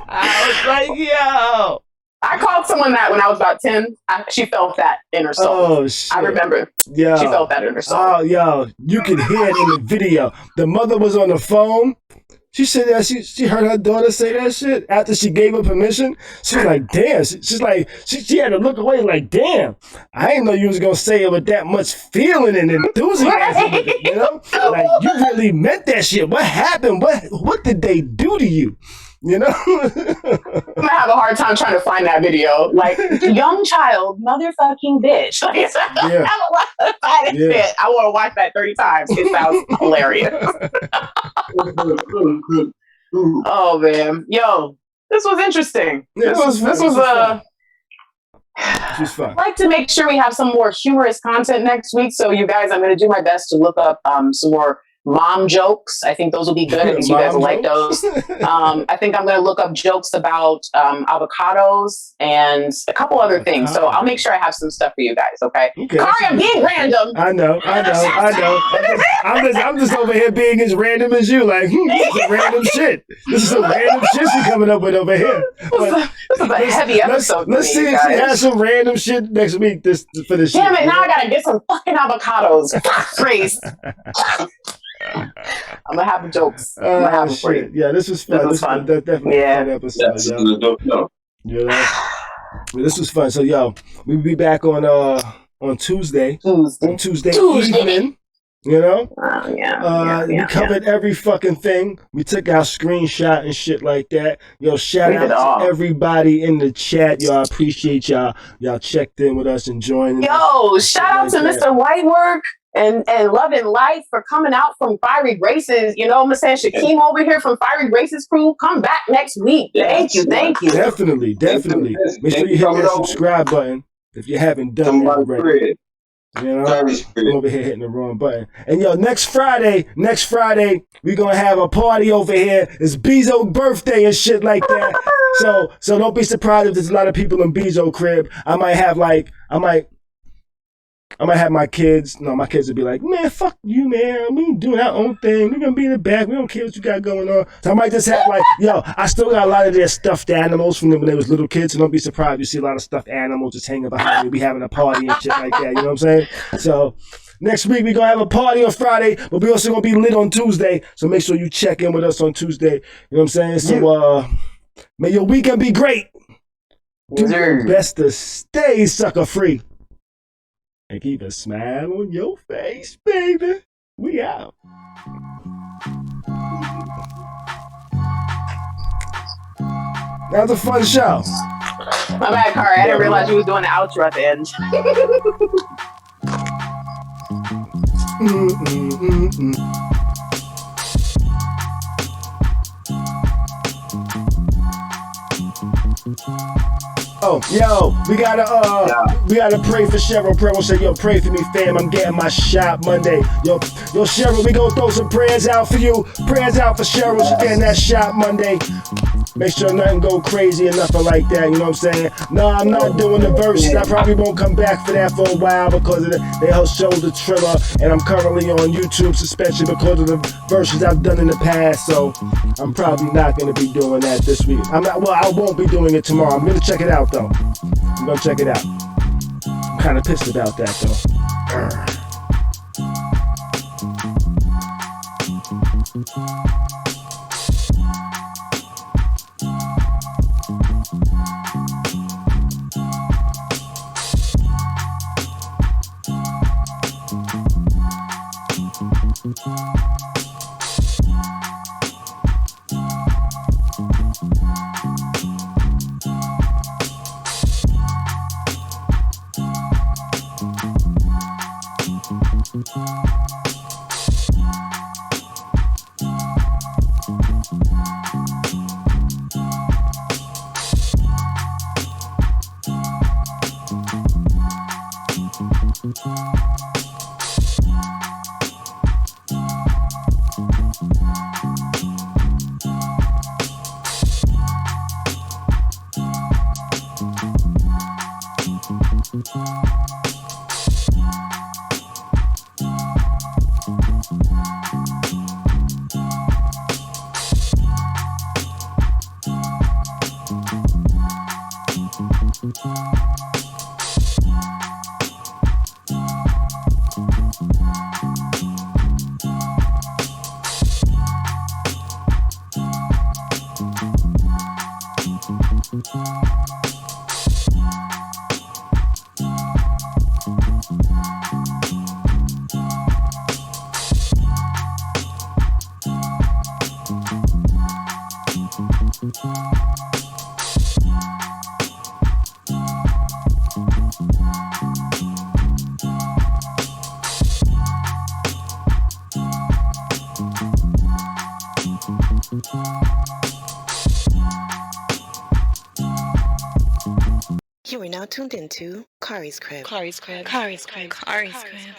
I was like, yo. I called someone that when I was about 10. She felt that in her soul. Oh, shit. I remember. Yo. She felt that in her soul. Oh, yo. You could hear it in the video. The mother was on the phone. She said that she heard her daughter say that shit after she gave her permission. She was like, damn. She's like, she had to look away like, damn. I didn't know you was going to say it with that much feeling and enthusiasm. With it, you know? Like, you really meant that shit. What happened? What did they do to you? You know? I'm gonna have a hard time trying to find that video. Like, young child, motherfucking bitch. Like, Yeah. I want to watch that 30 times. It sounds hilarious. Oh man, yo, this was interesting. Yeah, this was fun. I'd like to make sure we have some more humorous content next week. So you guys, I'm going to do my best to look up some more mom jokes. I think those will be good. I think you guys will like those. I think I'm going to look up jokes about avocados and a couple other things. So I'll make sure I have some stuff for you guys. Okay. Khary, I'm being random. I know. I'm just over here being as random as you. Like, this is random shit. This is some random shit she's coming up with over here. This is a heavy episode. Let's see if she has some random shit next week for this Damn shit. it, now I got to get some fucking avocados. Praise. I'm gonna have jokes. I'm gonna have them for you. Yeah, this was fun. This was definitely a fun episode. That's a dope. You know, this was fun. So, yo, we'll be back on Tuesday. Tuesday evening. You know? We covered every fucking thing. We took our screenshot and shit like that. Yo, shout out to everybody in the chat. Yo, I appreciate y'all. Y'all checked in with us and joining. Yo, shout out to Mr. Whitework and Love and Life for coming out from Fiery Graces. You know what I'm saying? Shakeem over here from Fiery Graces crew. Come back next week. Thank you. Definitely. Make sure you hit that subscribe button if you haven't done it already. You know, I'm over here hitting the wrong button. And yo, next Friday, we're gonna have a party over here. It's Bezo's birthday and shit like that. So don't be surprised if there's a lot of people in Bezo crib. I might have my kids. No, my kids will be like, man, fuck you, man. We doing our own thing. We're gonna be in the back. We don't care what you got going on. So I might just have I still got a lot of their stuffed animals from when they was little kids. So don't be surprised you see a lot of stuffed animals just hanging behind me. We having a party and shit like that. You know what I'm saying? So next week we're gonna have a party on Friday, but we also gonna be lit on Tuesday. So make sure you check in with us on Tuesday. You know what I'm saying? So may your weekend be great. Do your best to stay sucker free. And keep a smile on your face, baby. We out. That was a fun show. My bad, Khary. I didn't realize you was doing the outro at the end. Oh, yo, we gotta pray for Cheryl. Cheryl said, yo, pray for me, fam. I'm getting my shot Monday. Yo, Cheryl, we gonna throw some prayers out for you. Prayers out for Cheryl. She's getting that shot Monday. Make sure nothing go crazy or nothing like that. You know what I'm saying? No, I'm not doing the verses. I probably won't come back for that for a while because of they helped shoulder thriller, and I'm currently on YouTube suspension because of the verses I've done in the past. So I'm probably not gonna be doing that this week. I won't be doing it tomorrow. I'm gonna check it out though. I'm gonna check it out. I'm kind of pissed about that though. You are now tuned into Khary's Crib. Khary's Crib. Khary's Crib. Khary's Crib.